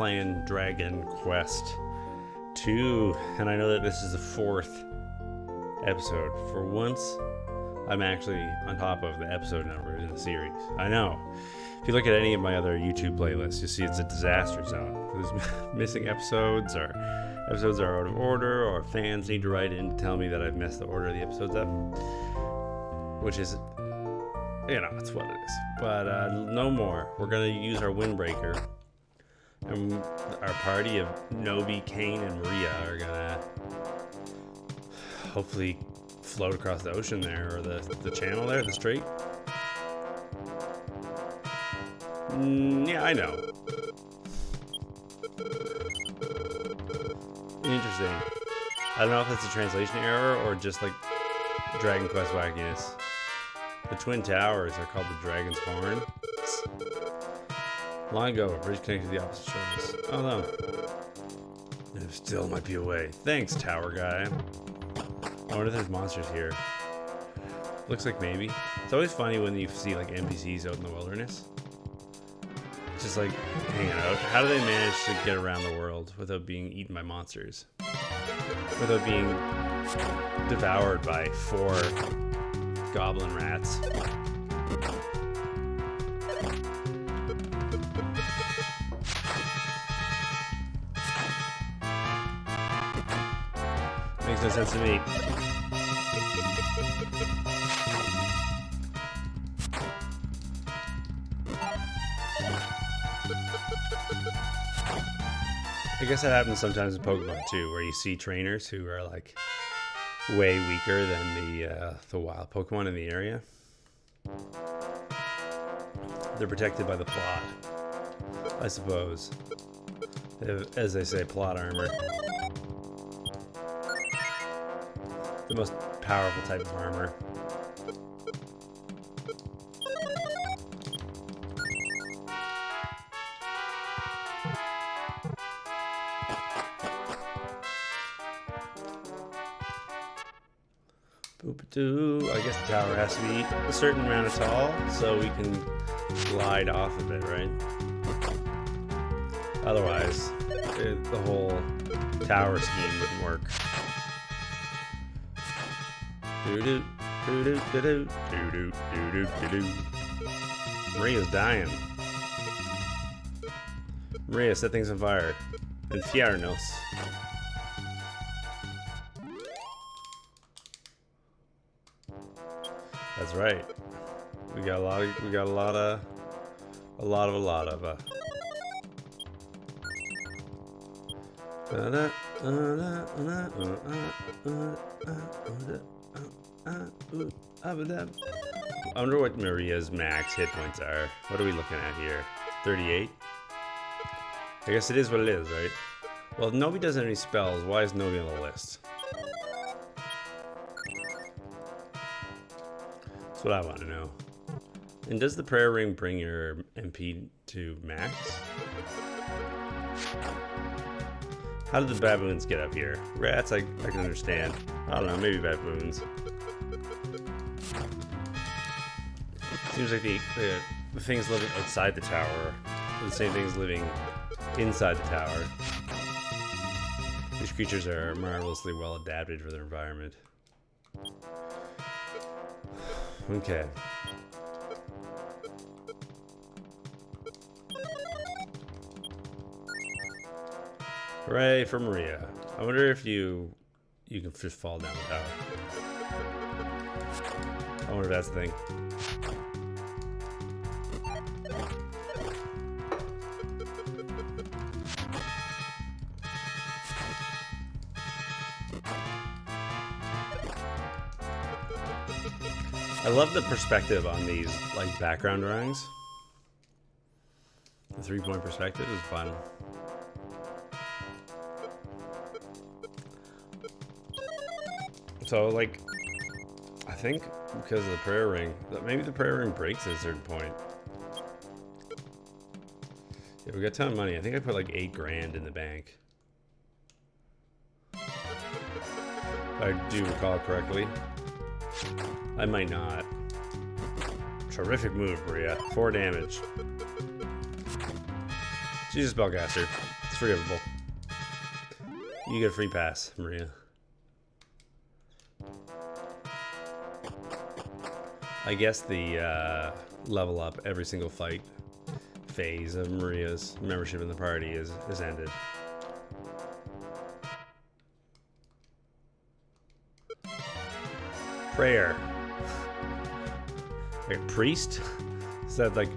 playing Dragon Quest 2, and I know that this is the 4th episode. For once, I'm actually on top of the episode numbers in the series. I know. If you look at any of my other YouTube playlists, you see it's a disaster zone. There's missing episodes, or episodes are out of order, or fans need to write in to tell me that I've messed the order of the episodes up. Which is, it's what it is. But no more. We're going to use our windbreaker. And our party of Nobi, Kane, and Maria are going to hopefully float across the ocean there, or the channel there, the strait. Yeah, I know. Interesting. I don't know if that's a translation error or just like Dragon Quest wackiness. The Twin Towers are called the Dragon's Horn. Long ago, a bridge connected to the opposite shores. Oh no. There still might be a way. Thanks, tower guy. I wonder if there's monsters here. Looks like maybe. It's always funny when you see like NPCs out in the wilderness. Just like hanging out. How do they manage to get around the world without being eaten by monsters? Without being devoured by 4 goblin rats. Makes no sense to me. I guess that happens sometimes in Pokemon too, where you see trainers who are like way weaker than the wild Pokemon in the area. They're protected by the plot, I suppose. They have, as they say, plot armor. The most powerful type of armor. Boop-a-doo. I guess the tower has to be a certain amount of tall so we can glide off of it, right? Otherwise, the whole tower scheme wouldn't work. Doo-doo, doo-doo, doo-doo, doo-doo, doo-doo, doo-doo. Maria's dying. Maria, set things on fire. Infiernos. That's right. We got a lot of I wonder what Maria's max hit points are. What are we looking at here? 38? I guess it is what it is, right? Well, if Nobi doesn't have any spells, why is Nobi on the list? That's what I want to know. And does the prayer ring bring your MP to max? How did the baboons get up here? Rats, I can understand. I don't know, maybe baboons. Seems like the things living outside the tower are the same things living inside the tower. These creatures are marvelously well adapted for their environment. Okay. Hooray for Maria. I wonder if you can just fall down the tower. I wonder if that's the thing. I love the perspective on these like background drawings. The 3-point perspective is fun. So like, I think because of the prayer ring, maybe the prayer ring breaks at a certain point. Yeah, we got a ton of money. I think I put like 8 grand in the bank. If I do recall correctly. I might not. Terrific move, Maria. 4 damage. She's a spellcaster. It's forgivable. You get a free pass, Maria. I guess the level up every single fight phase of Maria's membership in the party is ended. Prayer. Like a priest? Is that like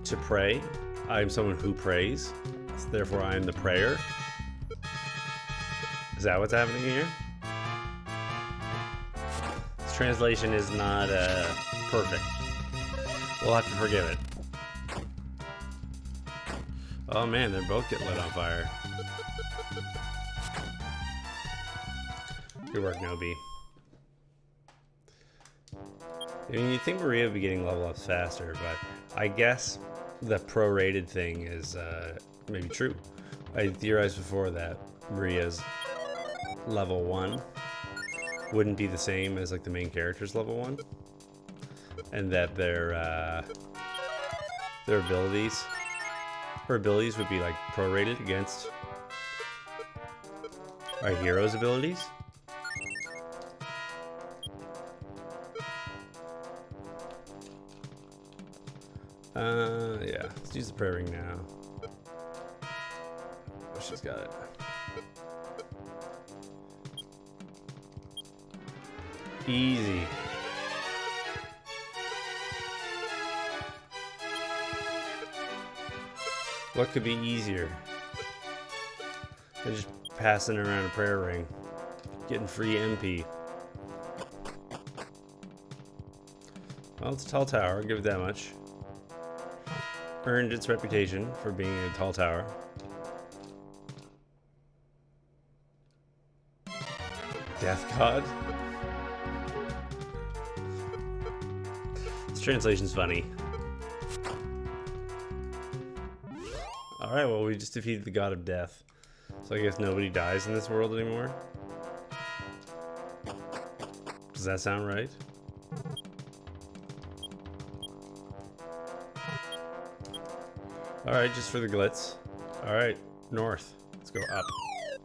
to pray? I'm someone who prays, so therefore I am the prayer. Is that what's happening here? This translation is not perfect. We'll have to forgive it. Oh man, they're both getting lit on fire. Good work, Nobi. I mean, you'd think Maria would be getting level ups faster, but I guess the prorated thing is maybe true. I theorized before that Maria's level 1 wouldn't be the same as like the main character's level 1, and that their abilities, her abilities would be like prorated against our hero's abilities. Yeah, let's use the prayer ring now. Oh, she's got it. Easy. What could be easier than just passing around a prayer ring, getting free MP? Well, it's a tall tower, I'll give it that much. Earned its reputation for being a tall tower. Death God? This translation's funny. Alright, well, we just defeated the god of death. So I guess nobody dies in this world anymore? Does that sound right? Alright, just for the glitz. Alright, north. Let's go up.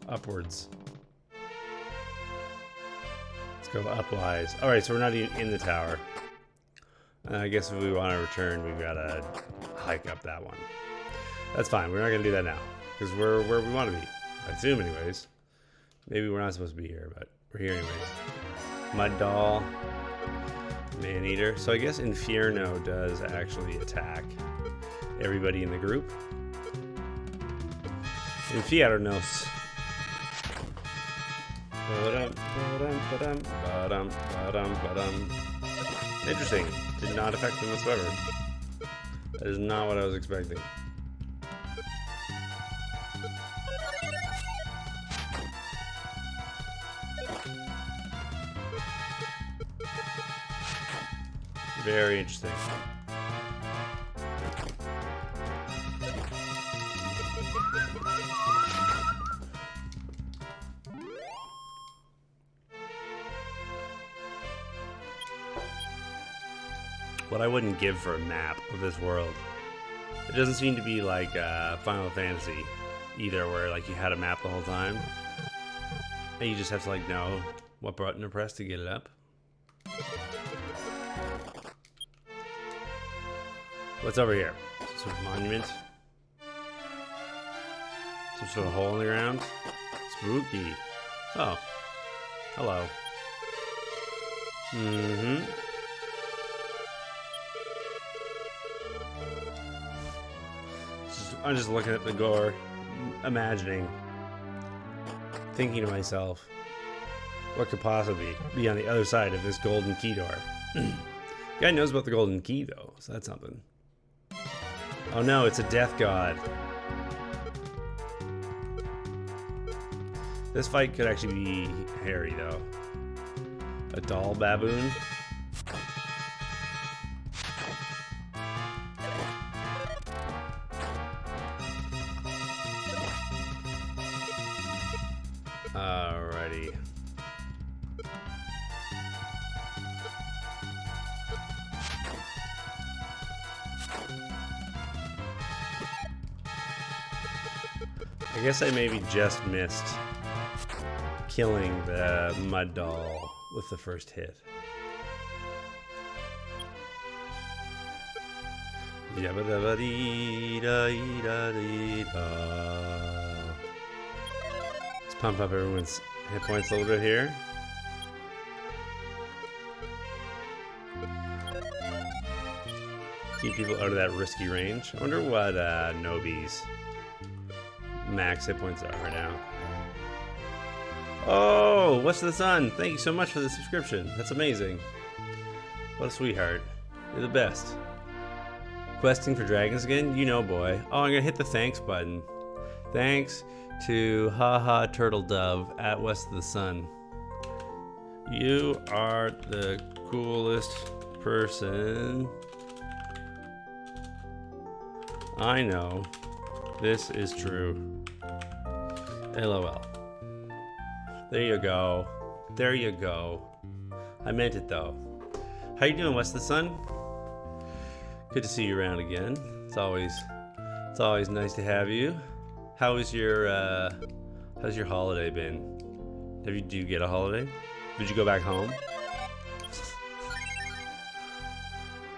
Upwards. Let's go upwise. Alright, so we're not even in the tower. I guess if we want to return, we've got to hike up that one. That's fine, we're not going to do that now. Because we're where we want to be. I assume anyways. Maybe we're not supposed to be here, but we're here anyways. Mud Doll. Man-Eater. So I guess Inferno does actually attack everybody in the group. Infiernos. Interesting. Did not affect them whatsoever. That is not what I was expecting. Very interesting. What I wouldn't give for a map of this world. It doesn't seem to be like Final Fantasy either, where like you had a map the whole time and you just have to like know what button to press to get it up. What's over here? Some sort of monument? Some sort of hole in the ground? Spooky. Oh. Hello. Mm-hmm. I'm just looking at the door, imagining, thinking to myself, what could possibly be on the other side of this golden key door? Guy knows about the golden key, though, so that's something. Oh no, it's a death god. This fight could actually be hairy, though. A doll baboon. Alrighty. I guess I maybe just missed killing the mud doll with the first hit. Let's pump up everyone's hit points a little bit here. Keep people out of that risky range. I wonder what Nobi's max hit points are right now. Oh, What's the Sun? Thank you so much for the subscription. That's amazing. What a sweetheart. You're the best. Questing for dragons again? You know, boy. Oh, I'm gonna hit the thanks button. Thanks to Haha Turtle Dove at West of the Sun. You are the coolest person I know. This is true. LOL. There you go. There you go. I meant it though. How you doing, West of the Sun? Good to see you around again. It's always nice to have you. How's your holiday been? Do you get a holiday? Did you go back home?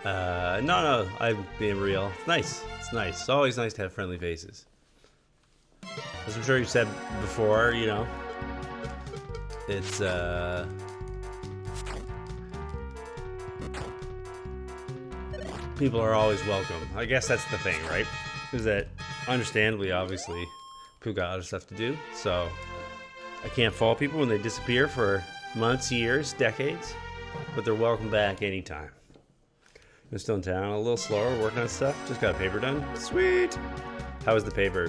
No, I'm being real. It's nice. It's nice. It's always nice to have friendly faces. As I'm sure you said before, you know, it's people are always welcome. I guess that's the thing, right? Is that understandably, obviously, people got other stuff to do, so I can't fault people when they disappear for months, years, decades, but they're welcome back anytime. I'm still in town, a little slower, working on stuff. Just got a paper done. Sweet! How is the paper?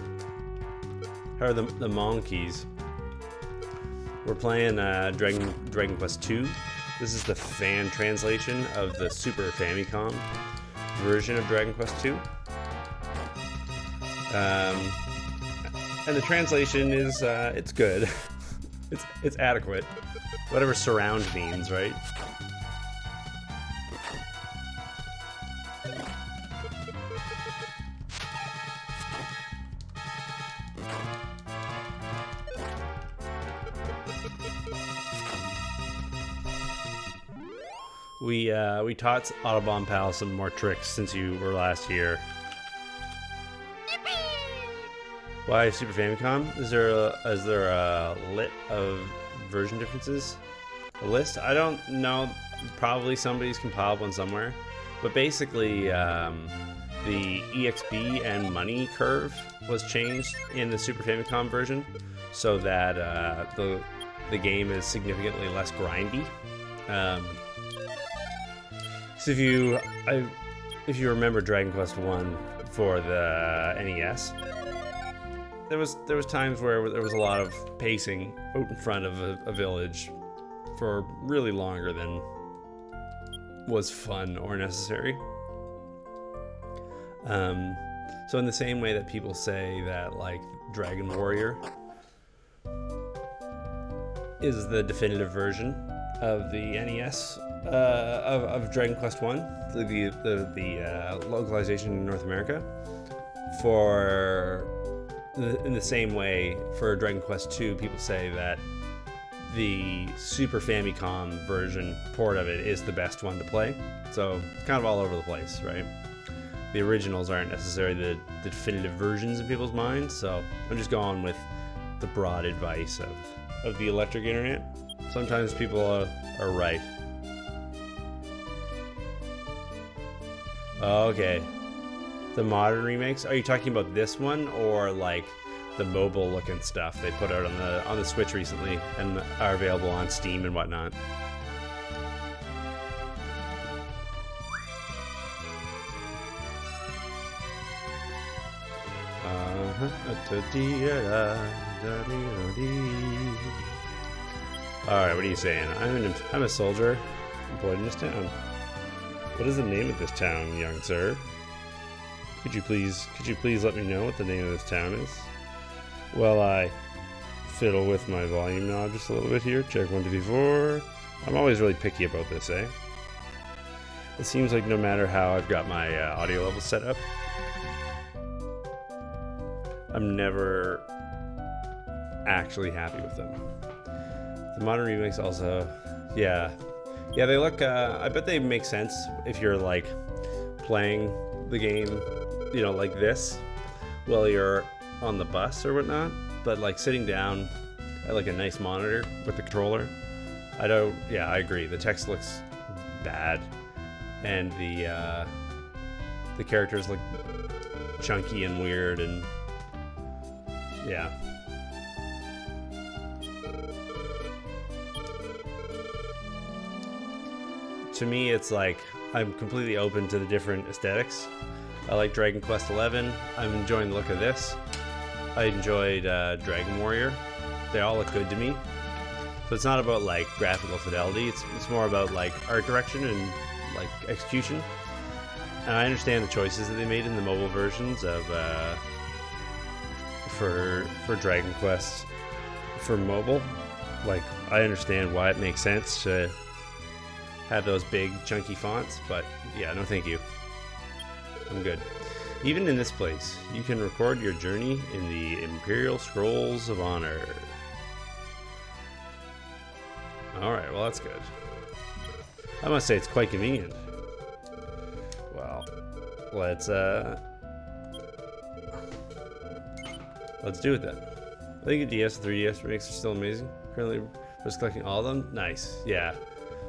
How are the monkeys? We're playing Dragon Quest 2. This is the fan translation of the Super Famicom version of Dragon Quest 2. And the translation is, it's good. it's adequate. Whatever surround means, right? We taught Autobomb Pal some more tricks since you were last here. Why Super Famicom? Is there a lit of version differences? A list? I don't know. Probably somebody's compiled one somewhere. But basically, the EXP and money curve was changed in the Super Famicom version, so that the game is significantly less grindy. So if you remember Dragon Quest 1 for the NES, there was times where there was a lot of pacing out in front of a village for really longer than was fun or necessary. So in the same way that people say that like Dragon Warrior is the definitive version of the NES of Dragon Quest 1, the localization in North America, in the same way for Dragon Quest 2, people say that the Super Famicom version port of it is the best one to play. So it's kind of all over the place, right? The originals aren't necessarily the definitive versions in people's minds, so I'm just going with the broad advice of the electric internet. Sometimes people are right. Okay. The modern remakes? Are you talking about this one or like the mobile looking stuff they put out on the Switch recently and are available on Steam and whatnot? Alright, what are you saying? I'm a soldier employed in this town. What is the name of this town, young sir? Could you please let me know what the name of this town is? Well, I fiddle with my volume knob just a little bit here. Check 1, 2, 3, 4. I'm always really picky about this, eh? It seems like no matter how I've got my audio level set up, I'm never actually happy with them. The modern remakes also, yeah, they look. I bet they make sense if you're like playing the game, like this, while you're on the bus or whatnot. But like sitting down at like a nice monitor with the controller, I don't. Yeah, I agree. The text looks bad, and the characters look chunky and weird, and yeah. To me, it's like I'm completely open to the different aesthetics. I like Dragon Quest XI. I'm enjoying the look of this. I enjoyed Dragon Warrior. They all look good to me. So it's not about like graphical fidelity. It's more about like art direction and like execution. And I understand the choices that they made in the mobile versions of for Dragon Quest for mobile. Like I understand why it makes sense to have those big chunky fonts, but yeah, no thank you. I'm good. Even in this place, you can record your journey in the Imperial Scrolls of Honor. Alright, well that's good. I must say it's quite convenient. Well, let's do it then. I think the DS and 3DS remakes are still amazing. Currently just collecting all of them. Nice, yeah.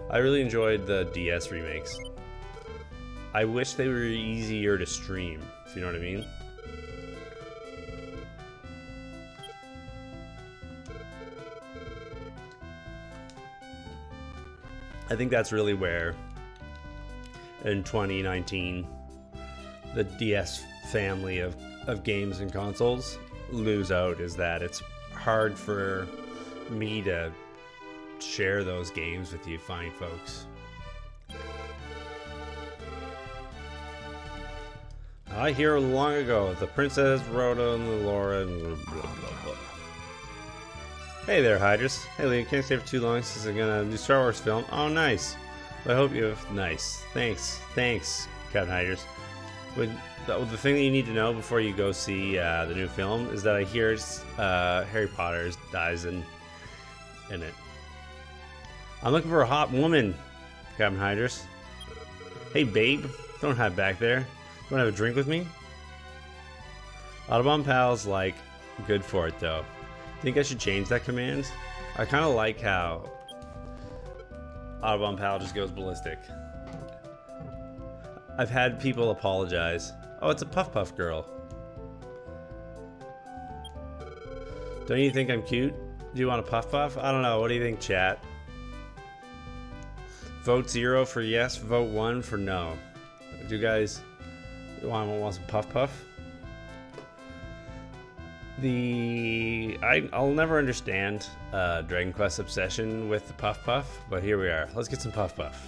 I really enjoyed the DS remakes. I wish they were easier to stream, if you know what I mean. I think that's really where, in 2019, the DS family of games and consoles lose out, is that it's hard for me to share those games with you fine folks. I hear long ago the Princess Rhoda and the Laura and blah blah blah. Hey there, Hydrus. Hey Liam, can't stay for too long since I'm gonna do Star Wars film. Oh nice. Well, I hope you have nice. Thanks, Captain Hydrus. But the thing that you need to know before you go see the new film is that I hear Harry Potter dies in it. I'm looking for a hot woman, Captain Hydrus. Hey, babe. Don't hide back there. Want to have a drink with me? Audubon Pal's like good for it though. Think I should change that command? I kind of like how Audubon Pal just goes ballistic. I've had people apologize. Oh, it's a Puff Puff girl. Don't you think I'm cute? Do you want a Puff Puff? I don't know. What do you think, chat? Vote 0 for yes, vote 1 for no. Do you guys want some Puff Puff? I'll never understand Dragon Quest obsession with the Puff Puff, but here we are. Let's get some Puff Puff.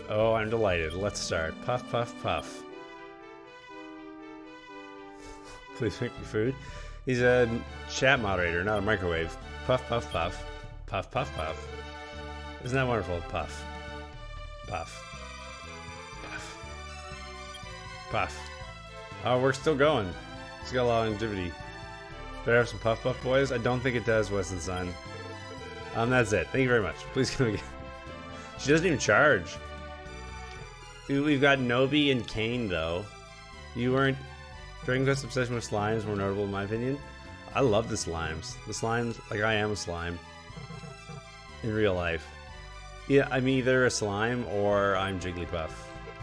Oh, I'm delighted. Let's start. Puff Puff Puff. Please make me food. He's a chat moderator, not a microwave. Puff Puff Puff. Puff Puff Puff. Isn't that wonderful? Puff. Puff. Puff. Puff. Oh, we're still going. It's got a lot of activity. Better have some Puff Puff boys? I don't think it does, Weston Sun. That's it. Thank you very much. Please come again. She doesn't even charge. We've got Nobi and Kane, though. You weren't... Dragon Quest obsession with slimes more notable, in my opinion. I love the slimes. The slimes... Like, I am a slime. In real life. Yeah, I'm either a slime or I'm Jigglypuff.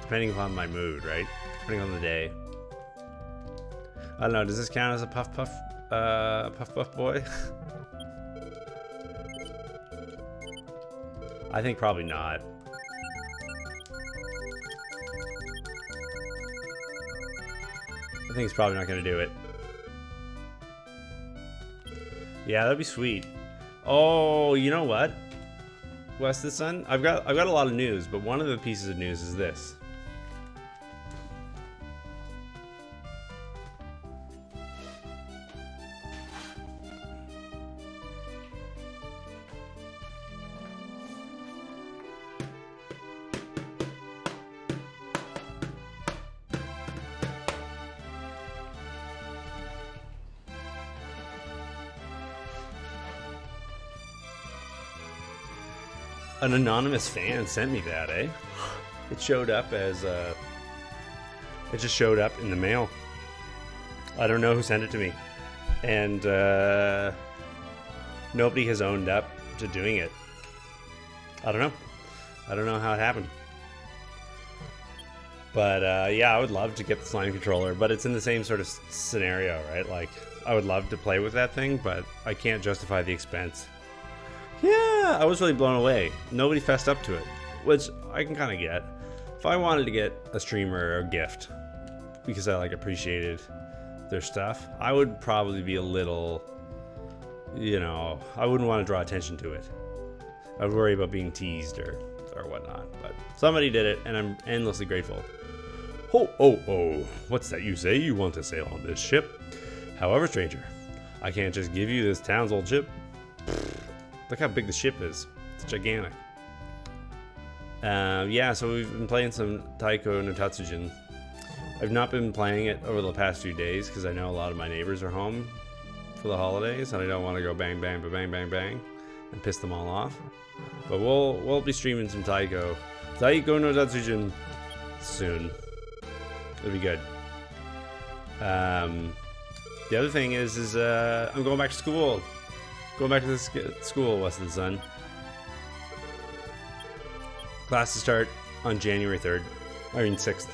Depending upon my mood, right? Depending on the day. I don't know, does this count as a Puff Puff boy? I think probably not. I think he's probably not gonna do it. Yeah, that'd be sweet. Oh, you know what? Weston Sun? I've got a lot of news, but one of the pieces of news is this. An anonymous fan sent me that, eh? It showed up as it just showed up in the mail. I don't know who sent it to me, and nobody has owned up to doing it. I don't know how it happened. But yeah, I would love to get the slime controller, but it's in the same sort of scenario, right? Like, I would love to play with that thing, but I can't justify the expense. Yeah, I was really blown away. Nobody fessed up to it, which I can kind of get. If I wanted to get a streamer a gift because I like appreciated their stuff, I would probably be a little, you know, I wouldn't want to draw attention to it. I would worry about being teased or whatnot. But somebody did it, and I'm endlessly grateful. Oh, what's that you say? You want to sail on this ship? However, stranger, I can't just give you this town's old ship. Look how big the ship is. It's gigantic. Yeah, so we've been playing some Taiko no Tatsujin. I've not been playing it over the past few days because I know a lot of my neighbors are home for the holidays, and I don't want to go bang, bang, bang, bang, bang, and piss them all off. But we'll be streaming some Taiko no Tatsujin soon. It'll be good. The other thing is I'm going back to school. Going back to the school west of the sun. Classes start on January 3rd. I mean 6th.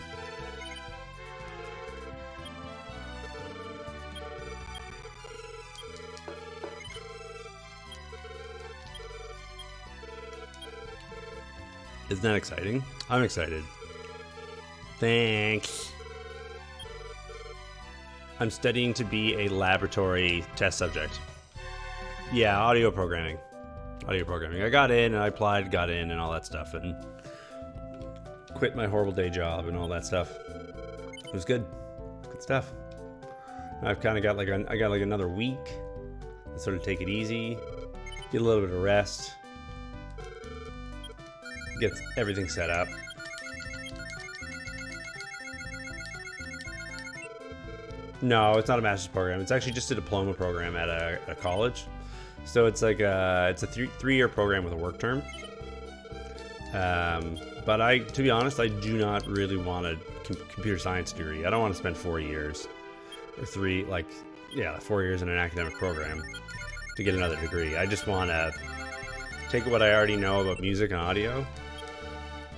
Isn't that exciting? I'm excited. Thanks. I'm studying to be a laboratory test subject. Yeah, audio programming. I got in and I applied, got in and all that stuff, and quit my horrible day job and all that stuff. It was good. Good stuff. I've kind of got I got another week to sort of take it easy, get a little bit of rest, get everything set up. No, it's not a master's program. It's actually just a diploma program at a college. So it's like it's a three-year program with a work term. But to be honest, I do not really want a computer science degree. I don't want to spend 4 years or 4 years in an academic program to get another degree. I just want to take what I already know about music and audio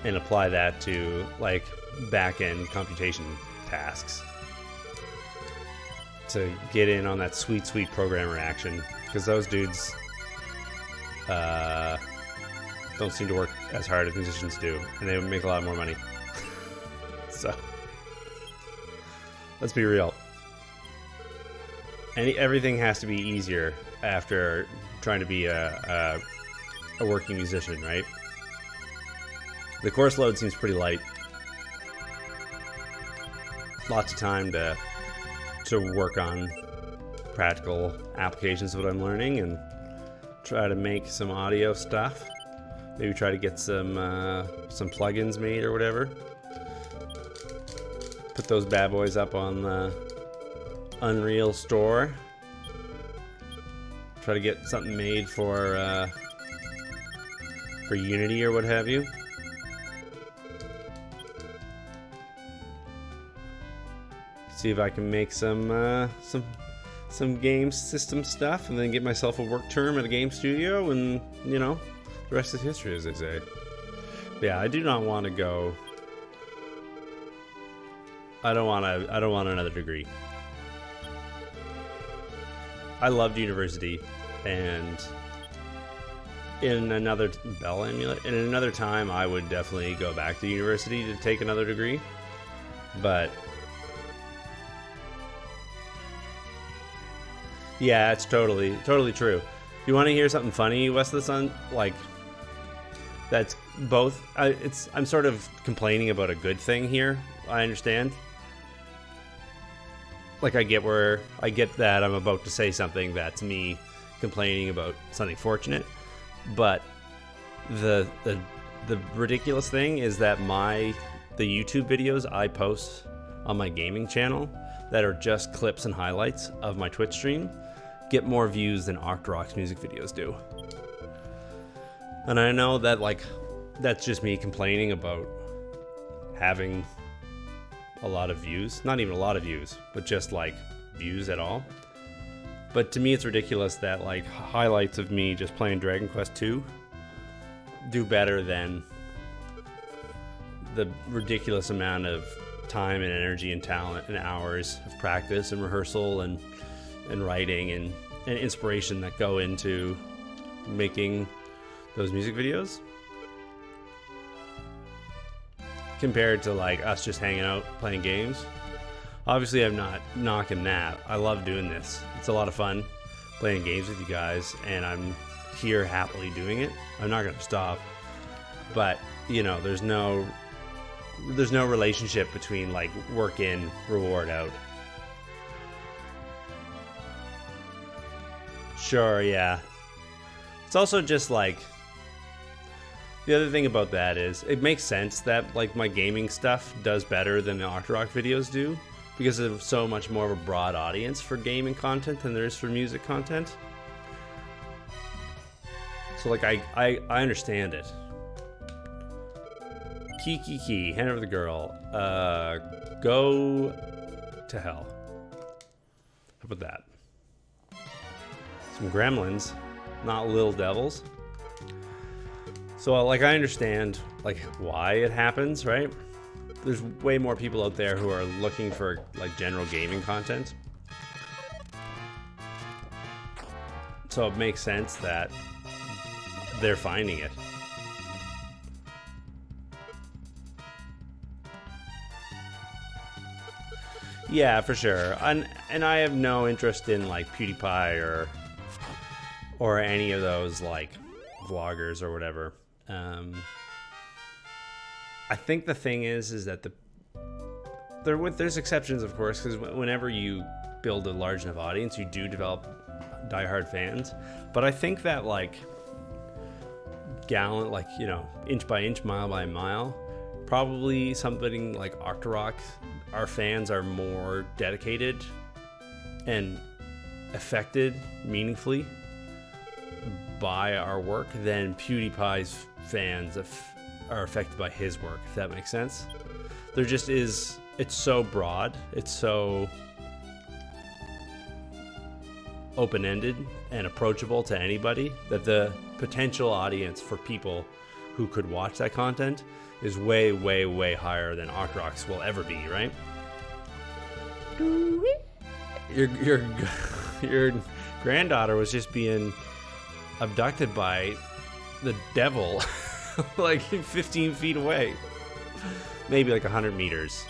and apply that to like back-end computation tasks to get in on that sweet programmer action. Because those dudes don't seem to work as hard as musicians do, and they make a lot more money. So let's be real. Everything has to be easier after trying to be a working musician, right? The course load seems pretty light. Lots of time to work on practical applications of what I'm learning and try to make some audio stuff. Maybe try to get some plugins made or whatever. Put those bad boys up on the Unreal store. Try to get something made for Unity or what have you. See if I can make some game system stuff, and then get myself a work term at a game studio, and you know, the rest is history, as they say. But yeah, I do not want to go. I don't want another degree. I loved university, and in another time, I would definitely go back to university to take another degree, but. Yeah, it's totally true. You want to hear something funny, West of the Sun? Like, that's both. I'm sort of complaining about a good thing here. I understand. Like, I get that I'm about to say something that's me complaining about something fortunate, but the ridiculous thing is that the YouTube videos I post on my gaming channel that are just clips and highlights of my Twitch stream get more views than Octorok's music videos do. And I know that, like, that's just me complaining about having a lot of views. Not even a lot of views, but just, like, views at all. But to me, it's ridiculous that, like, highlights of me just playing Dragon Quest II do better than the ridiculous amount of time and energy and talent and hours of practice and rehearsal and writing and inspiration that go into making those music videos, compared to, like, us just hanging out playing games. Obviously, I'm not knocking that. I love doing this. It's a lot of fun playing games with you guys, and I'm here happily doing it. I'm not gonna stop. But, you know, there's no relationship between, like, work in, reward out. Sure, yeah. It's also just, like, the other thing about that is it makes sense that, like, my gaming stuff does better than the Octorok videos do, because of so much more of a broad audience for gaming content than there is for music content. So, like, I understand it. Kiki, hand over the girl. Go to hell. How about that? Some gremlins, not little devils. So, like, I understand, like, why it happens, right? There's way more people out there who are looking for, like, general gaming content. So it makes sense that they're finding it. Yeah, for sure. And I have no interest in, like, PewDiePie or any of those, like, vloggers or whatever. I think the thing is that there's exceptions, of course, because whenever you build a large enough audience, you do develop diehard fans. But I think that, like, gallant, like, you know, inch by inch, mile by mile, probably something like Octorok, our fans are more dedicated and affected meaningfully by our work than PewDiePie's fans are affected by his work, if that makes sense. There just is, it's so broad, it's so open-ended and approachable to anybody that the potential audience for people who could watch that content is way, way, way higher than Octorok's will ever be, right? Your granddaughter was just being abducted by the devil like 15 feet away, maybe like 100 meters.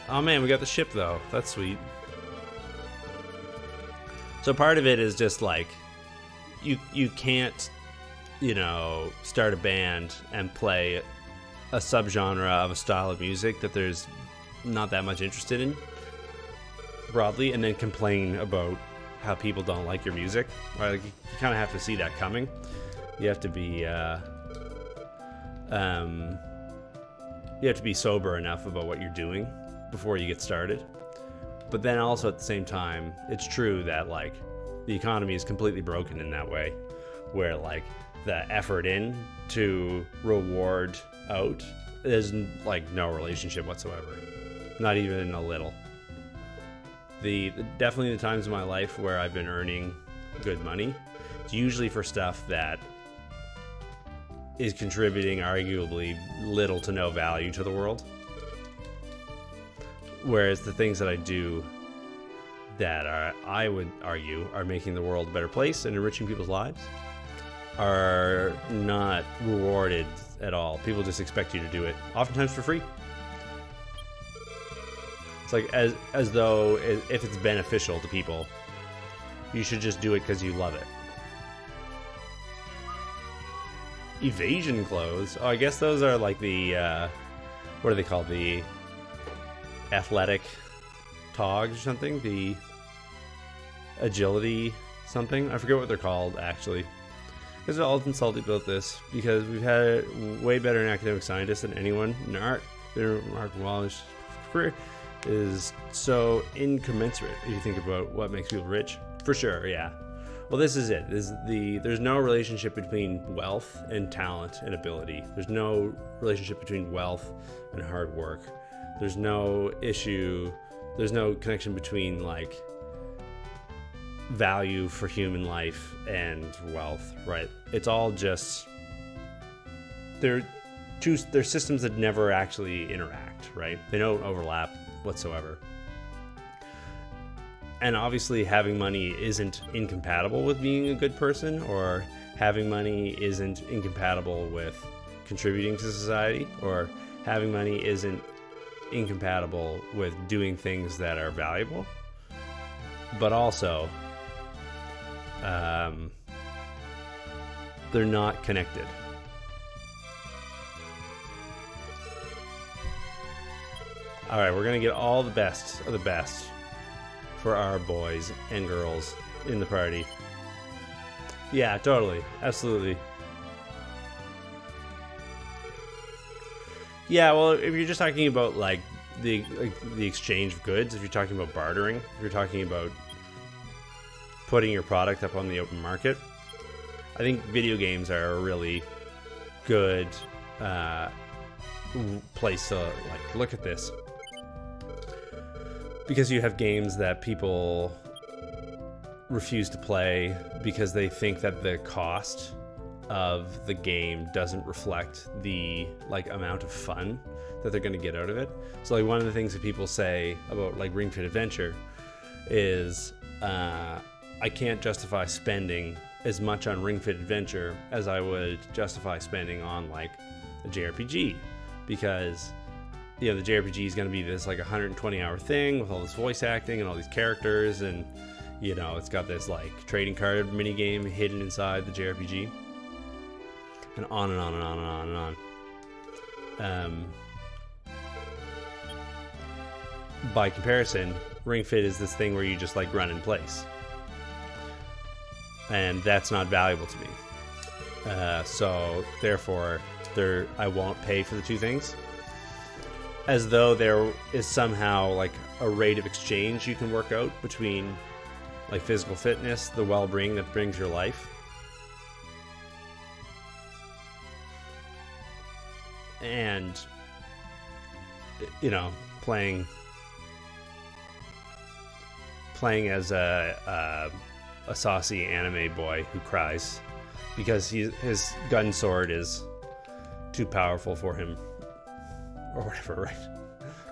Oh man, we got the ship though. That's sweet. So part of it is just like you can't, you know, start a band and play a subgenre of a style of music that there's not that much interested in broadly, and then complain about how people don't like your music. Right? Like, you kind of have to see that coming. You have to be sober enough about what you're doing before you get started. But then also at the same time, it's true that, like, the economy is completely broken in that way, where, like, the effort in to reward out, there's, like, no relationship whatsoever. Not even a little. Definitely the times in my life where I've been earning good money, it's usually for stuff that is contributing arguably little to no value to the world. Whereas the things that I do that I would argue are making the world a better place and enriching people's lives are not rewarded at all. People just expect you to do it, oftentimes for free. It's like as though if it's beneficial to people, you should just do it because you love it. Evasion clothes. Oh, I guess those are like the what are they called? The athletic togs or something? The agility something? I forget what they're called, actually. Because I'm all insulted about this, because we've had way better academic scientists than anyone in art. Mark Walsh's career is so incommensurate if you think about what makes people rich. For sure, yeah. Well, this is it. There's no relationship between wealth and talent and ability. There's no relationship between wealth and hard work. There's no connection between like value for human life and wealth, right? It's all just they're systems that never actually interact, right? They don't overlap whatsoever. And obviously having money isn't incompatible with being a good person, or having money isn't incompatible with contributing to society, or having money isn't incompatible with doing things that are valuable. But also, they're not connected. All right, we're going to get all the best of the best for our boys and girls in the party. Yeah, totally. Absolutely. Yeah, well, if you're just talking about like the exchange of goods, if you're talking about bartering, if you're talking about putting your product up on the open market, I think video games are a really good place to like look at this. Because you have games that people refuse to play because they think that the cost of the game doesn't reflect the like amount of fun that they're going to get out of it. So like one of the things that people say about like Ring Fit Adventure is I can't justify spending as much on Ring Fit Adventure as I would justify spending on like a JRPG, because you know, the JRPG is going to be this like 120-hour thing with all this voice acting and all these characters, and you know, it's got this like trading card mini game hidden inside the JRPG, and on and on and on and on and on. By comparison, Ring Fit is this thing where you just like run in place, and that's not valuable to me. So therefore, I won't pay for the two things. As though there is somehow like a rate of exchange you can work out between like physical fitness, the well-being that brings your life, and you know, playing as a saucy anime boy who cries because his gun sword is too powerful for him, or whatever, right?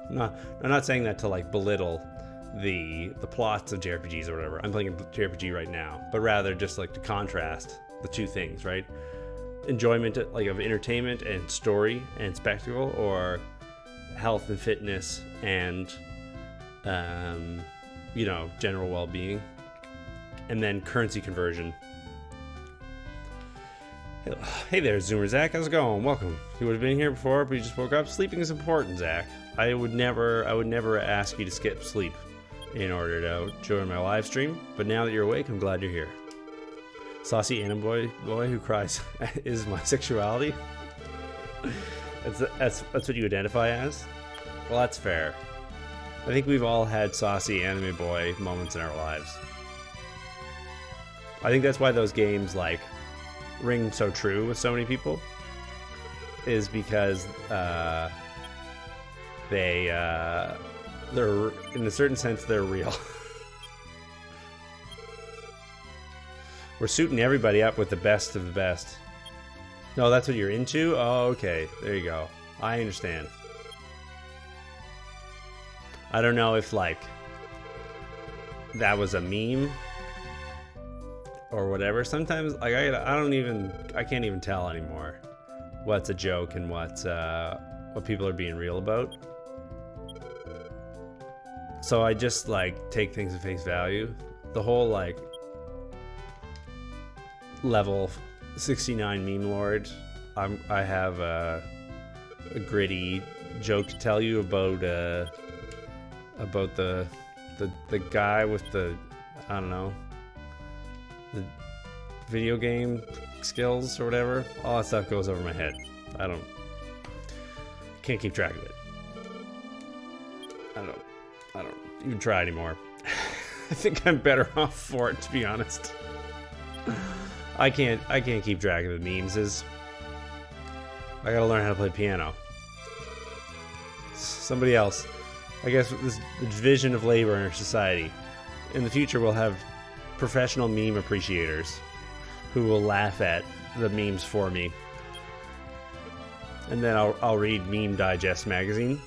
I'm not saying that to like belittle the plots of JRPGs or whatever. I'm playing a JRPG right now, but rather just like to contrast the two things, right? Enjoyment like of entertainment and story and spectacle, or health and fitness and you know, general well-being, and then currency conversion. Hey there, Zoomer Zach. How's it going? Welcome. You would have been here before, but you just woke up. Sleeping is important, Zach. I would never ask you to skip sleep in order to join my live stream. But now that you're awake, I'm glad you're here. Saucy anime boy who cries is my sexuality. That's what you identify as. Well, that's fair. I think we've all had saucy anime boy moments in our lives. I think that's why those games like ring so true with so many people, is because they're in a certain sense they're real. We're suiting everybody up with the best of the best. No, that's what you're into? Oh, okay. There you go. I understand. I don't know if like that was a meme or whatever. Sometimes like I can't even tell anymore what's a joke and what people are being real about. So I just like take things at face value. The whole like level 69 meme lord. I have a gritty joke to tell you about the guy with the, I don't know, the video game skills or whatever. All that stuff goes over my head. Can't keep track of it. I don't even try anymore. I think I'm better off for it, to be honest. I can't keep track of the memes. I gotta learn how to play piano. Somebody else. I guess this the division of labor in our society. In the future, we'll have professional meme appreciators who will laugh at the memes for me. And then I'll read Meme Digest magazine.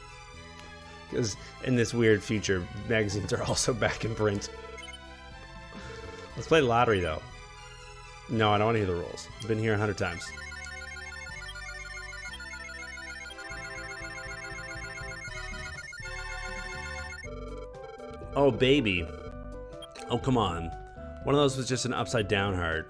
Because in this weird future, magazines are also back in print. Let's play the lottery, though. No, I don't want to hear the rules. I've been here 100 times. Oh, baby. Oh, come on. One of those was just an upside down heart.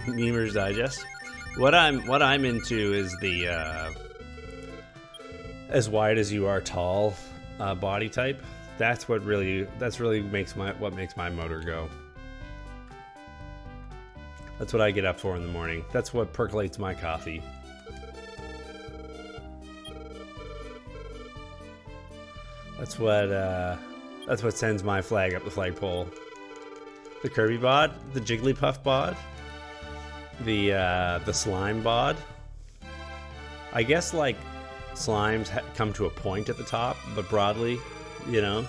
Memers Digest. What I'm into is the as wide as you are tall body type. That's really makes my motor go. That's what I get up for in the morning. That's what percolates my coffee. That's what sends my flag up the flagpole. The Kirby bod, the Jigglypuff bod, the slime bod. I guess like slimes come to a point at the top, but broadly, you know,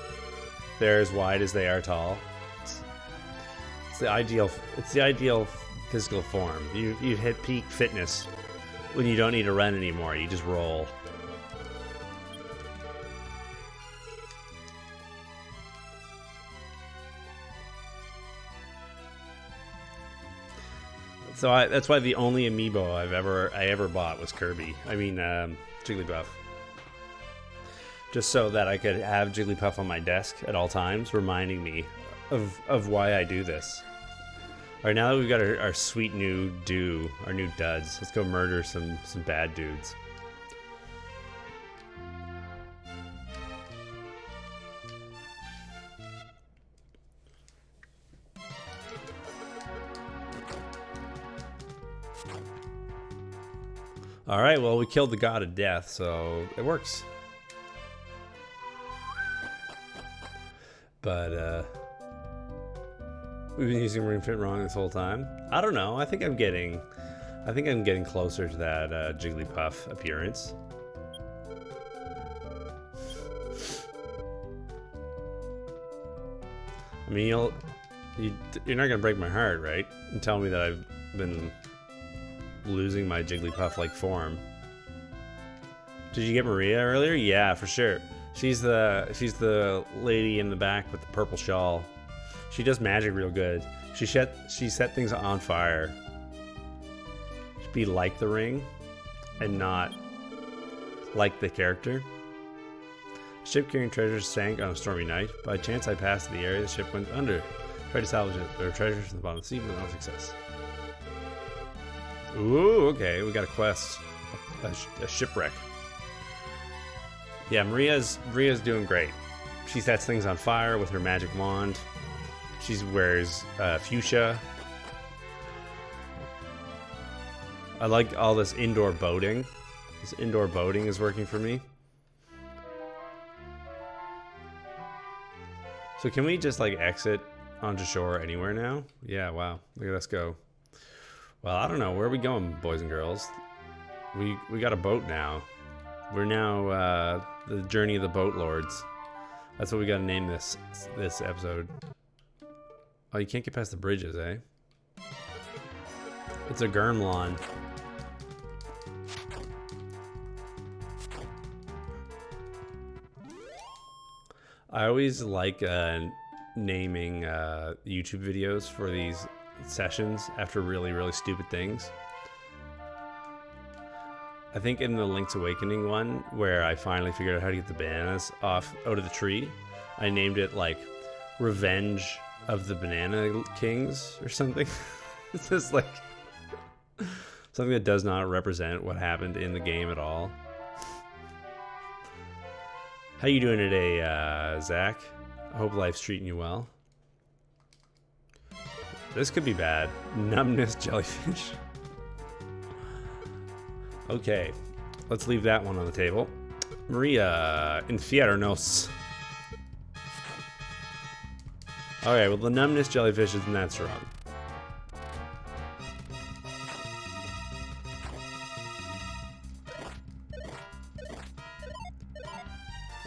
they're as wide as they are tall. It's the ideal physical form. You hit peak fitness when you don't need to run anymore. You just roll. So that's why the only amiibo I ever bought was Kirby. I mean Jigglypuff. Just so that I could have Jigglypuff on my desk at all times, reminding me of why I do this. All right, now that we've got our sweet new our new duds, let's go murder some bad dudes. All right, well, we killed the god of death, so it works. But we've been using Ring Fit wrong this whole time. I don't know. I think I'm getting closer to that Jigglypuff appearance. I mean, you're not gonna break my heart, right? And tell me that I've been losing my Jigglypuff-like form. Did you get Maria earlier? Yeah, for sure. She's the lady in the back with the purple shawl. She does magic real good. She set things on fire. She'd be like the ring, and not like the character. A ship carrying treasures sank on a stormy night. By chance, I passed the area. The ship went under. Tried to salvage it. There were treasures in the bottom of the sea, but no success. Ooh, okay, we got a quest. A shipwreck. Yeah, Maria's doing great. She sets things on fire with her magic wand. She wears fuchsia. I like all this indoor boating. This indoor boating is working for me. So can we just like exit onto shore anywhere now? Yeah, wow. Look at us go. Well, I don't know. Where are we going, boys and girls? We got a boat now. We're now the Journey of the Boat Lords. That's what we got to name this episode. Oh, you can't get past the bridges, eh? It's a Gurmlon. I always like naming YouTube videos for these sessions after really, really stupid things. I think in the Link's Awakening one, where I finally figured out how to get the bananas out of the tree, I named it like Revenge of the Banana Kings or something. It's just like something that does not represent what happened in the game at all. How you doing today, Zach? I hope life's treating you well. This could be bad. Numbness jellyfish. Okay. let's leave that one on the table. Maria, Infiernos. Okay, well the numbness jellyfish isn't that strong.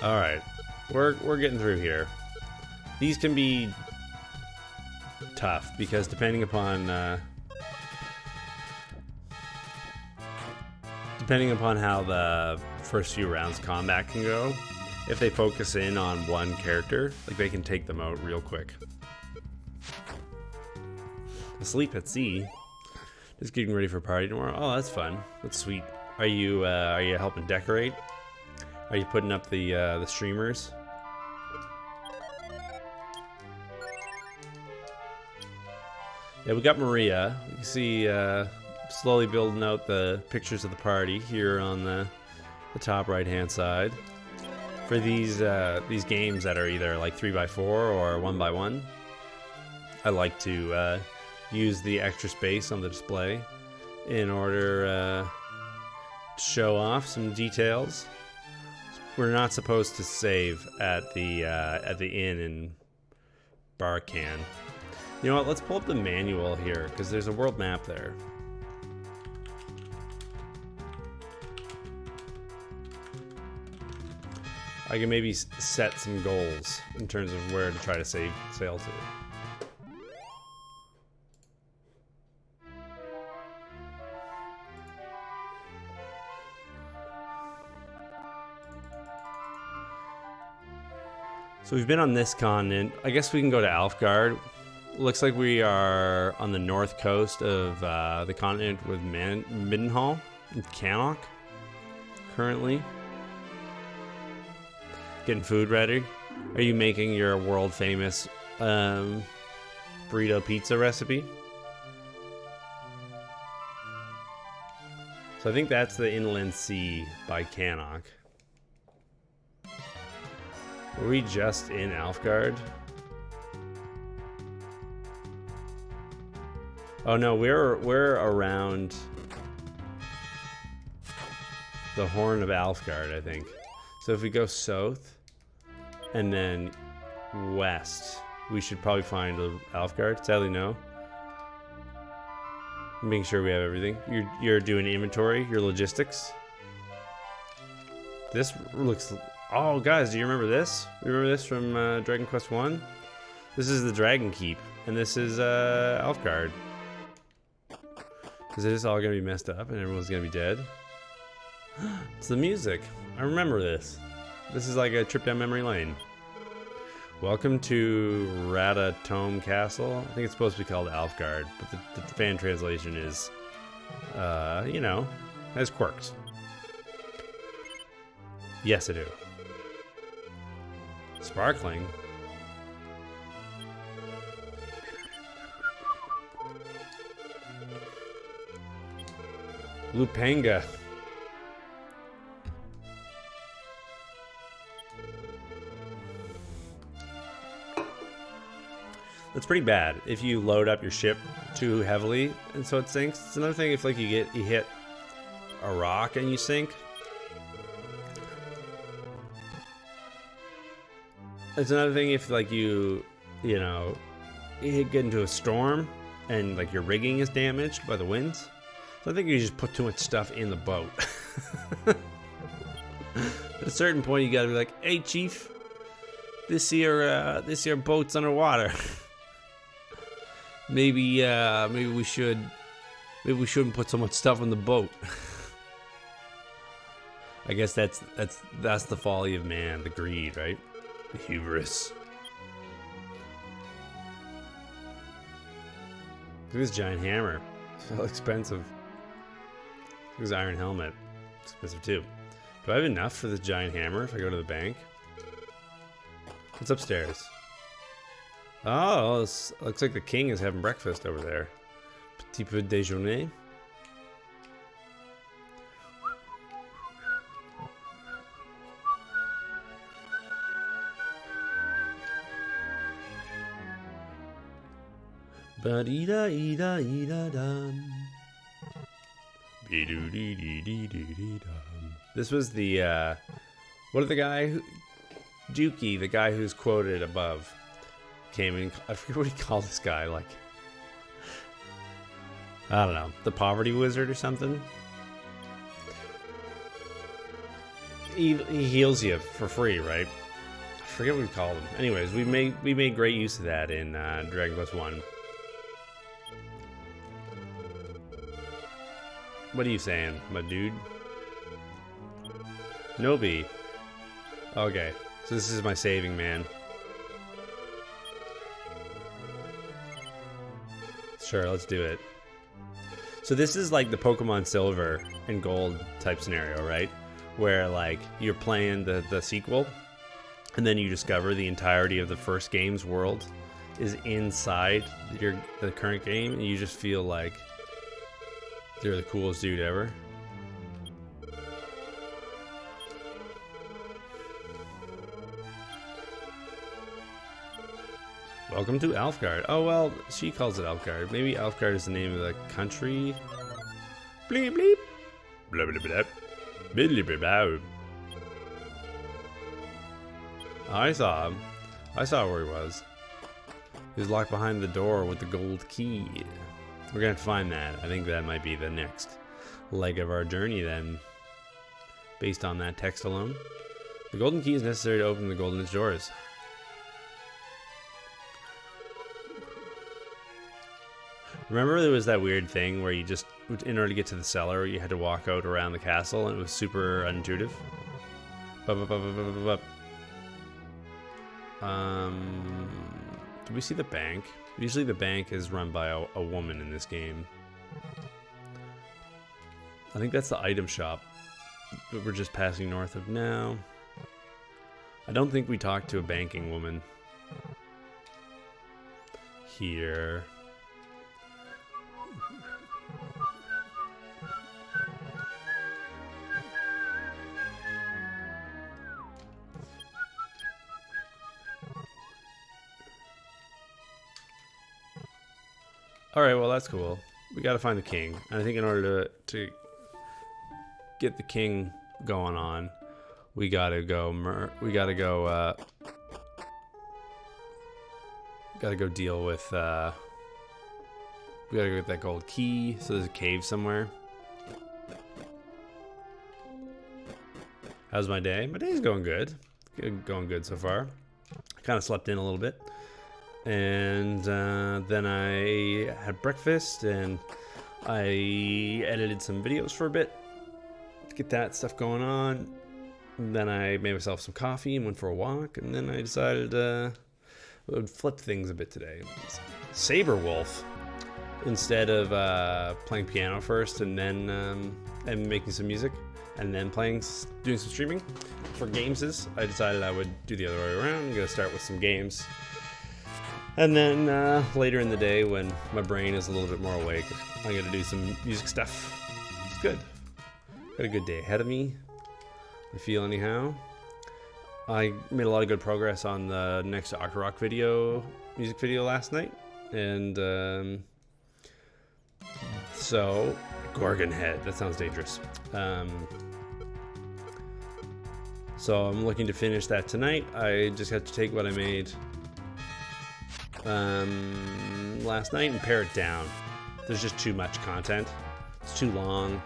Alright, we're getting through here. These can be tough because depending upon how the first few rounds combat can go, if they focus in on one character, like they can take them out real quick. Asleep at sea. Just getting ready for a party tomorrow. Oh, that's fun. That's sweet. Are you helping decorate? Are you putting up the streamers? Yeah, we got Maria. You can see slowly building out the pictures of the party here on the top right-hand side. For these games that are either like 3x4 or 1x1, I like to use the extra space on the display in order to show off some details. We're not supposed to save at the inn in Barcan. You know what? Let's pull up the manual here because there's a world map there. I can maybe set some goals in terms of where to try to sail to. So we've been on this continent. I guess we can go to Alfgard. Looks like we are on the north coast of the continent with Middenhall and Cannock currently. Getting food ready. Are you making your world famous burrito pizza recipe? So I think that's the Inland Sea by Cannock. Were we just in Alfgard? Oh no, we're around the Horn of Alfgard, I think. So if we go south and then west, we should probably find Alfgard. Sadly, no. Making sure we have everything. You're doing inventory, your logistics. This looks. Oh, guys, do you remember this? Remember this from Dragon Quest 1? This is the Dragon Keep, and this is Alfgard. Is this all gonna be messed up and everyone's gonna be dead? It's the music. I remember this. This is like a trip down memory lane. Welcome to Ratatome Castle. I think it's supposed to be called Alfgard, but the fan translation is, you know, has quirks. Yes, I do. Sparkling. Lupanga. That's pretty bad if you load up your ship too heavily and so it sinks. It's another thing if like you hit a rock and you sink. It's another thing if like you know, you get into a storm and like your rigging is damaged by the winds. So I think you just put too much stuff in the boat. At a certain point you gotta be like, hey chief, this here boat's underwater. maybe we shouldn't put so much stuff in the boat. I guess that's the folly of man, the greed, right? The hubris. Look at this giant hammer. It's so expensive. Look at this iron helmet. It's expensive too. Do I have enough for this giant hammer if I go to the bank? What's upstairs? Oh, this looks like the king is having breakfast over there. Petit peu déjeuner. Ba-dee-da-dee-da-dee-da-dum. Be-doo-dee-dee-dee-dee-dee-dum. This was the, what did the guy, Dookie, the guy who's quoted above, came in. I forget what he called this guy, like, I don't know, the poverty wizard or something. He heals you for free, right? I forget what we called him. Anyways, we made great use of that in Dragon Quest 1. What are you saying, my dude? Nobi. Okay, so this is my saving man. Sure, let's do it. So this is like the Pokemon Silver and Gold type scenario, right? Where like you're playing the sequel, and then you discover the entirety of the first game's world is inside the current game, and you just feel like you're the coolest dude ever. Welcome to Alfgard. Oh, well, she calls it Alfgard. Maybe Alfgard is the name of the country. Bleep bleep. Blah blah blah. Blah blah blah. I saw him. I saw where he was. He was locked behind the door with the gold key. We're gonna have to find that. I think that might be the next leg of our journey then, based on that text alone. The golden key is necessary to open the golden doors. Remember there was that weird thing where you just, in order to get to the cellar, you had to walk out around the castle, and it was super unintuitive? Did we see the bank? Usually the bank is run by a woman in this game. I think that's the item shop that we're just passing north of now. I don't think we talked to a banking woman here. Alright, well that's cool. We gotta find the king. And I think in order to get the king going on, we gotta go deal with we gotta go get that gold key. So there's a cave somewhere. How's my day? My day's going good. Going good so far. I kinda slept in a little bit. And then I had breakfast, and I edited some videos for a bit to get that stuff going on. And then I made myself some coffee and went for a walk, and then I decided I would flip things a bit today. Saber Wolf, instead of playing piano first and then and making some music and then doing some streaming for gameses, I decided I would do the other way around. I'm gonna start with some games. And then later in the day, when my brain is a little bit more awake, I'm going to do some music stuff. It's good. Got a good day ahead of me, I feel anyhow. I made a lot of good progress on the next Octorok music video last night. And so, Gorgon Head, that sounds dangerous. So I'm looking to finish that tonight. I just have to take what I made last night and pare it down. There's just too much content. It's too long.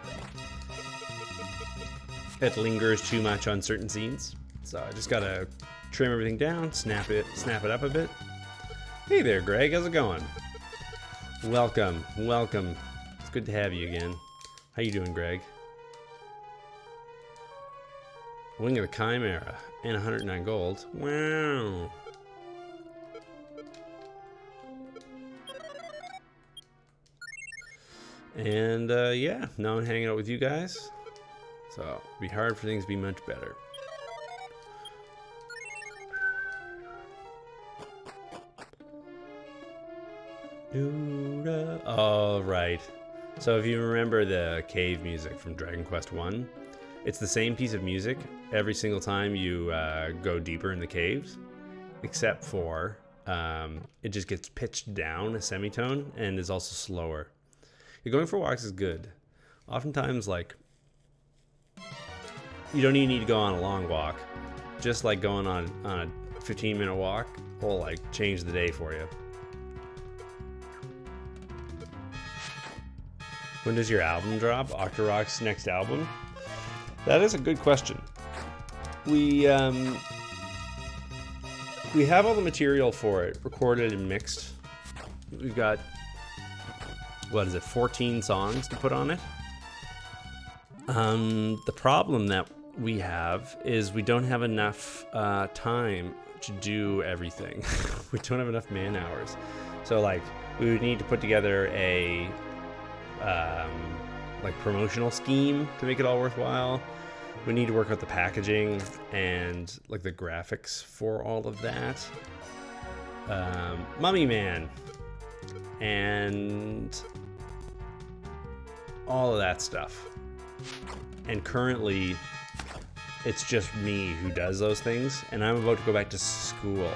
It lingers too much on certain scenes. So I just gotta trim everything down, snap it up a bit. Hey there, Greg, how's it going? Welcome. It's good to have you again. How you doing, Greg? Wing of the Chimera and 109 gold. Wow. And yeah, now I'm hanging out with you guys, so it'll be hard for things to be much better. Oh, right. So if you remember the cave music from Dragon Quest 1, it's the same piece of music every single time you go deeper in the caves, except for it just gets pitched down a semitone and is also slower. Going for walks is good. Oftentimes, like, you don't even need to go on a long walk. Just like going on a 15-minute walk will like change the day for you. When does your album drop? Octorock's next album? That is a good question. We have all the material for it recorded and mixed. We've got, 14 songs to put on it. The problem that we have is we don't have enough time to do everything. We don't have enough man hours. So like we would need to put together a like promotional scheme to make it all worthwhile. We need to work out the packaging and like the graphics for all of that. Mummy Man and all of that stuff. And currently it's just me who does those things, and I'm about to go back to school.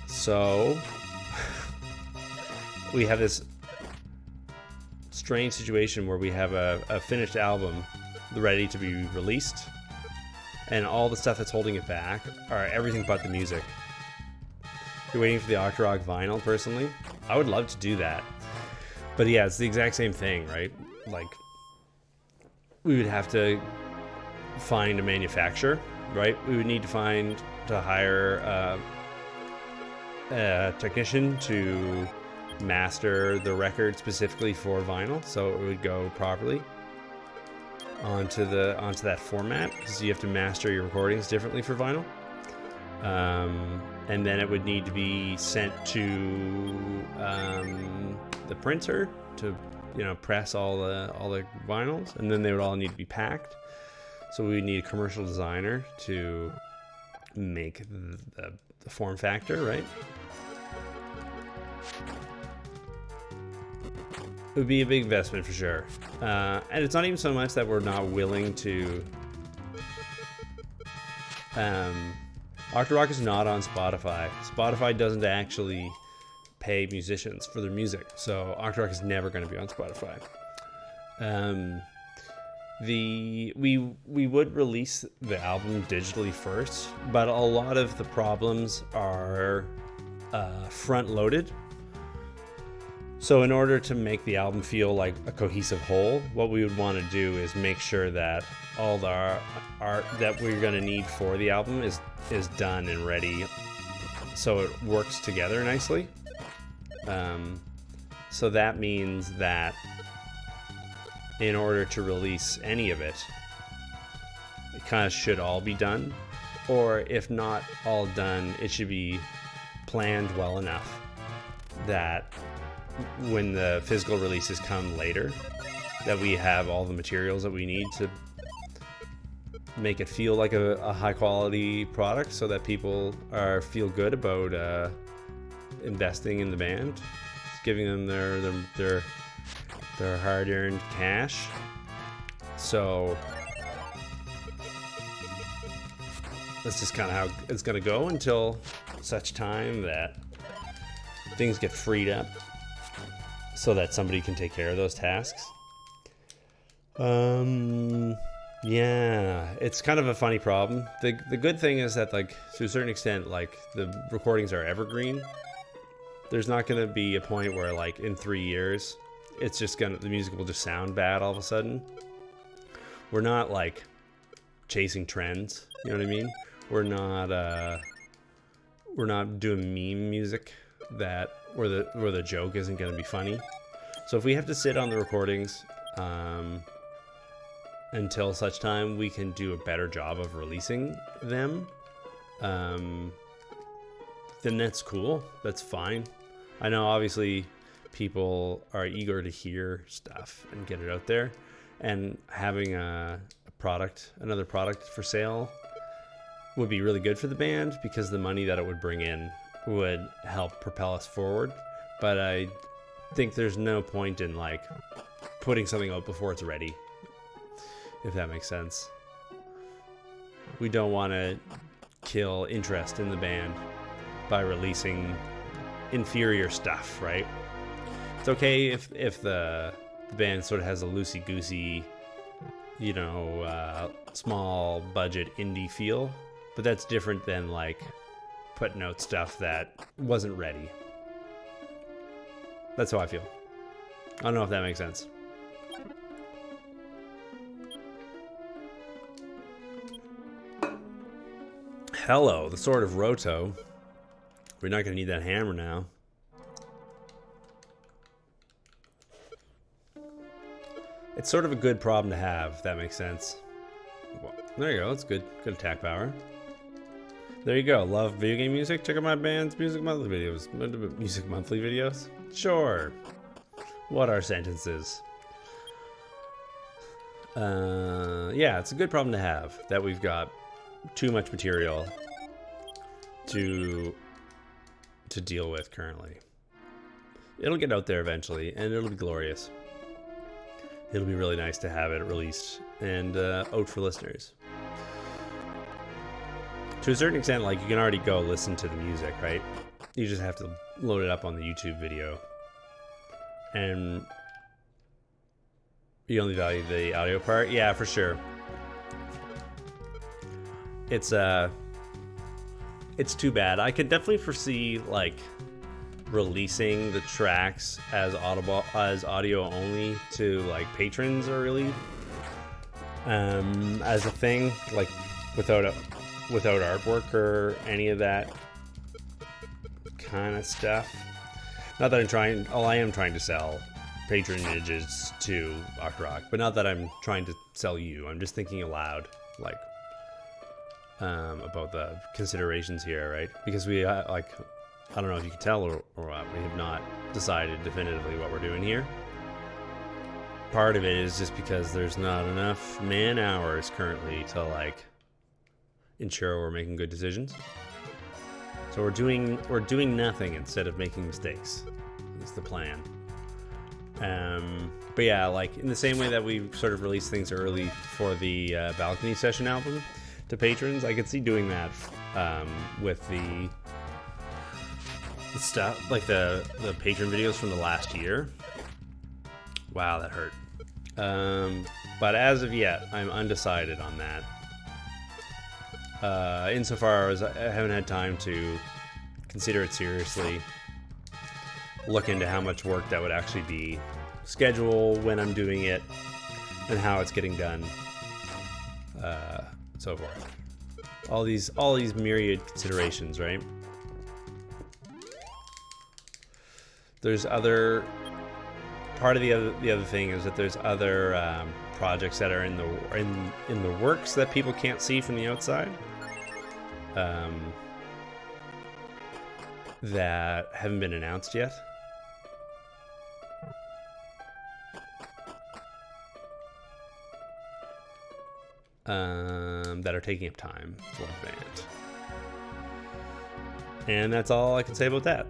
So we have this strange situation where we have a finished album ready to be released, and all the stuff that's holding it back are everything but the music. You're waiting for the Octorock vinyl, personally. I would love to do that. But yeah, it's the exact same thing, right? Like, we would have to find a manufacturer, right? We would need to hire a technician to master the record specifically for vinyl, so it would go properly onto that format, because you have to master your recordings differently for vinyl. And then it would need to be sent to the printer to press all the vinyls, and then they would all need to be packed. So we would need a commercial designer to make the form factor, right? It would be a big investment for sure. And it's not even so much that we're not willing to... Octorock is not on Spotify. Spotify doesn't actually pay musicians for their music, so Octorock is never going to be on Spotify. We would release the album digitally first, but a lot of the problems are front-loaded. So in order to make the album feel like a cohesive whole, what we would want to do is make sure that all the art that we're going to need for the album is done and ready, so it works together nicely. So that means that in order to release any of it, it kind of should all be done, or if not all done, it should be planned well enough that when the physical releases come later, that we have all the materials that we need to make it feel like a high quality product, so that people feel good about investing in the band, just giving them their hard-earned cash. So that's just kind of how it's going to go until such time that things get freed up so that somebody can take care of those tasks. Yeah, it's kind of a funny problem. The good thing is that, like, to a certain extent, like, the recordings are evergreen. There's not going to be a point where, like, in 3 years, it's just the music will just sound bad all of a sudden. We're not, like, chasing trends, you know what I mean? We're not doing meme music where the joke isn't going to be funny. So if we have to sit on the recordings until such time we can do a better job of releasing them, then that's cool. That's fine. I know obviously people are eager to hear stuff and get it out there, and having another product for sale would be really good for the band, because the money that it would bring in would help propel us forward. But I think there's no point in, like, putting something out before it's ready, if that makes sense. We don't want to kill interest in the band by releasing inferior stuff, right? It's okay if the band sort of has a loosey-goosey you know, small budget indie feel, but that's different than like putting out stuff that wasn't ready. That's how I feel. I don't know if that makes sense. Hello, the Sword of Roto. We're not going to need that hammer now. It's sort of a good problem to have, if that makes sense. Well, there you go, that's good. Good attack power. There you go. Love video game music? Check out my band's Music Monthly videos. Music Monthly videos? Sure. What are sentences? Yeah, it's a good problem to have, that we've got too much material to deal with currently. It'll get out there eventually, and it'll be glorious. It'll be really nice to have it released and out for listeners. To a certain extent, like, you can already go listen to the music, right? You just have to load it up on the YouTube video. And you only value the audio part? Yeah, for sure. It's too bad. I could definitely foresee, like, releasing the tracks as audio only to like patrons, or really as a thing, like without artwork or any of that kind of stuff. Not that I am trying to sell patronages to Octorok, but not that I'm trying to sell you. I'm just thinking aloud, like about the considerations here, right? Because we like, I don't know if you can tell or what, we have not decided definitively what we're doing here. Part of it is just because there's not enough man hours currently to like ensure we're making good decisions. So we're doing nothing instead of making mistakes. That's the plan. But yeah, like in the same way that we sort of released things early for the Balcony Session album to patrons, I could see doing that with the stuff, like the patron videos from the last year. Wow, that hurt. But as of yet, I'm undecided on that. Insofar as I haven't had time to consider it seriously, look into how much work that would actually be, schedule when I'm doing it, and how it's getting done, so forth. All these myriad considerations, right? There's other part of the other thing is that there's other projects that are in the works that people can't see from the outside, that haven't been announced yet. That are taking up time for the band. And that's all I can say about that.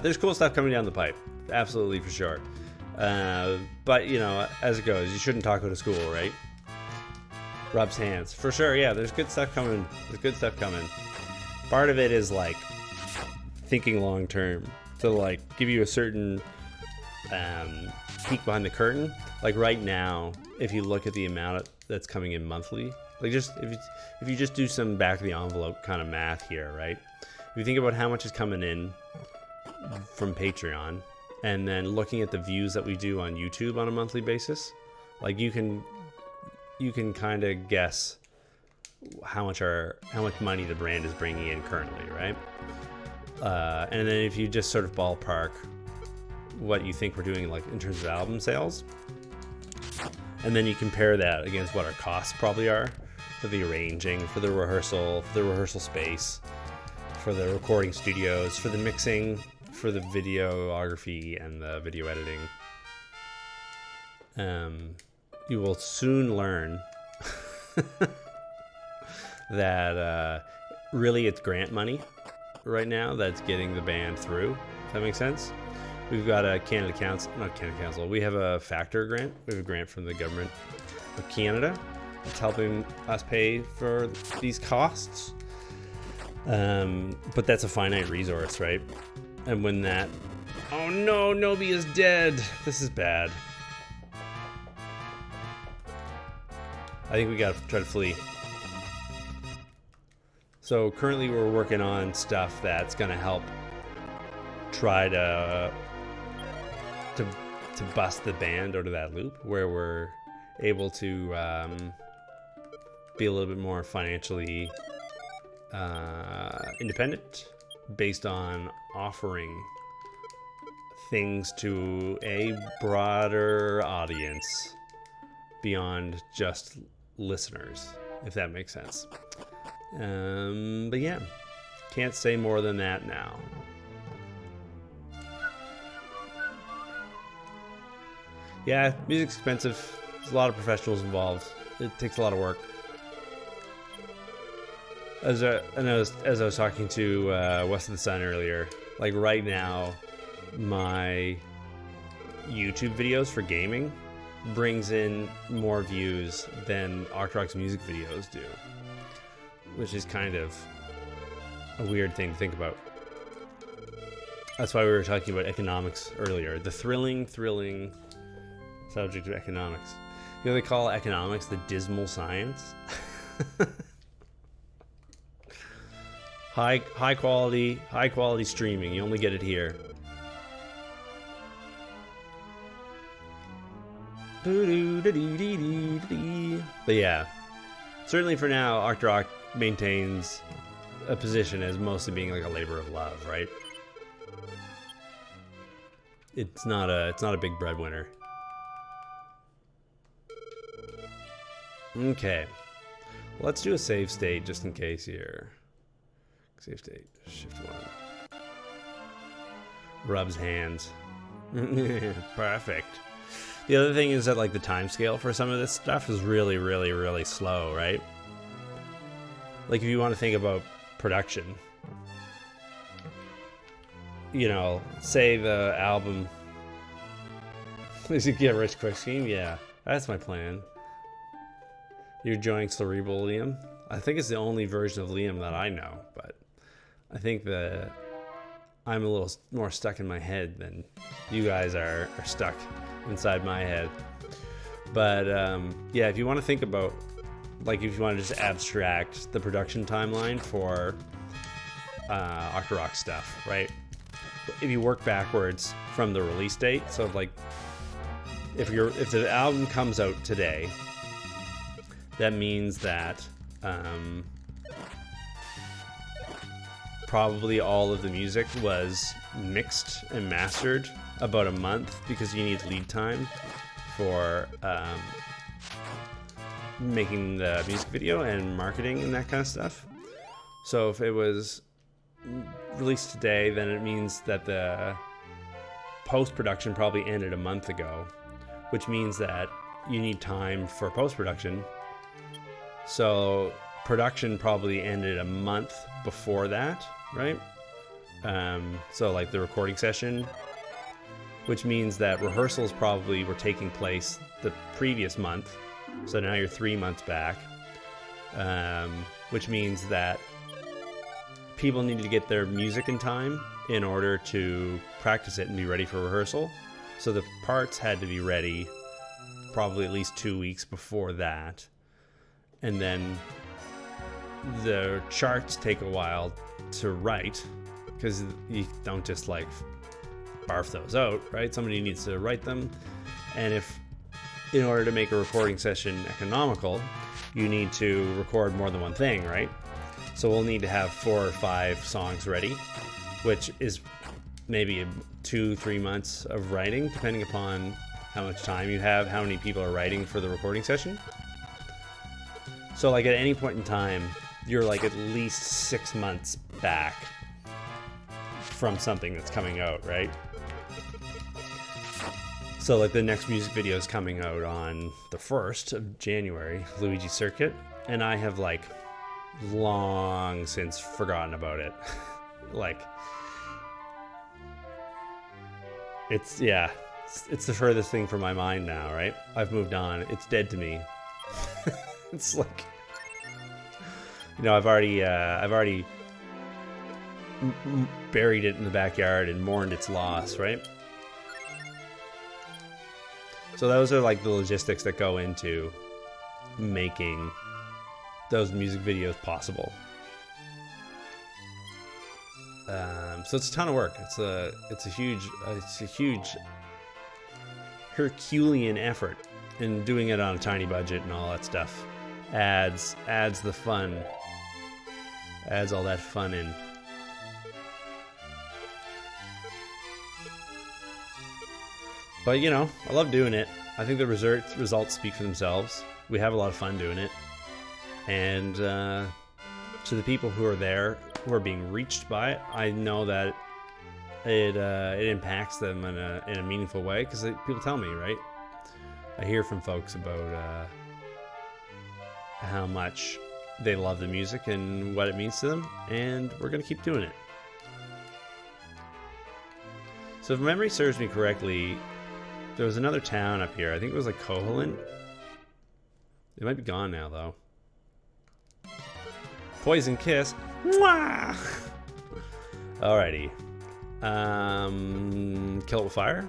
There's cool stuff coming down the pipe, absolutely, for sure. But you know, as it goes, you shouldn't talk out of school, right? Rubs hands, for sure. Yeah, there's good stuff coming. Part of it is like thinking long term, to like give you a certain peek behind the curtain. Like right now, if you look at the amount that's coming in monthly, like just if you just do some back of the envelope kind of math here, right? If you think about how much is coming in from Patreon, and then looking at the views that we do on YouTube on a monthly basis, like you can kind of guess how much money the brand is bringing in currently, right? And then if you just sort of ballpark what you think we're doing, like in terms of album sales, and then you compare that against what our costs probably are for the arranging, for the rehearsal space, for the recording studios, for the mixing, for the videography and the video editing, you will soon learn that really it's grant money right now that's getting the band through. If that makes sense. We've got a Canada Council. We have a Factor grant. We have a grant from the government of Canada. It's helping us pay for these costs. But that's a finite resource, right? And when that... Oh no, Nobi is dead! This is bad. I think we gotta try to flee. So currently we're working on stuff that's gonna help try to bust the band out of that loop, where we're able to be a little bit more financially independent, based on offering things to a broader audience beyond just listeners, if that makes sense. But yeah, can't say more than that now. Yeah, music's expensive. There's a lot of professionals involved. It takes a lot of work. As I was talking to West of the Sun earlier, like right now, my YouTube videos for gaming brings in more views than Arcrock's music videos do, which is kind of a weird thing to think about. That's why we were talking about economics earlier. The thrilling subject of economics. You know, they call economics the dismal science. high quality streaming. You only get it here. But yeah, certainly for now, Arcrock maintains a position as mostly being like a labor of love, right? It's not a big breadwinner. Okay, let's do a save state just in case here. Save state, shift 1. Rubs hands. Perfect. The other thing is that like the time scale for some of this stuff is really slow, right? Like if you want to think about production, you know, say the album is it get rich quick scheme? Yeah, that's my plan. You're enjoying Cerebral Liam. I think it's the only version of Liam that I know, but I think that I'm a little more stuck in my head than you guys are stuck inside my head. But yeah, if you want to think about, like, if you want to just abstract the production timeline for Arcrock stuff, right? If you work backwards from the release date, so like if the album comes out today, that means that probably all of the music was mixed and mastered about a month, because you need lead time for making the music video and marketing and that kind of stuff. So if it was released today, then it means that the post-production probably ended a month ago, which means that you need time for post-production. So production probably ended a month before that, right? So like the recording session, which means that rehearsals probably were taking place the previous month. So now you're 3 months back, which means that people needed to get their music in time in order to practice it and be ready for rehearsal. So the parts had to be ready probably at least 2 weeks before that. And then the charts take a while to write, because you don't just like barf those out, right? Somebody needs to write them. And if, in order to make a recording session economical, you need to record more than one thing, right? So we'll need to have 4 or 5 songs ready, which is maybe 2-3 months of writing, depending upon how much time you have, how many people are writing for the recording session. So like at any point in time, you're like at least 6 months back from something that's coming out, right? So like the next music video is coming out on the 1st of January, Luigi Circuit, and I have like long since forgotten about it. Like it's the furthest thing from my mind now, right? I've moved on. It's dead to me. It's like, you know, I've already buried it in the backyard and mourned its loss, right? So those are like the logistics that go into making those music videos possible. So it's a ton of work. It's a huge Herculean effort, and doing it on a tiny budget and all that stuff adds the fun, adds all that fun in. But you know, I love doing it. I think the results speak for themselves. We have a lot of fun doing it, and to the people who are there, who are being reached by it, I know that it impacts them in a meaningful way, because people tell me, right? I hear from folks about how much they love the music and what it means to them, and we're gonna keep doing it. So if memory serves me correctly, there was another town up here. I think it was like Koholint. It might be gone now, though. Poison Kiss. Mwah! Alrighty. Kill it with fire.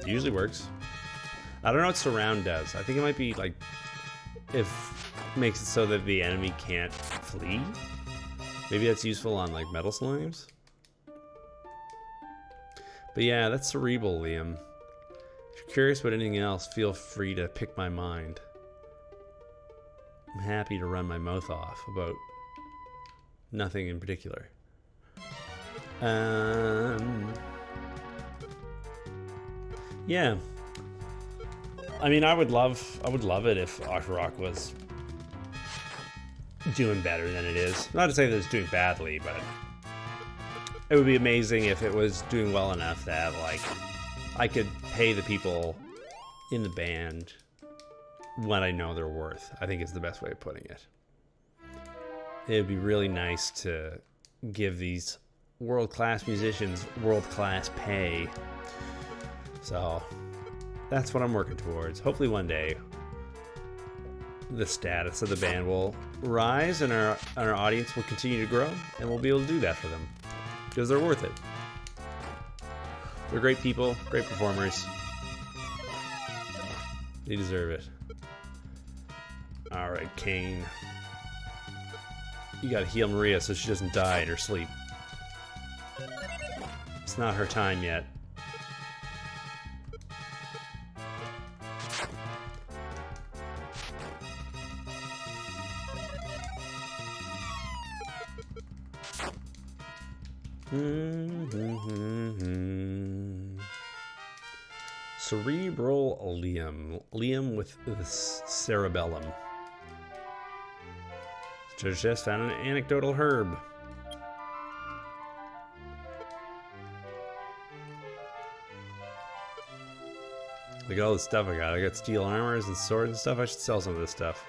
Usually works. I don't know what surround does. I think it might be like if makes it so that the enemy can't flee. Maybe that's useful on like metal slimes. But yeah, that's cerebral, Liam. If you're curious about anything else, feel free to pick my mind. I'm happy to run my mouth off about nothing in particular. Yeah. I mean, I would love it if Octorok was doing better than it is. Not to say that it's doing badly, but it would be amazing if it was doing well enough that, like, I could pay the people in the band what I know they're worth, I think is the best way of putting it. It would be really nice to give these world-class musicians world-class pay. So that's what I'm working towards. Hopefully one day the status of the band will rise and our audience will continue to grow, and we'll be able to do that for them. Because they're worth it. They're great people, great performers. They deserve it. Alright, Kane. You gotta heal Maria so she doesn't die in her sleep. It's not her time yet. Cerebral Liam with the cerebellum. Treasure chest found an anecdotal herb. Look at all the stuff I got. I got steel armors and swords and stuff. I should sell some of this stuff.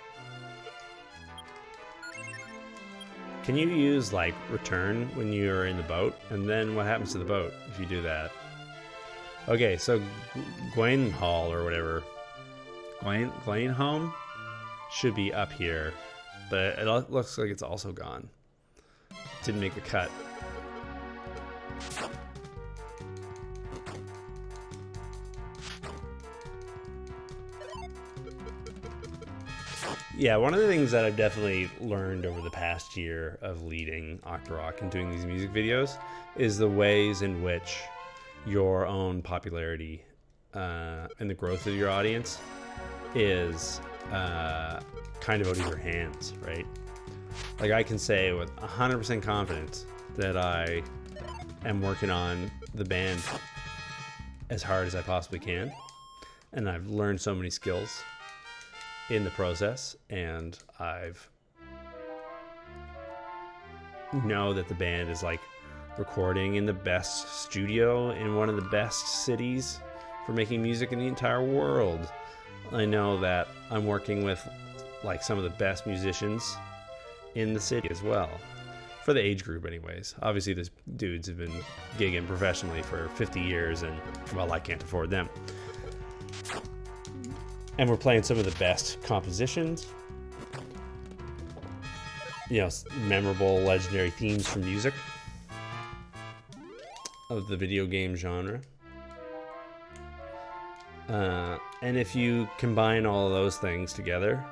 Can you use, like, return when you're in the boat? And then what happens to the boat if you do that? Okay, so Gwaine Hall or whatever. Gwaine Home should be up here. But it looks like it's also gone. Didn't make the cut. Yeah, one of the things that I've definitely learned over the past year of leading Octorok and doing these music videos is the ways in which your own popularity and the growth of your audience is kind of out of your hands, right? Like, I can say with 100% confidence that I am working on the band as hard as I possibly can, and I've learned so many skills in the process, and I've know that the band is like recording in the best studio in one of the best cities for making music in the entire world. I know that I'm working with like some of the best musicians in the city as well, for the age group anyways. Obviously these dudes have been gigging professionally for 50 years and, well, I can't afford them. And we're playing some of the best compositions, you know, memorable, legendary themes from music of the video game genre. And if you combine all of those things together,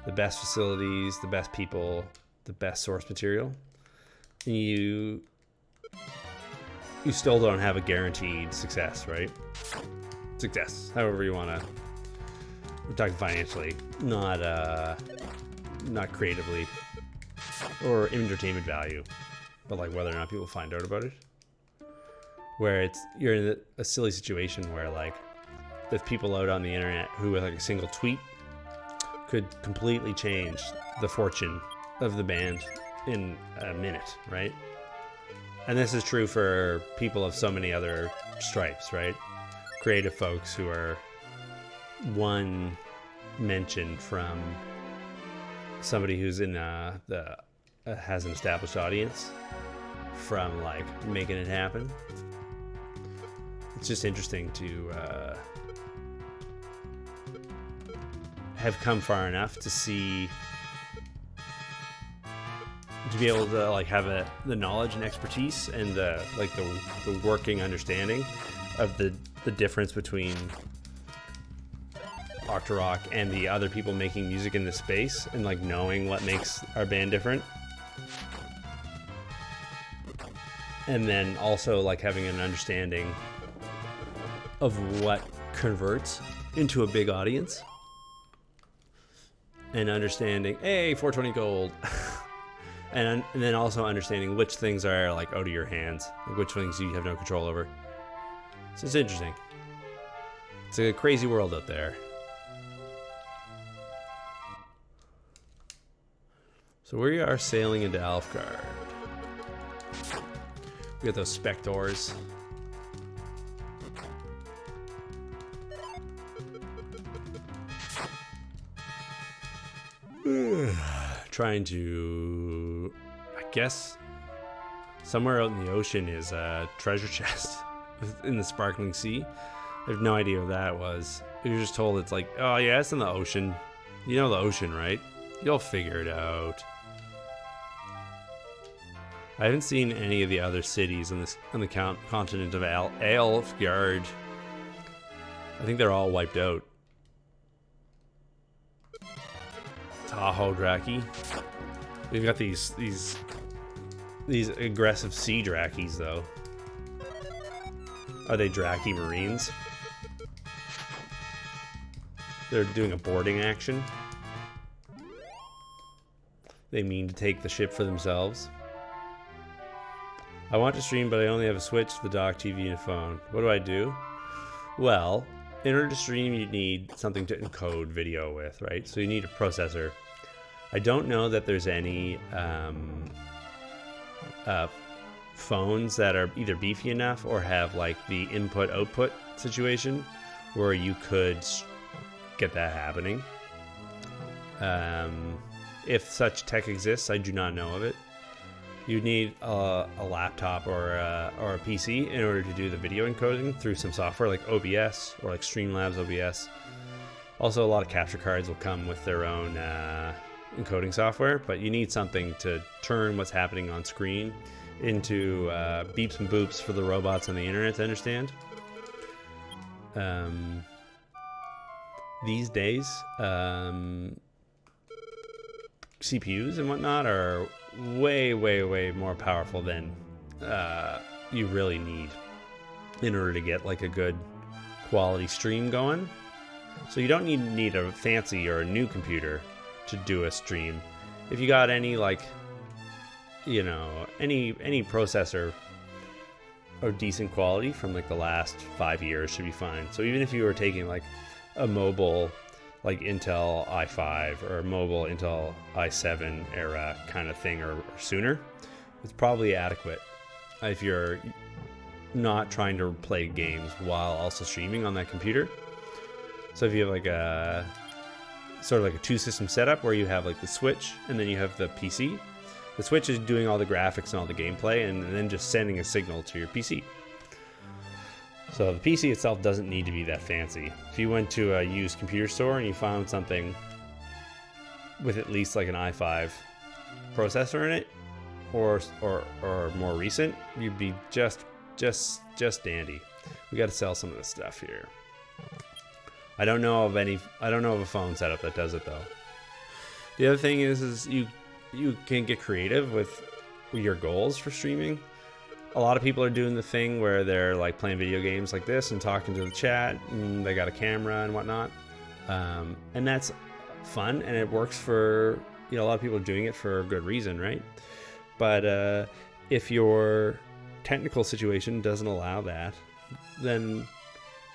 the best facilities, the best people, the best source material, you still don't have a guaranteed success, right? Success, however you want to. We're talking financially, not creatively or entertainment value, but like whether or not people find out about it. Where you're in a silly situation where like there's people out on the internet who with like a single tweet could completely change the fortune of the band in a minute, right? And this is true for people of so many other stripes, right? Creative folks who are one mention from somebody who's in has an established audience from like making it happen. It's just interesting to have come far enough to see, to be able to like have the knowledge and expertise and the working understanding of the difference between Octorok and the other people making music in this space, and like knowing what makes our band different, and then also like having an understanding of what converts into a big audience, and understanding 420 gold and then also understanding which things are like out of your hands, like which things you have no control over. So it's interesting. It's a crazy world out there. So we are sailing into Alfgard. We got those spectors. Trying to, I guess, somewhere out in the ocean is a treasure chest in the sparkling sea. I have no idea what that was. We were just told it's like, oh yeah, it's in the ocean. You know the ocean, right? You'll figure it out. I haven't seen any of the other cities on the continent of Alfgard. I think they're all wiped out. Tahoe Draki. We've got these aggressive sea Drakis though. Are they Draki Marines? They're doing a boarding action. They mean to take the ship for themselves. I want to stream, but I only have a Switch, the dock, TV, and a phone. What do I do? Well, in order to stream, you need something to encode video with, right? So you need a processor. I don't know that there's any phones that are either beefy enough or have like the input-output situation where you could get that happening. If such tech exists, I do not know of it. You need a laptop or a PC in order to do the video encoding through some software like OBS or like Streamlabs OBS. Also, a lot of capture cards will come with their own encoding software, but you need something to turn what's happening on screen into beeps and boops for the robots on the internet to understand. These days, CPUs and whatnot are way more powerful than you really need in order to get like a good quality stream going. So you don't need a fancy or a new computer to do a stream. If you got any like, you know, any processor of decent quality from like the last 5 years should be fine. So even if you were taking like a mobile like Intel i5 or mobile Intel i7 era kind of thing or sooner, it's probably adequate if you're not trying to play games while also streaming on that computer. So if you have like a sort of like a two-system setup where you have like the Switch and then you have the PC. The Switch is doing all the graphics and all the gameplay and then just sending a signal to your PC. So the PC itself doesn't need to be that fancy. If you went to a used computer store and you found something with at least like an i5 processor in it, or more recent, you'd be just dandy. We got to sell some of this stuff here. I don't know of a phone setup that does it though. The other thing is you can get creative with your goals for streaming. A lot of people are doing the thing where they're like playing video games like this and talking to the chat, and they got a camera and whatnot, and that's fun and it works for, you know, a lot of people are doing it for a good reason, right? But if your technical situation doesn't allow that, then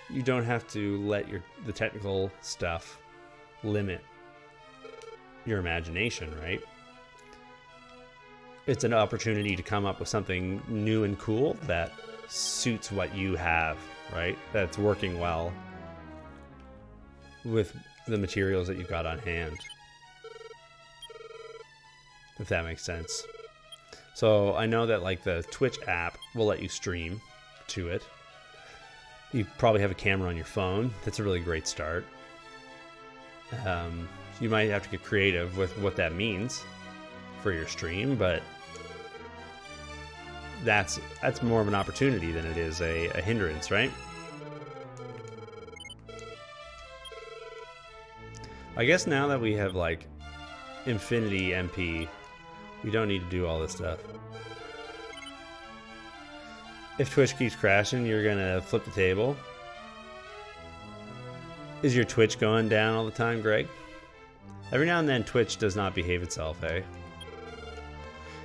you don't have to let the technical stuff limit your imagination, right? It's an opportunity to come up with something new and cool that suits what you have, right? That's working well with the materials that you've got on hand, if that makes sense. So I know that like the Twitch app will let you stream to it. You probably have a camera on your phone. That's a really great start. You might have to get creative with what that means for your stream, but that's more of an opportunity than it is a hindrance, right? I guess now that we have like infinity MP, we don't need to do all this stuff. If Twitch keeps crashing, you're gonna flip the table. Is your Twitch going down all the time, Greg? Every now and then Twitch does not behave itself, eh?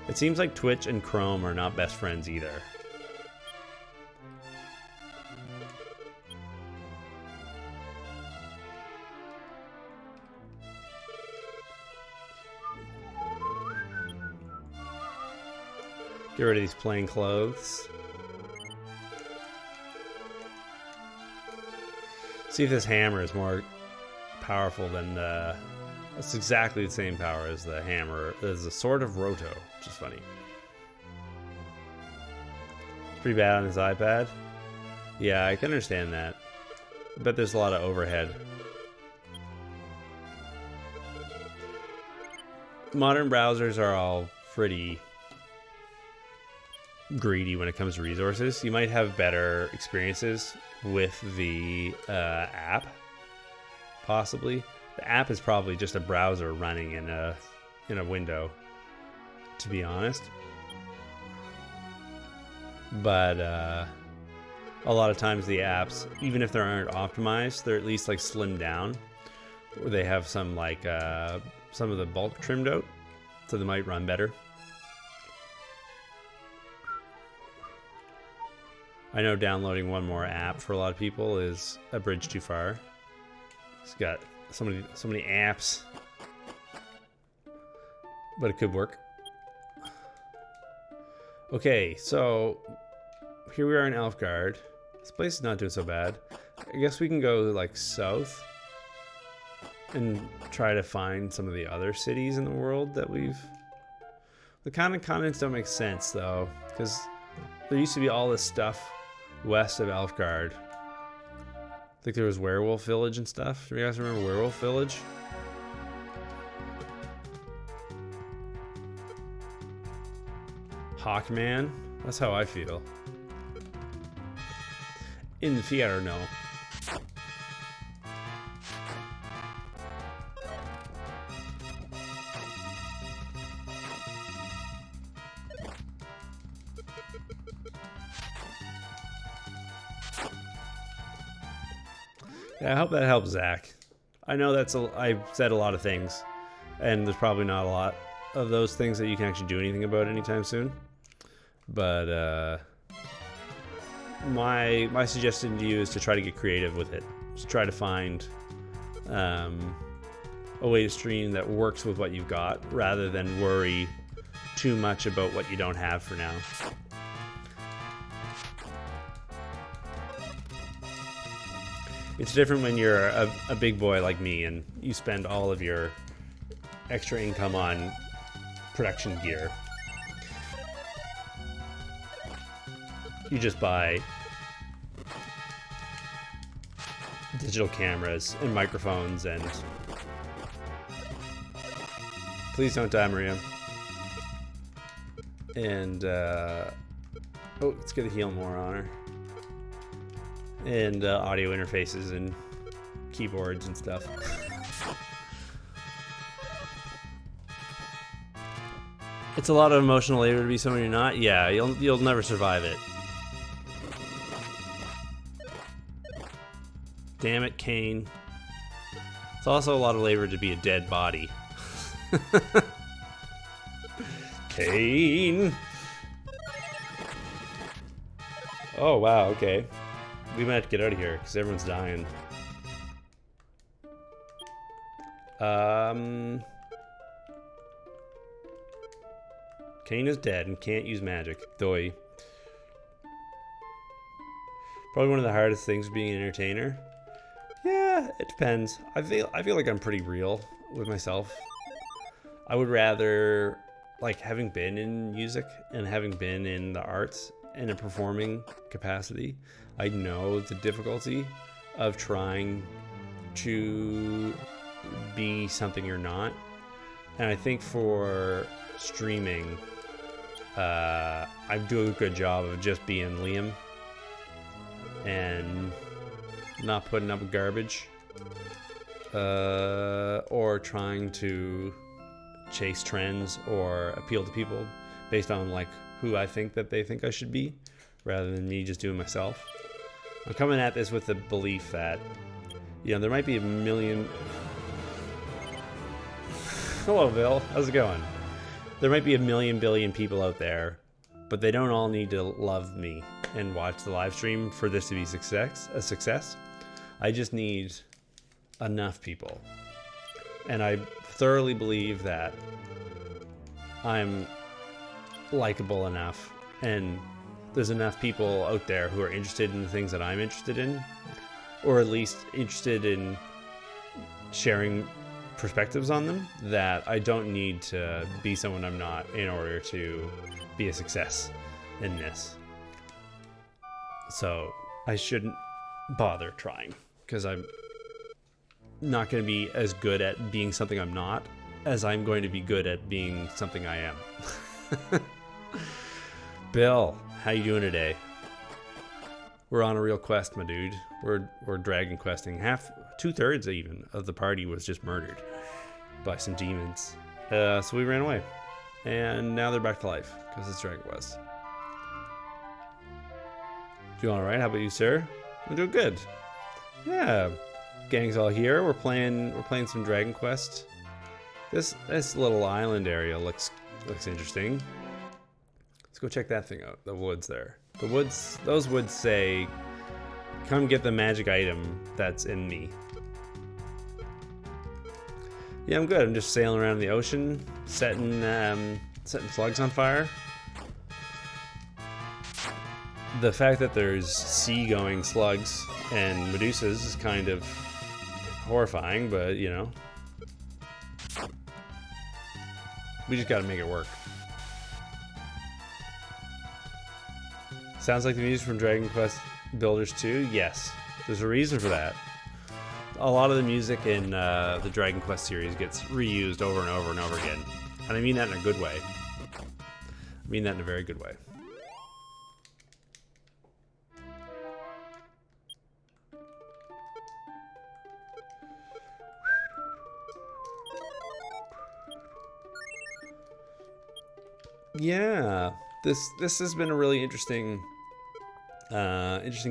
It seems like Twitch and Chrome are not best friends either. Get rid of these plain clothes. See if this hammer is more powerful than the... It's exactly the same power as the hammer. There's a Sword of Roto, which is funny. It's pretty bad on this iPad. Yeah, I can understand that. I bet there's a lot of overhead. Modern browsers are all pretty greedy when it comes to resources. You might have better experiences with the app, possibly. The app is probably just a browser running in a window, to be honest. But a lot of times the apps, even if they aren't optimized, they're at least like slimmed down. Or they have some like some of the bulk trimmed out, so they might run better. I know downloading one more app for a lot of people is a bridge too far. It's got so many apps, but it could work. Okay, so here we are in Elfgard. This place is not doing so bad. I guess we can go like south and try to find some of the other cities in the world that we've... The continents don't make sense though, because there used to be all this stuff west of Elfgard. I think there was Werewolf Village and stuff. Do you guys remember Werewolf Village? Hawkman? That's how I feel. Infierno. Yeah, I hope that helps Zach. I know I've said a lot of things, and there's probably not a lot of those things that you can actually do anything about anytime soon. But my suggestion to you is to try to get creative with it. Just try to find a way to stream that works with what you've got, rather than worry too much about what you don't have for now. It's different when you're a big boy like me and you spend all of your extra income on production gear. You just buy digital cameras and microphones and... Please don't die, Maria. And, oh, let's get a heal more on her. And audio interfaces and keyboards and stuff. It's a lot of emotional labor to be someone you're not. Yeah, you'll never survive it. Damn it, Kane. It's also a lot of labor to be a dead body. Kane. Oh wow, okay. We might have to get out of here because everyone's dying. Kane is dead and can't use magic. Doi. Probably one of the hardest things being an entertainer. Yeah, it depends. I feel like I'm pretty real with myself. I would rather, like, having been in music and having been in the arts in a performing capacity, I know the difficulty of trying to be something you're not. And I think for streaming, I do a good job of just being Liam and not putting up with garbage, or trying to chase trends or appeal to people based on like who I think that they think I should be, rather than me just doing myself. I'm coming at this with the belief that, you know, there might be a million... Hello, Bill. How's it going? There might be a million billion people out there, but they don't all need to love me and watch the live stream for this to be a success. I just need enough people. And I thoroughly believe that I'm likable enough and there's enough people out there who are interested in the things that I'm interested in, or at least interested in sharing perspectives on them, that I don't need to be someone I'm not in order to be a success in this. So I shouldn't bother trying, because I'm not going to be as good at being something I'm not as I'm going to be good at being something I am. Bill, how you doing today? We're on a real quest, my dude. We're dragon questing. Two-thirds even of the party was just murdered by some demons. So we ran away. And now they're back to life, because it's Dragon Quest. Doing alright, how about you, sir? I'm doing good. Yeah. Gang's all here. We're playing some Dragon Quest. This little island area looks interesting. Let's go check that thing out. The woods there. Those woods say, come get the magic item that's in me. Yeah, I'm good. I'm just sailing around the ocean, setting slugs on fire. The fact that there's sea-going slugs and Medusas is kind of horrifying, but you know, we just gotta make it work. Sounds like the music from Dragon Quest Builders 2? Yes. There's a reason for that. A lot of the music in the Dragon Quest series gets reused over and over and over again. And I mean that in a good way. I mean that in a very good way. Yeah, this has been a really interesting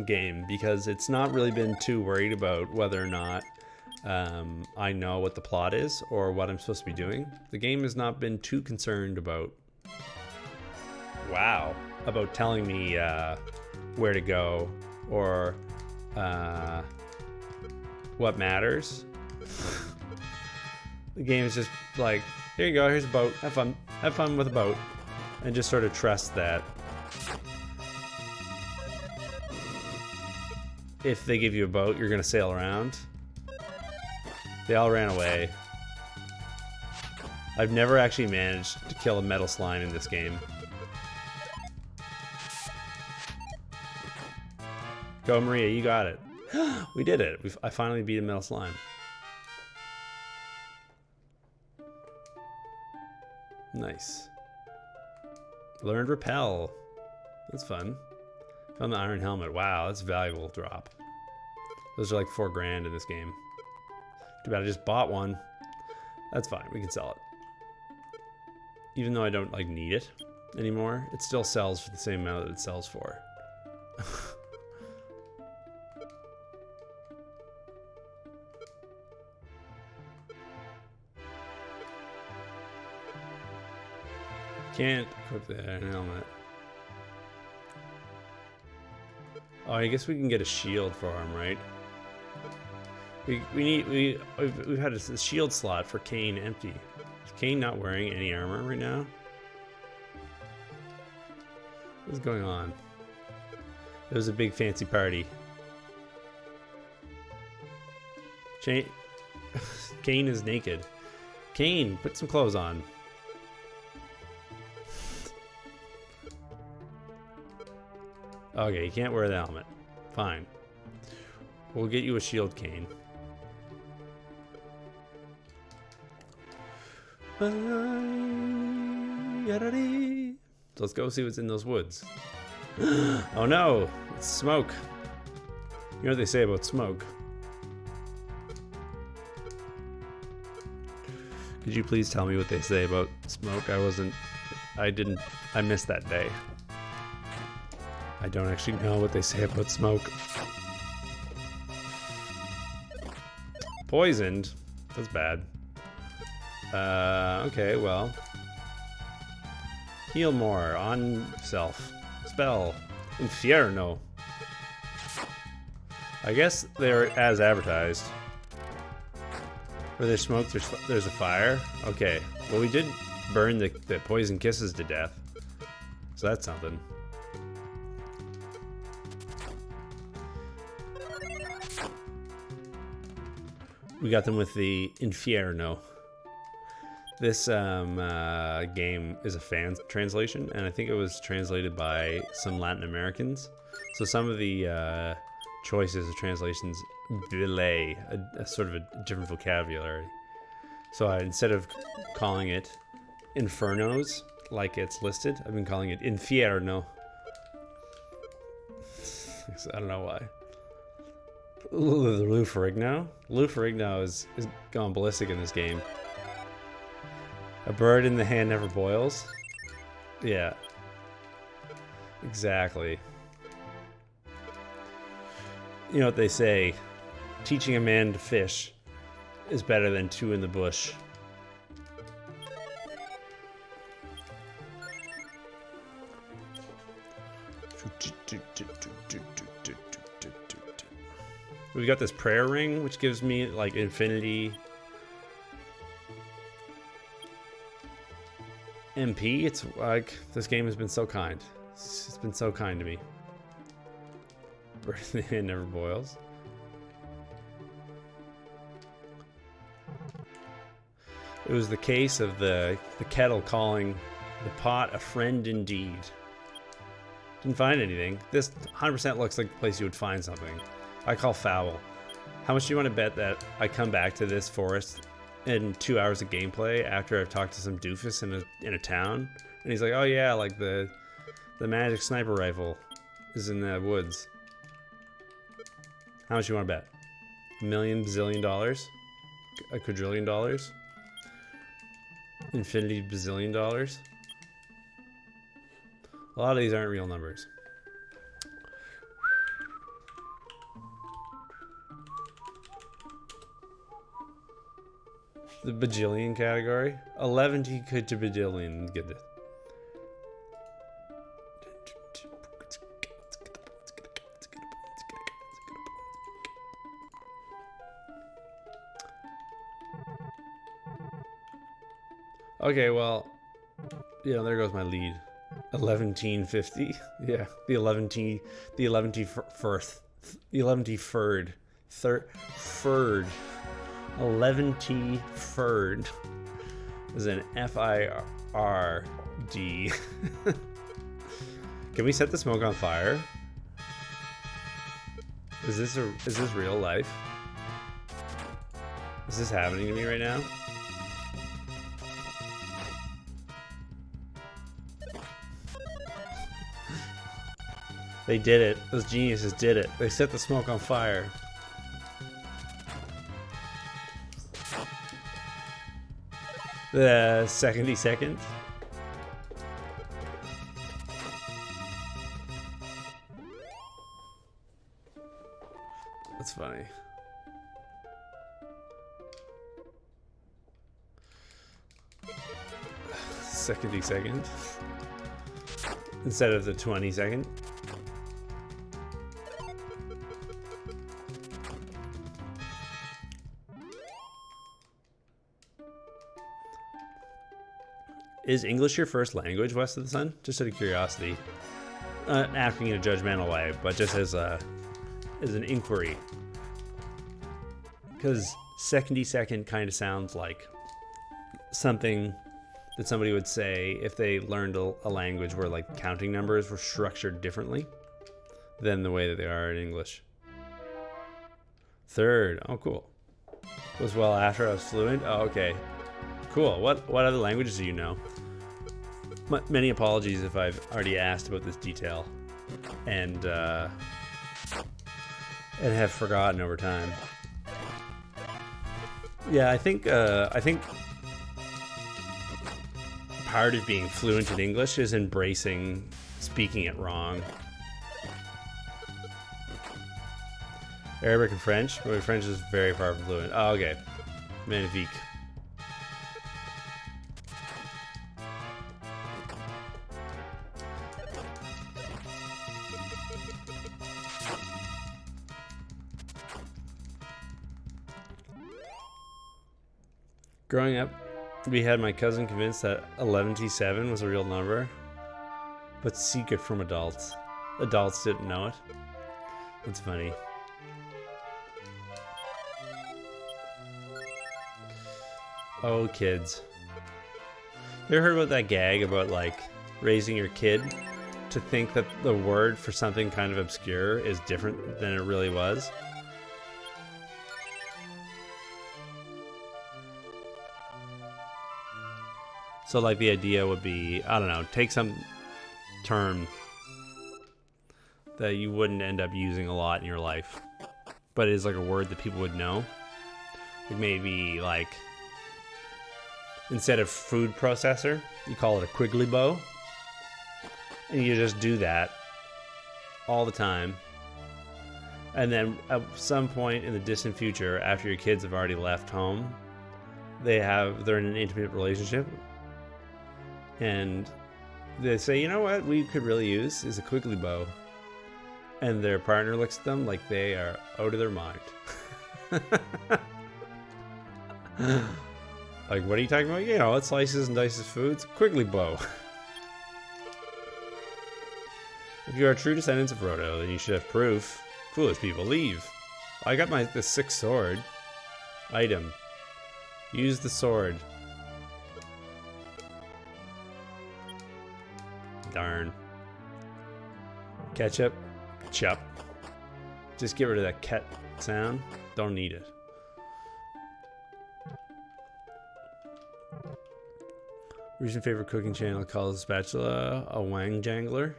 game, because it's not really been too worried about whether or not I know what the plot is or what I'm supposed to be doing. The game has not been too concerned about telling me where to go or what matters. The game is just like, here you go, here's a boat, have fun with a boat, and just sort of trust that if they give you a boat, you're gonna sail around. They all ran away. I've never actually managed to kill a metal slime in this game. Go, Maria, you got it. We did it. I finally beat a metal slime. Nice. Learned repel. That's fun. Found the iron helmet. Wow, that's a valuable drop. Those are like $4 grand in this game. Too bad I just bought one. That's fine. We can sell it. Even though I don't like need it anymore, it still sells for the same amount that it sells for. Can't equip the helmet. Oh, I guess we can get a shield for him, right? We've had a shield slot for Kane empty. Is Kane not wearing any armor right now? What's going on? It was a big fancy party. Kane is naked. Kane, put some clothes on. Okay, you can't wear the helmet. Fine. We'll get you a shield, Kane. So let's go see what's in those woods. Oh no, it's smoke. You know what they say about smoke. Could you please tell me what they say about smoke? I missed that day. I don't actually know what they say about smoke. Poisoned? That's bad. Okay, well. Heal more on self. Spell. Infierno. I guess they're as advertised. Where there's smoke, there's a fire. Okay, well we did burn the poison kisses to death. So that's something. We got them with the Infierno. This game is a fan translation, and I think it was translated by some Latin Americans. So some of the choices of translations belay a sort of a different vocabulary. So instead of calling it Infernos, like it's listed, I've been calling it Infierno. I don't know why. Lou Ferrigno? Lou Ferrigno is going ballistic in this game. A bird in the hand never boils? Yeah. Exactly. You know what they say, teaching a man to fish is better than two in the bush. We got this prayer ring, which gives me like infinity MP. It's like this game has been so kind. It's been so kind to me. Bird in the hand never boils. It was the case of the kettle calling the pot a friend indeed. Didn't find anything. This 100% looks like the place you would find something. I call foul. How much do you want to bet that I come back to this forest in 2 hours of gameplay after I've talked to some doofus in a town? And he's like, oh yeah, like the magic sniper rifle is in the woods. How much do you want to bet? $1 million, bazillion dollars? A quadrillion dollars? Infinity bazillion dollars? A lot of these aren't real numbers. The bajillion category. 11 to bajillion. Get it. Okay, well, yeah, there goes my lead. 11-50. Yeah, the 11T, the 11T first, the 11T third, third. 11T Ferd is an F-I-R-D. Can we set the smoke on fire? Is this real life? Is this happening to me right now? They did it. Those geniuses did it. They set the smoke on fire. The secondy second. That's funny. Secondy second. Instead of the 20-second. Is English your first language, West of the Sun? Just out of curiosity. Not asking in a judgmental way, but just as an inquiry. Because secondy second kind of sounds like something that somebody would say if they learned a language where like counting numbers were structured differently than the way that they are in English. Third. Oh, cool. Was well after I was fluent. Oh, okay. Cool. What other languages do you know? Many apologies if I've already asked about this detail and have forgotten over time. Yeah, I think part of being fluent in English is embracing speaking it wrong. Arabic and French? My French is very far from fluent. Oh, okay. Magnifique. Growing up, we had my cousin convinced that 11T7 was a real number, but secret from adults. Adults didn't know it. That's funny. Oh, kids. You ever heard about that gag about, like, raising your kid to think that the word for something kind of obscure is different than it really was? So, like, the idea would be, I don't know, take some term that you wouldn't end up using a lot in your life, but is like a word that people would know. Like maybe, like, instead of food processor, you call it a quiggly bow. And you just do that all the time. And then at some point in the distant future, after your kids have already left home, they're in an intimate relationship. And they say, you know what we could really use is a quiggly bow. And their partner looks at them like they are out of their mind. Like, what are you talking about? You know, it slices and dices foods. Quiggly bow. If you are true descendants of Roto, then you should have proof. Foolish people, leave. I got the sixth sword. Item. Use the sword. Darn. Ketchup. Chup. Just get rid of that ket sound. Don't need it. Recent favorite cooking channel calls spatula a wang jangler.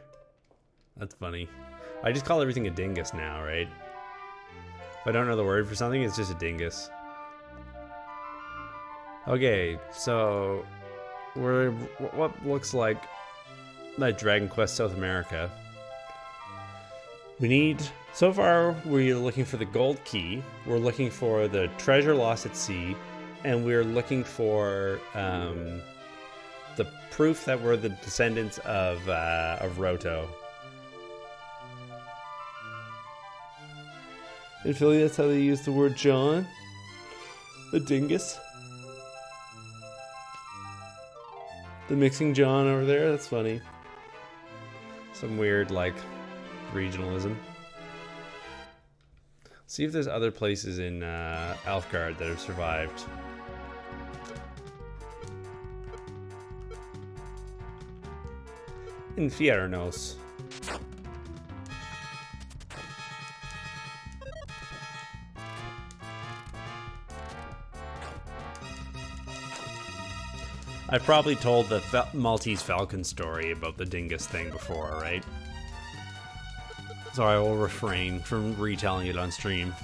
That's funny. I just call everything a dingus now, right? If I don't know the word for something, it's just a dingus. Okay, so we're what looks like that Dragon Quest South America. We need, so far we're looking for the gold key, we're looking for the treasure lost at sea, and we're looking for the proof that we're the descendants of Roto. In Philly, that's how they use the word John. The dingus. The mixing John over there, that's funny. Some weird, like, regionalism. See if there's other places in Alfgard that have survived. Infiernos. I've probably told the Maltese Falcon story about the dingus thing before, right? So I will refrain from retelling it on stream.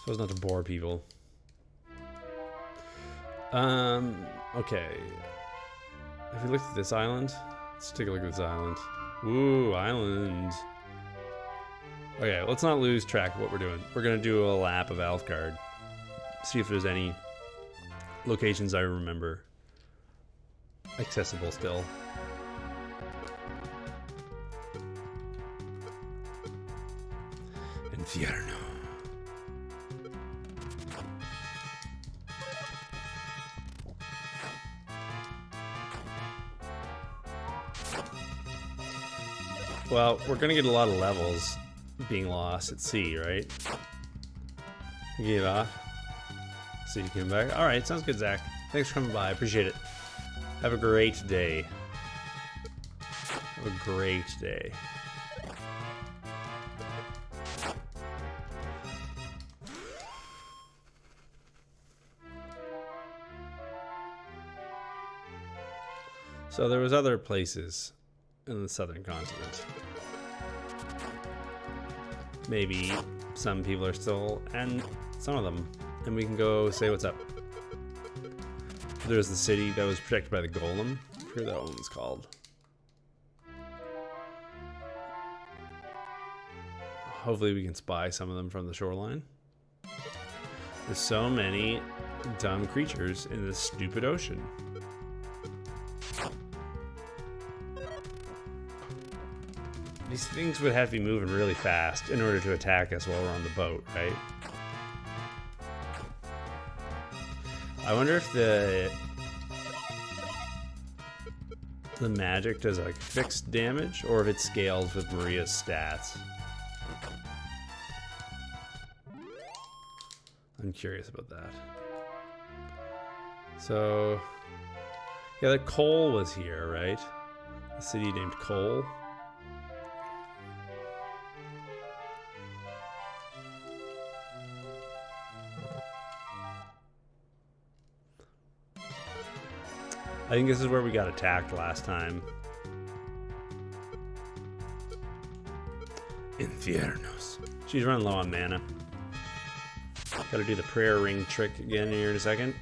So as not to bore people. Okay. Have you looked at this island? Let's take a look at this island. Ooh, island. Okay, let's not lose track of what we're doing. We're gonna do a lap of Alfgard. See if there's any locations I remember accessible still. Infierno. Well, we're gonna get a lot of levels being lost at sea, right? You get off. See you came back. Alright, sounds good, Zach. Thanks for coming by. I appreciate it. Have a great day. Have a great day. So there was other places in the southern continent. Maybe some people are still, and some of them, and we can go say what's up. There's the city that was protected by the golem. I forget what that one's called. Hopefully we can spy some of them from the shoreline. There's so many dumb creatures in this stupid ocean. These things would have to be moving really fast in order to attack us while we're on the boat, right? I wonder if the magic does like fixed damage or if it scales with Maria's stats. I'm curious about that. So, yeah, the Cole was here, right? A city named Cole. I think this is where we got attacked last time. Infiernos. She's running low on mana. Gotta do the prayer ring trick again here in a second.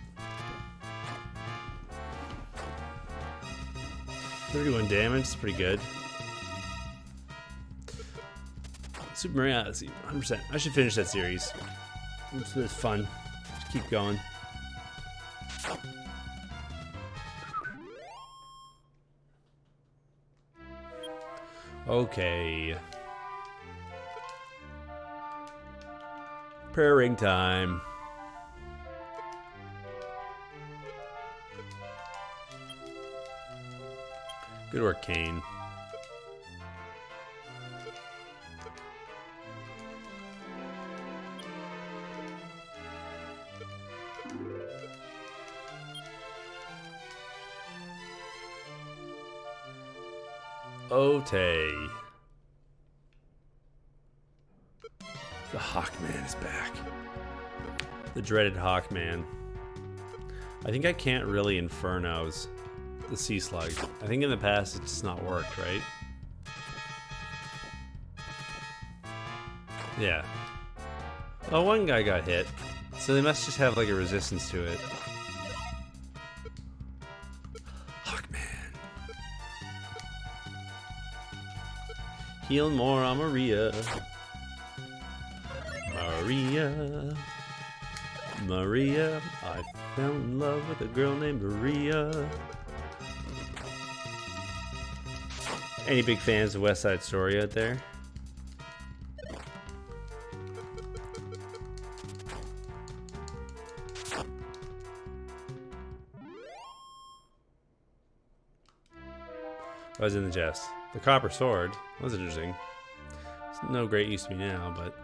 31 damage, it's pretty good. Super Mario Odyssey, 100%. I should finish that series. It's fun. Just keep going. Okay. Prayer ring time. Good work, Kane. Otay. The Hawkman is back. The dreaded Hawkman. I think I can't really Infernos the sea slugs. I think in the past it's just not worked, right? Yeah. Oh, one guy got hit. So they must just have like a resistance to it. Heal more on Maria. Maria. Maria. I fell in love with a girl named Maria. Any big fans of West Side Story out there? I was in the chest. The copper sword. That was interesting. It's no great use to me now, but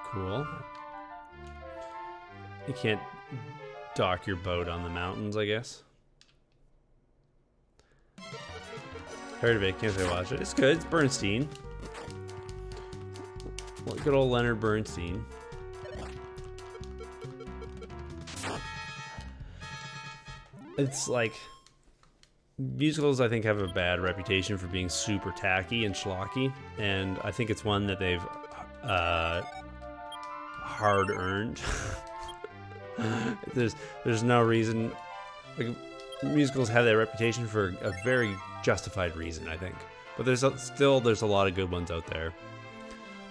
cool. You can't dock your boat on the mountains, I guess. Heard of it, can't say watch it. It's good, it's Bernstein. Well, good old Leonard Bernstein. It's like... musicals, I think, have a bad reputation for being super tacky and schlocky, and I think it's one that they've hard earned. There's no reason Like, musicals have that reputation for a very justified reason, I think. But there's a lot of good ones out there.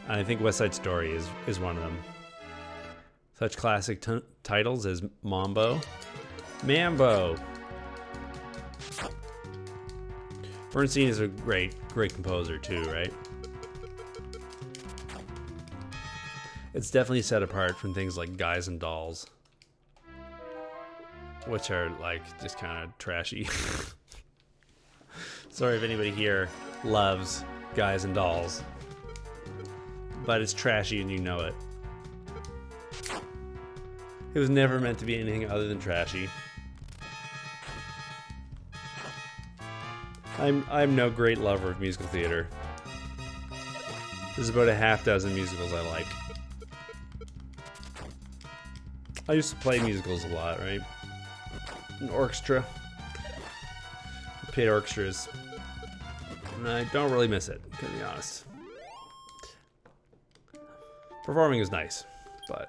And I think West Side Story is one of them. Such classic titles as Mambo. Bernstein is a great composer too, right? It's definitely set apart from things like Guys and Dolls, which are like just kind of trashy. Sorry if anybody here loves Guys and Dolls, but it's trashy and you know it. It was never meant to be anything other than trashy. I'm no great lover of musical theater. There's about a half dozen musicals I like. I used to play musicals a lot, right? An orchestra. I played orchestras. And I don't really miss it, to be honest. Performing is nice, but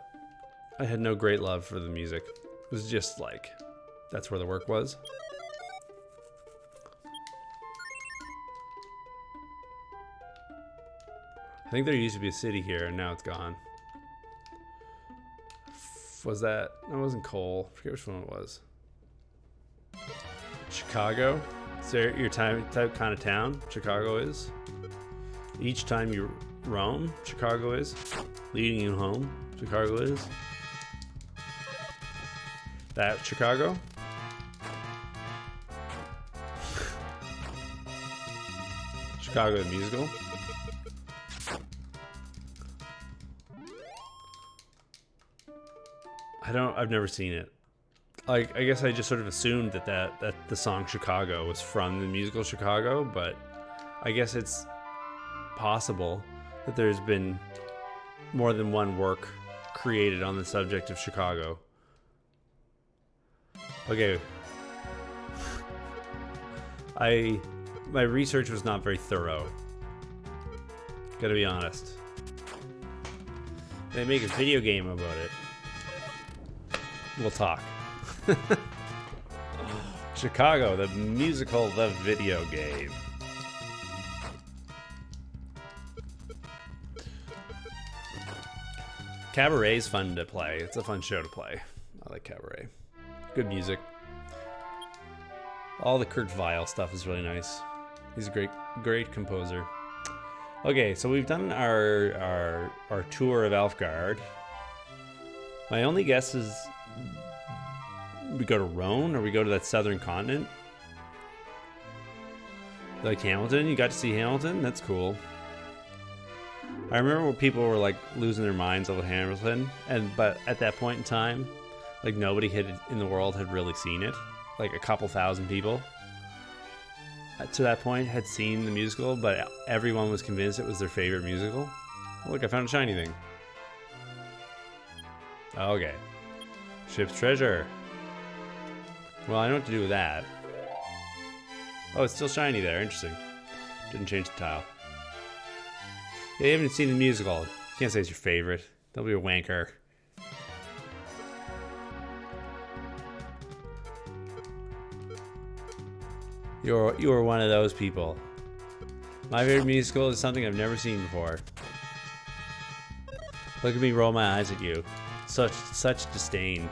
I had no great love for the music. It was just like, that's where the work was. I think there used to be a city here, and now it's gone. Was that? That wasn't Cole. I forget which one it was. Chicago? Is there your type kind of town? Chicago is? Each time you roam, Chicago is? Leading you home, Chicago is? That Chicago? Chicago the musical? I've never seen it. Like, I guess I just sort of assumed that the song Chicago was from the musical Chicago, but I guess it's possible that there's been more than one work created on the subject of Chicago. Okay. My research was not very thorough. Gotta be honest. They make a video game about it. We'll talk. Chicago, the musical, the video game. Cabaret's fun to play. It's a fun show to play. I like Cabaret. Good music. All the Kurt Weill stuff is really nice. He's a great composer. Okay, so we've done our tour of Elfgard. My only guess is we go to Rhone or we go to that southern continent. Like Hamilton, you got to see Hamilton? That's cool. I remember when people were like losing their minds over Hamilton, but at that point in time, like nobody in the world had really seen it. Like a couple thousand people to that point had seen the musical, but everyone was convinced it was their favorite musical. Oh, look, I found a shiny thing. Okay. Ship's treasure. Well, I know what to do with that. Oh, it's still shiny there. Interesting. Didn't change the tile. Yeah, you haven't seen the musical. You can't say it's your favorite. Don't be a wanker. You're one of those people. My favorite musical is something I've never seen before. Look at me roll my eyes at you. Such disdain.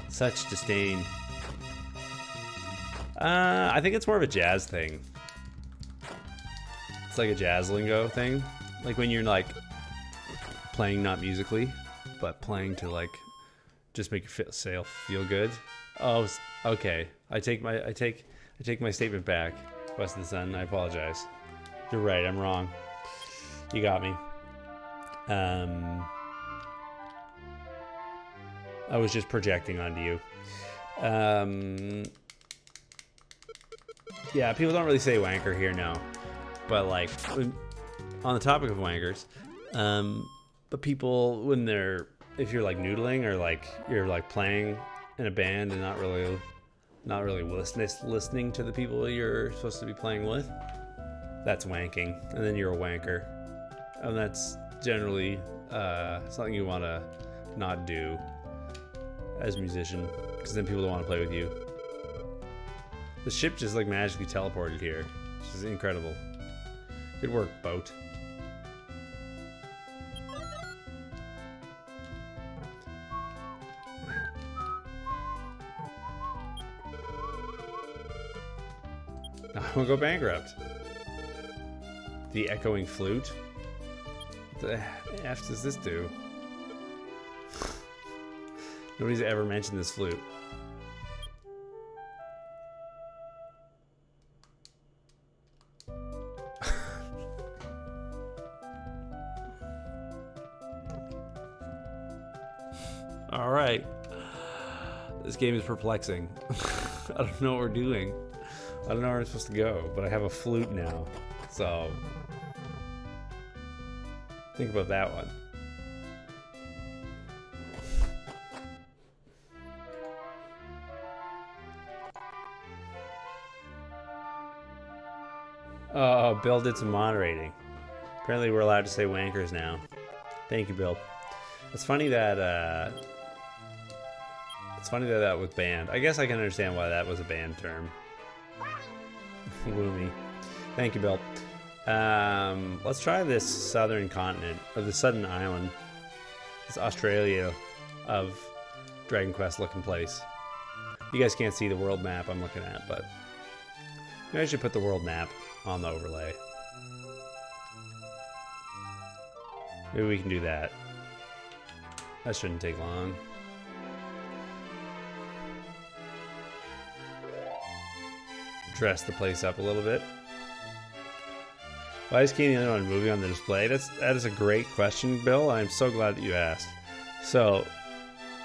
Such disdain. I think it's more of a jazz thing. It's like a jazz lingo thing. Like when you're like playing not musically, but playing to like just make yourself feel good. Oh, okay. I take my statement back, West of the Sun. I apologize. You're right. I'm wrong. You got me. I was just projecting onto you. Yeah, people don't really say wanker here now, but like on the topic of wankers, but people if you're like noodling or like you're like playing in a band and not really listening to the people you're supposed to be playing with, that's wanking, and then you're a wanker, and that's generally something you want to not do as a musician, because then people don't want to play with you. The ship just like magically teleported here, which is incredible. Good work, boat. I won't go bankrupt. The echoing flute? What the F does this do? Nobody's ever mentioned this flute. All right. This game is perplexing. I don't know what we're doing. I don't know where I'm supposed to go, but I have a flute now. So think about that one. Oh, Bill did some moderating. Apparently we're allowed to say wankers now. Thank you, Bill. It's funny that that was banned. I guess I can understand why that was a banned term. Woomy. Thank you, Bill. Let's try this southern continent, or the southern island. This Australia of Dragon Quest looking place. You guys can't see the world map I'm looking at, but maybe I should put the world map on the overlay. Maybe we can do that. That shouldn't take long. Dress the place up a little bit. Why is Katie the only one moving on the display? That is a great question, Bill. I'm so glad that you asked. So,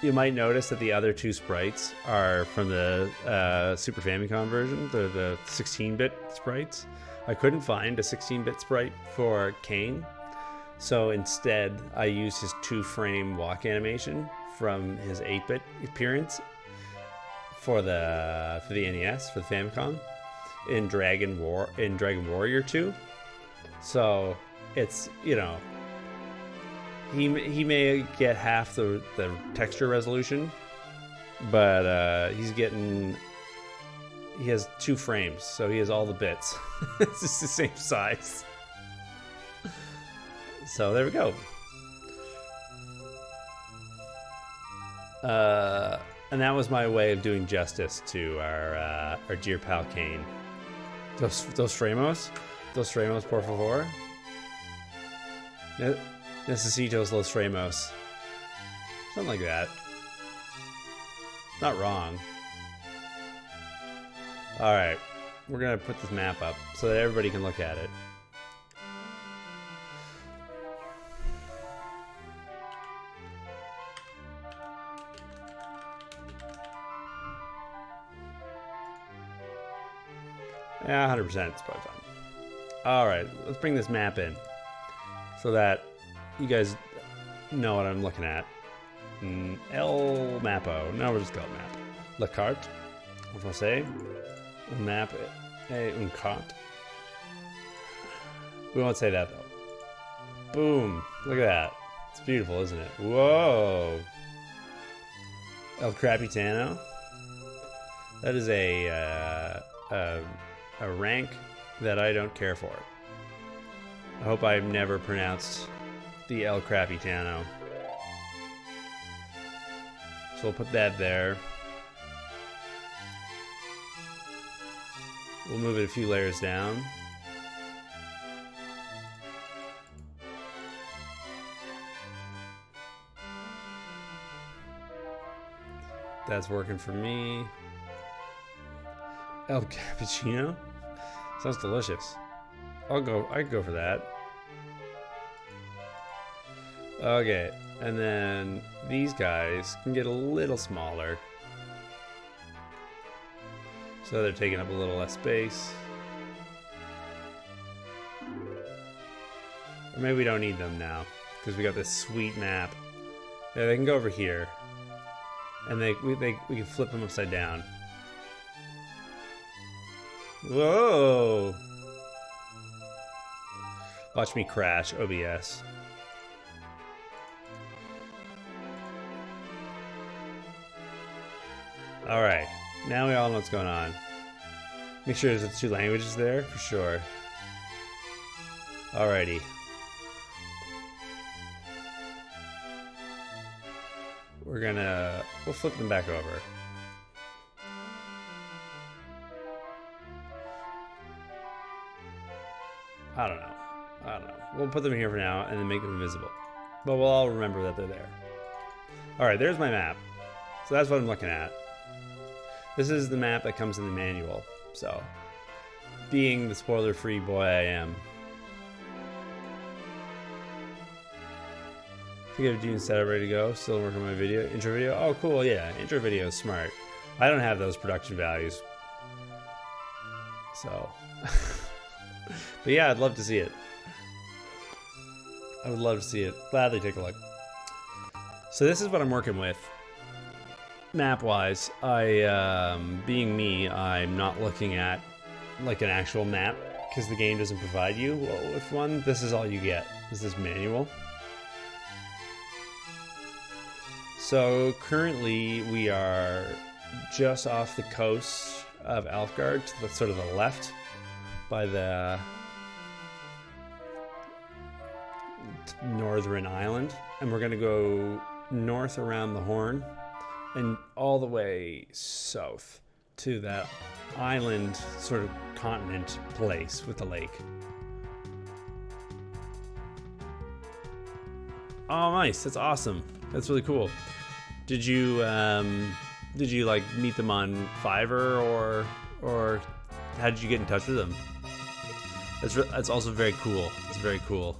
you might notice that the other two sprites are from the Super Famicom version. They're the 16-bit sprites. I couldn't find a 16-bit sprite for Kane, so instead I used his 2-frame walk animation from his 8-bit appearance for the NES, for the Famicom, in Dragon Warrior 2. So it's, you know, he may get half the texture resolution, but he has 2 frames, so he has all the bits. It's just the same size. So there we go. And that was my way of doing justice to our dear pal Kane. Dos Framos, por favor. Necesitos los Framos. Something like that. Not wrong. Alright, we're gonna put this map up so that everybody can look at it. Yeah, 100%, it's probably fine. Alright, let's bring this map in so that you guys know what I'm looking at. El Mapo. No, we'll just call it map. La carte. En français. Un map et une carte. We won't say that though. Boom. Look at that. It's beautiful, isn't it? Whoa. El Capitano. That is a rank that I don't care for. I hope I've never pronounced the El Capitano. So we'll put that there. We'll move it a few layers down. That's working for me. El Cappuccino? Sounds delicious. I could go for that. Okay, and then these guys can get a little smaller. So they're taking up a little less space. Or maybe we don't need them now, because we got this sweet map. Yeah, they can go over here. And we can flip them upside down. Whoa! Watch me crash, OBS. All right, now we all know what's going on. Make sure there's 2 languages there for sure. Alrighty. We'll flip them back over. I don't know. We'll put them here for now and then make them invisible. But we'll all remember that they're there. Alright, there's my map. So that's what I'm looking at. This is the map that comes in the manual. So, being the spoiler-free boy I am. I think I have Demon's setup ready to go. Still working on my video. Intro video. Oh, cool. Yeah, intro video is smart. I don't have those production values. So. But yeah, I'd love to see it. I would love to see it. Gladly take a look. So this is what I'm working with. Map-wise, being me, I'm not looking at like an actual map because the game doesn't provide you with one. This is all you get. This is manual. So currently we are just off the coast of Alfgard to the sort of the left by the northern island, and we're gonna go north around the Horn and all the way south to that island sort of continent place with the lake. Oh, nice. That's awesome. That's really cool. Did you like meet them on Fiverr or how did you get in touch with them? That's also very cool. It's very cool.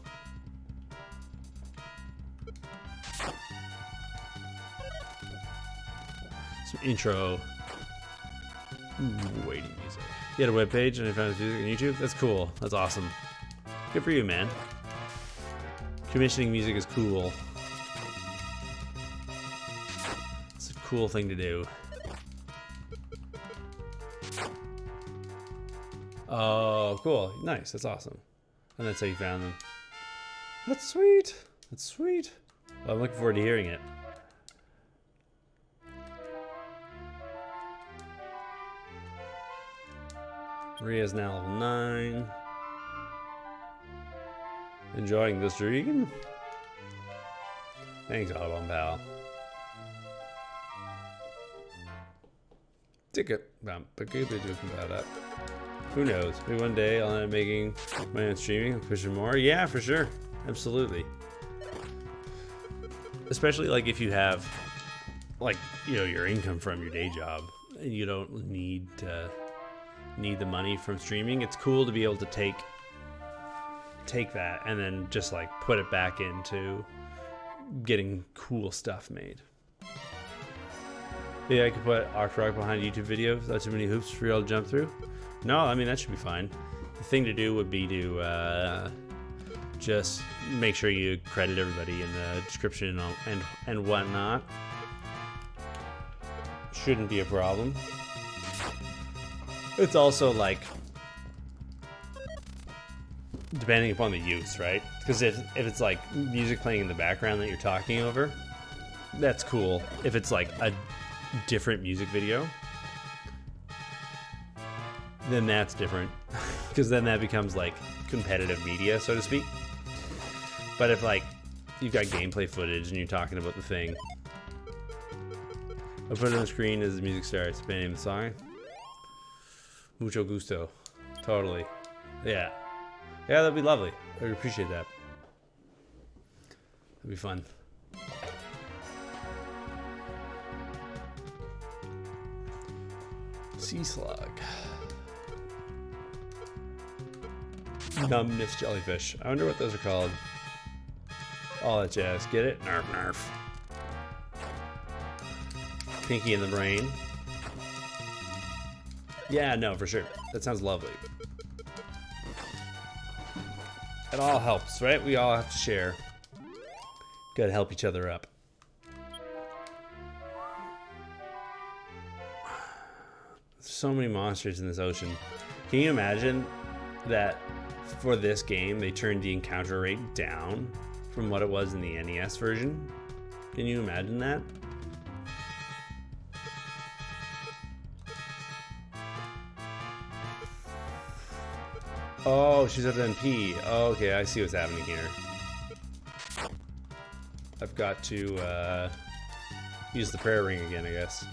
Some intro. Waiting music. You had a webpage and I found his music on YouTube? That's cool. That's awesome. Good for you, man. Commissioning music is cool. It's a cool thing to do. Oh, cool. Nice. That's awesome. And that's how you found them. That's sweet. That's sweet. Well, I'm looking forward to hearing it. Maria's now level 9. Enjoying this dream? Thanks, Autobahn pal. Ticket. Who knows? Maybe one day I'll end up making my own streaming, pushing more. Yeah, for sure. Absolutely. Especially like if you have, like, you know, your income from your day job and you don't need the money from streaming. It's cool to be able to take that and then just like put it back into getting cool stuff made. Yeah, I could put Arc Rock behind a YouTube video without too many hoops for y'all to jump through. No, I mean, that should be fine. The thing to do would be to just make sure you credit everybody in the description and whatnot. Shouldn't be a problem. It's also like depending upon the use, right? Because if it's like music playing in the background that you're talking over, that's cool. If it's like a different music video, then that's different, because then that becomes like competitive media, so to speak. But if like you've got gameplay footage and you're talking about the thing, I'll put it on the screen as the music starts. Name the song. Mucho gusto. Totally. Yeah. Yeah, that'd be lovely. I would appreciate that. That'd be fun. Sea slug. Numbness jellyfish. I wonder what those are called. All that jazz. Get it? Nerf, nerf. Pinky in the brain. Yeah, no, for sure. That sounds lovely. It all helps, right? We all have to share. Gotta help each other up. So many monsters in this ocean. Can you imagine that for this game they turned the encounter rate down from what it was in the NES version? Can you imagine that? Oh, she's at NP. Oh, okay, I see what's happening here. I've got to use the prayer ring again, I guess.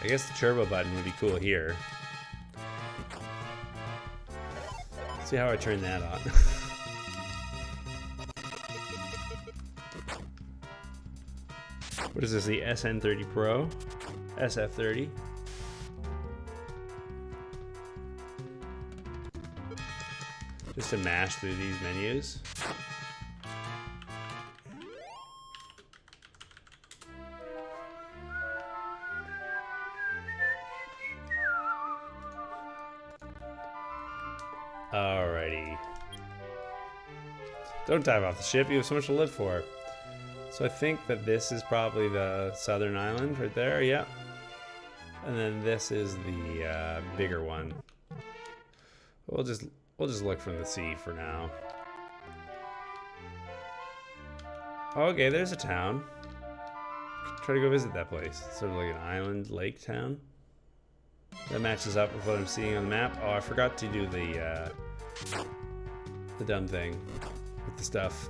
I guess the turbo button would be cool here. Let's see how I turn that on. What is this, the SN30 Pro? SF30? Just to mash through these menus. Alrighty. Don't dive off the ship, you have so much to live for. So I think that this is probably the southern island right there, yep. And then this is the bigger one. We'll just look from the sea for now. Okay, there's a town. Try to go visit that place. It's sort of like an island lake town. That matches up with what I'm seeing on the map. Oh, I forgot to do the dumb thing with the stuff.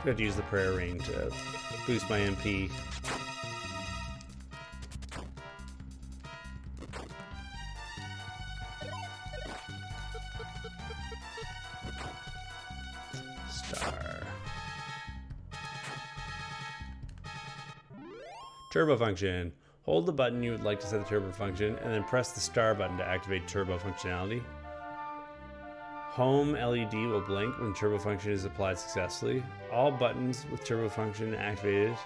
I have to use the prayer ring to boost my MP. Star. Turbo function. Hold the button you would like to set the turbo function, and then press the star button to activate turbo functionality. Home LED will blink when turbo function is applied successfully. All buttons with turbo function activated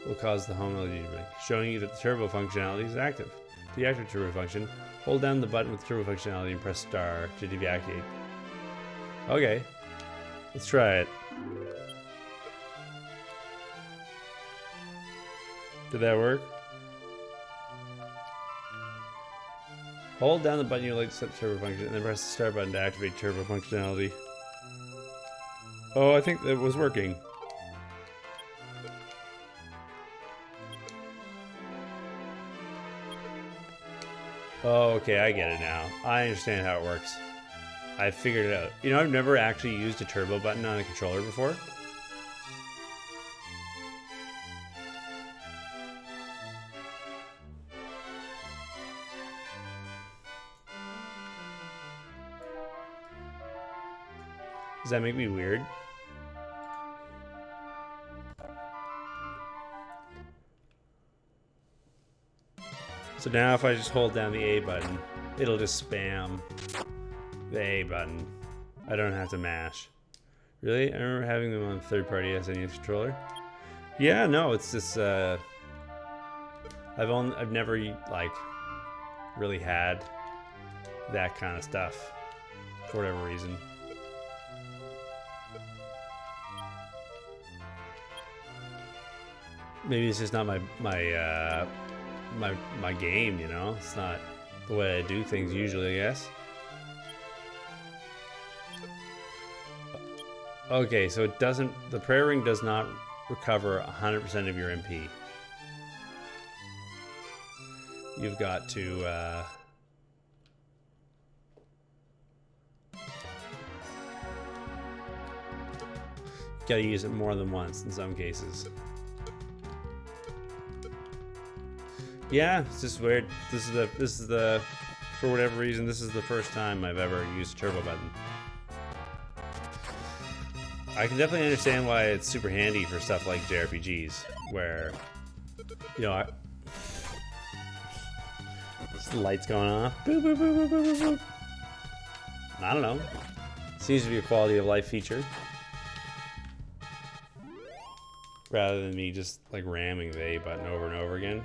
will cause the home LED to blink, showing you that the turbo functionality is active. To deactivate turbo function, hold down the button with turbo functionality and press star to deactivate. Okay, let's try it. Did that work? Hold down the button you like to set the turbo function, and then press the start button to activate turbo functionality. Oh, I think that was working. Oh, okay, I get it now. I understand how it works. I figured it out. You know, I've never actually used a turbo button on a controller before. Does that make me weird? So now if I just hold down the A button, it'll just spam the A button. I don't have to mash. Really? I remember having them on third-party SNES controller. Yeah, no, it's just I've never like really had that kind of stuff for whatever reason. Maybe it's just not my game, you know? It's not the way I do things usually, I guess. Okay, so it doesn't, the prayer ring does not recover 100% of your MP. You've got to, gotta use it more than once in some cases. Yeah, it's just weird. This is the for whatever reason, this is the first time I've ever used a turbo button. I can definitely understand why it's super handy for stuff like JRPGs, where, you know, the lights going off. Boop, boop, boop, boop, boop, boop. I don't know. Seems to be a quality of life feature. Rather than me just like ramming the A button over and over again.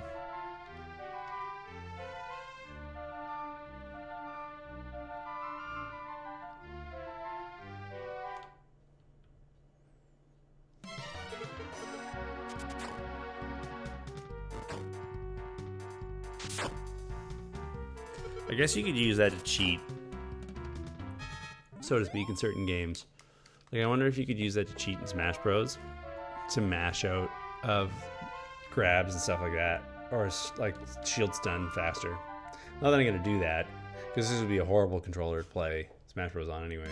I guess you could use that to cheat. so to speak, in certain games. Like, I wonder if you could use that to cheat in Smash Bros. To mash out of grabs and stuff like that, or like shield stun faster. Not that I'm gonna do that, because this would be a horrible controller to play Smash Bros. On anyways.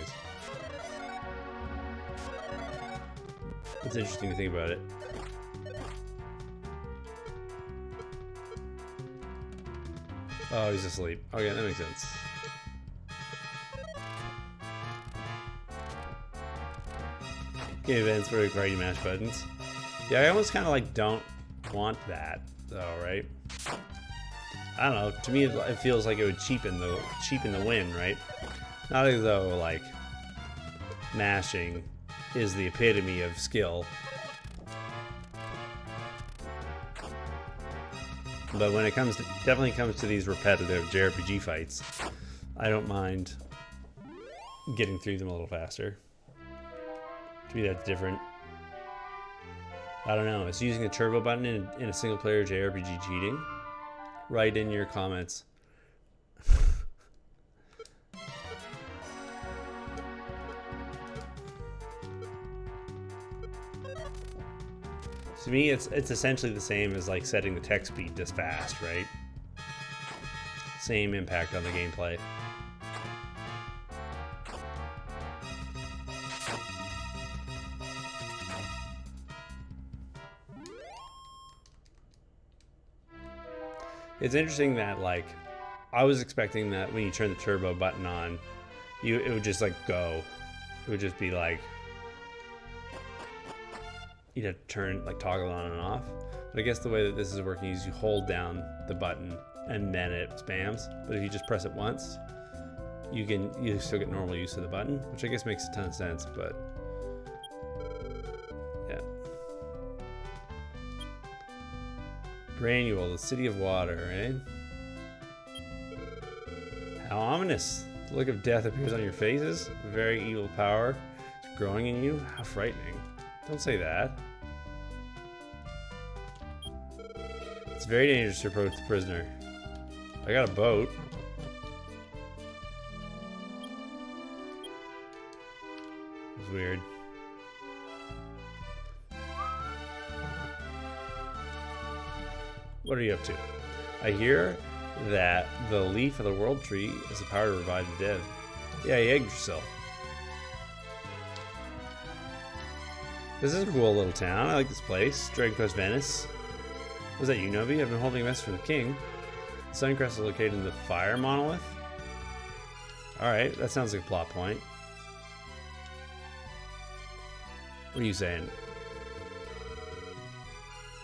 It's interesting to think about it. Oh, he's asleep. Okay, that makes sense. Game events where you already mash buttons. Yeah, I almost kind of like don't want that though, right? I don't know. To me, it feels like it would cheapen the win, right? Not as though like mashing is the epitome of skill, but when it comes to definitely comes to these repetitive JRPG fights, I don't mind getting through them a little faster. To me, that's different. I don't know. Is using the turbo button in a single player JRPG cheating? Write in your comments. To me, it's essentially the same as like setting the text speed this fast, right? Same impact on the gameplay. It's interesting that, like, I was expecting that when you turn the turbo button on, it would just like go. It would just be like you'd have to turn, like, toggle on and off. But I guess the way that this is working is you hold down the button and then it spams. But if you just press it once, you still get normal use of the button, which I guess makes a ton of sense. But yeah. Granule, the city of water, eh? How ominous. The look of death appears on your faces. A very evil power is growing in you. How frightening. Don't say that. It's very dangerous to approach the prisoner. I got a boat. It's weird. What are you up to? I hear that the leaf of the world tree has the power to revive the dead. Yeah, you egged yourself. This is a cool little town. I like this place. Dragon Quest Venice. Was that you, Nobi? I've been holding a message from the king. The Suncrest is located in the fire monolith. Alright, that sounds like a plot point. What are you saying?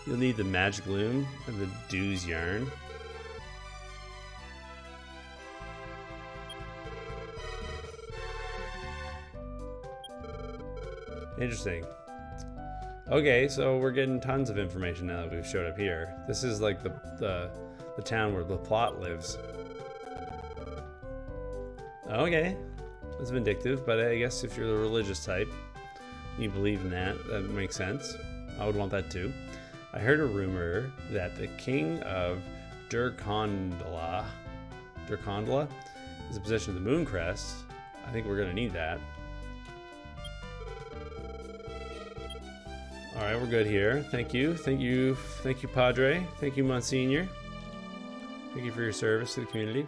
You'll need the magic loom and the Dew's yarn. Interesting. Okay, so we're getting tons of information now that we've showed up here. This is like the town where the plot lives. Okay, that's vindictive, but I guess if you're the religious type, you believe in that, that makes sense. I would want that too. I heard a rumor that the king of Durkondala is in possession of the Moon Crest. I think we're gonna need that. All right, we're good here. Thank you, Padre. Thank you, Monsignor. Thank you for your service to the community.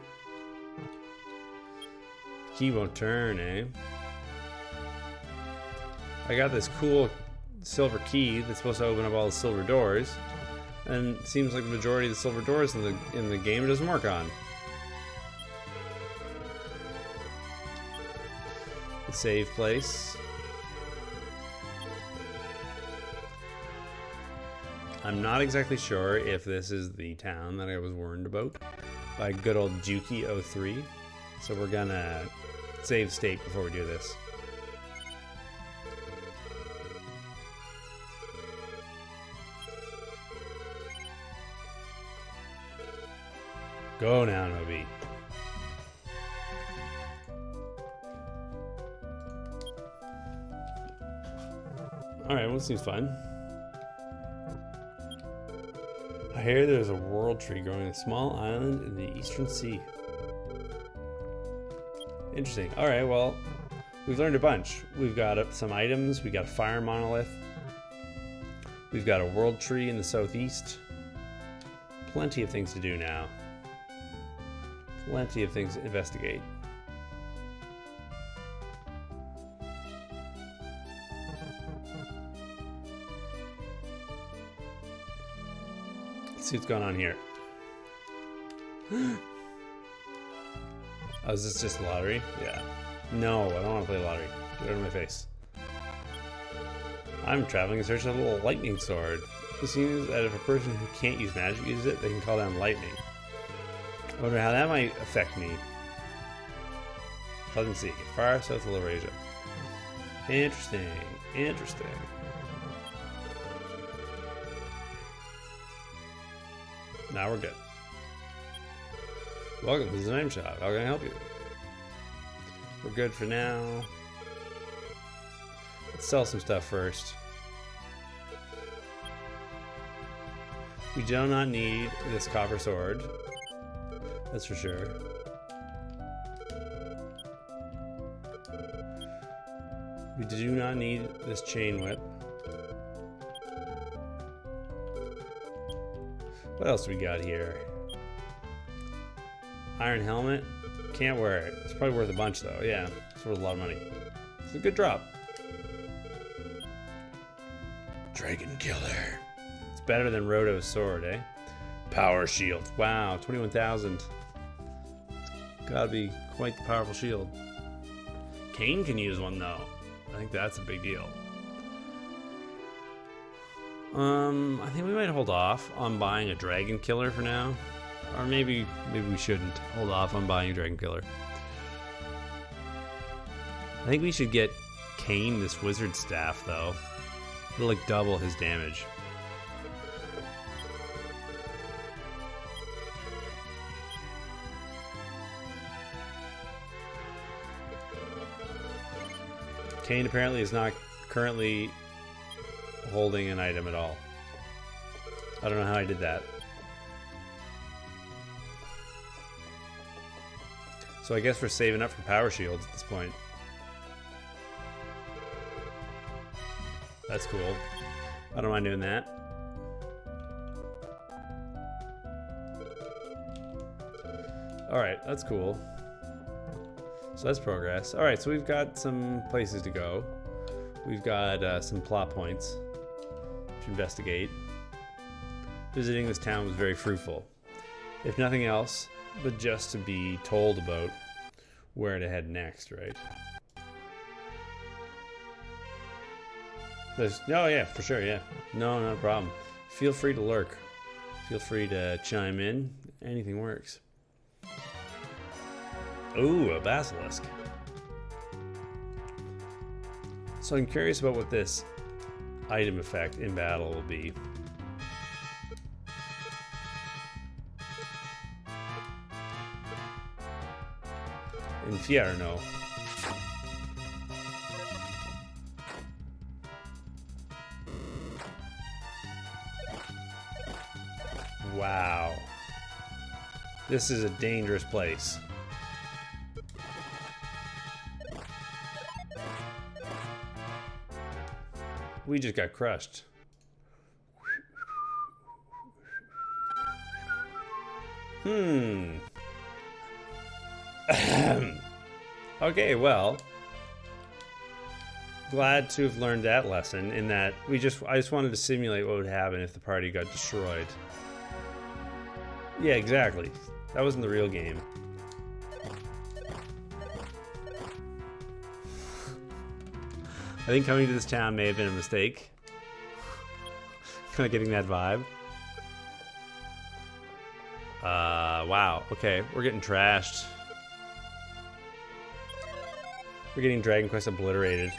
Key won't turn, eh? I got this cool silver key that's supposed to open up all the silver doors, and it seems like the majority of the silver doors in the game doesn't work on. The save place. I'm not exactly sure if this is the town that I was warned about by good old Juki03, so we're gonna save state before we do this. Go now, Nobi. Alright, well, this seems fun. I hear there's a world tree growing in a small island in the Eastern Sea. Interesting. Alright, well, we've learned a bunch. We've got some items. We got a fire monolith. We've got a world tree in the southeast. Plenty of things to do now. Plenty of things to investigate. Let's see what's going on here. Oh, is this just lottery? Yeah. No, I don't want to play lottery. Get out of my face. I'm traveling in search of a little lightning sword. It seems that if a person who can't use magic uses it, they can call down lightning. I wonder how that might affect me. Pleasant Sea, far south of Laurasia. Interesting. Interesting. Now we're good. Welcome to the Design Shop. How can I help you? We're good for now. Let's sell some stuff first. We do not need this copper sword. That's for sure. We do not need this chain whip. What else do we got here? Iron helmet. Can't wear it. It's probably worth a bunch though. Yeah, it's worth a lot of money. It's a good drop. Dragon Killer. It's better than Roto's sword, eh? Power shield. Wow, 21,000. Gotta be quite the powerful shield. Kane can use one though. I think that's a big deal. I think we might hold off on buying a Dragon Killer for now. Or maybe we shouldn't hold off on buying a Dragon Killer. I think we should get Kane this wizard staff though. It'll like double his damage. Kane apparently is not currently holding an item at all. I don't know how I did that. So I guess we're saving up for power shields at this point. That's cool. I don't mind doing that. Alright, that's cool. So that's progress. Alright, so we've got some places to go. We've got some plot points to investigate. Visiting this town was very fruitful. If nothing else, but just to be told about where to head next, right? Oh yeah, for sure, yeah. No, not a problem. Feel free to lurk. Feel free to chime in. Anything works. Ooh, a basilisk. So I'm curious about what this item effect in battle will be. Infierno. Wow. This is a dangerous place. We just got crushed. Okay, well, glad to have learned that lesson in that I just wanted to simulate what would happen if the party got destroyed. Yeah, exactly. That wasn't the real game. I think coming to this town may have been a mistake. Kind of getting that vibe. Wow. Okay, we're getting trashed. We're getting Dragon Quest obliterated.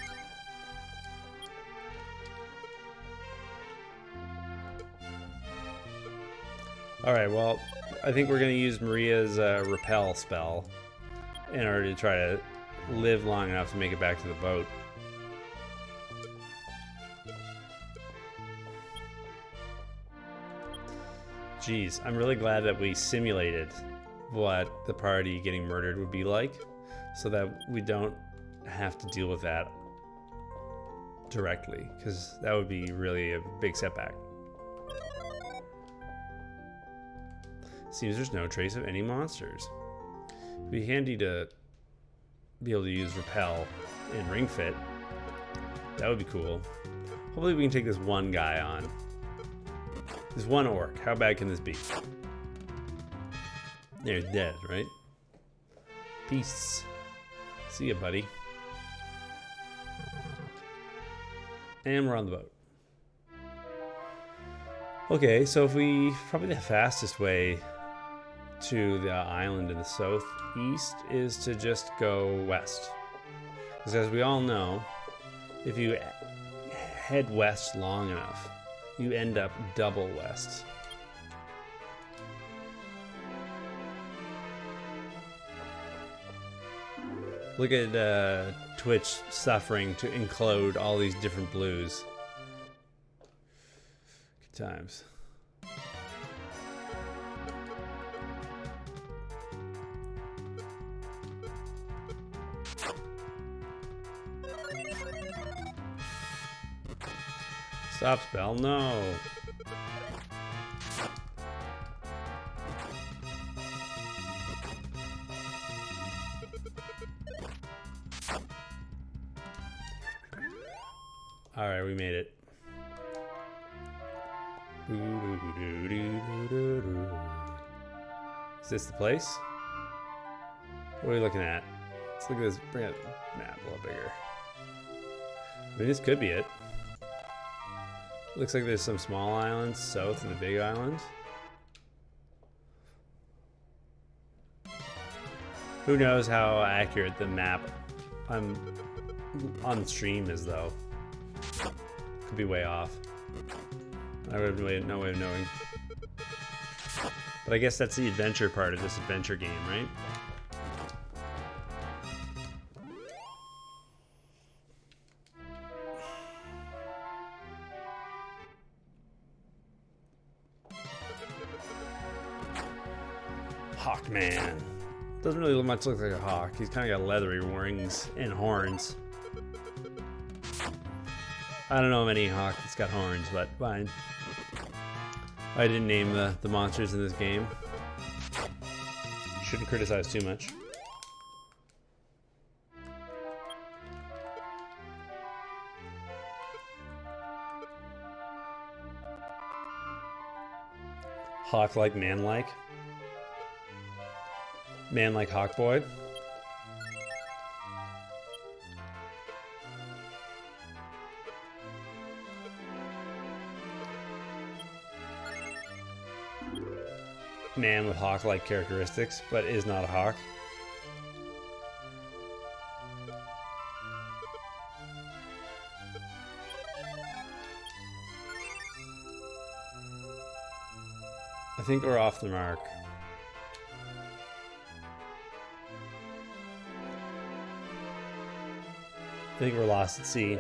Alright, well, I think we're going to use Maria's repel spell in order to try to live long enough to make it back to the boat. Jeez, I'm really glad that we simulated what the party getting murdered would be like, so that we don't have to deal with that directly, because that would be really a big setback. Seems there's no trace of any monsters. It'd be handy to be able to use repel in Ring Fit. That would be cool. Hopefully we can take this one guy on. This one orc. How bad can this be? They're dead, right? Peace. See ya, buddy. And we're on the boat. Okay, so if we... Probably the fastest way to the island in the southeast is to just go west. Because as we all know, if you head west long enough, you end up double west. Look at Twitch suffering to encode all these different blues. Good times. Stop spell, no. All right, we made it. Is this the place? What are we looking at? Let's look at this. Bring that map a little bigger. I mean, this could be it. Looks like there's some small islands south of the big island. Who knows how accurate the map I'm on stream is, though. Could be way off. I have no way of knowing. But I guess that's the adventure part of this adventure game, right? Hawkman. Doesn't really look much like a hawk. He's kind of got leathery wings and horns. I don't know of any hawk that's got horns, but fine. I didn't name the monsters in this game. Shouldn't criticize too much. Hawk-like, man-like. Man-like Hawk Boy. Man with hawk-like characteristics, but is not a hawk. I think we're off the mark. I think we're lost at sea.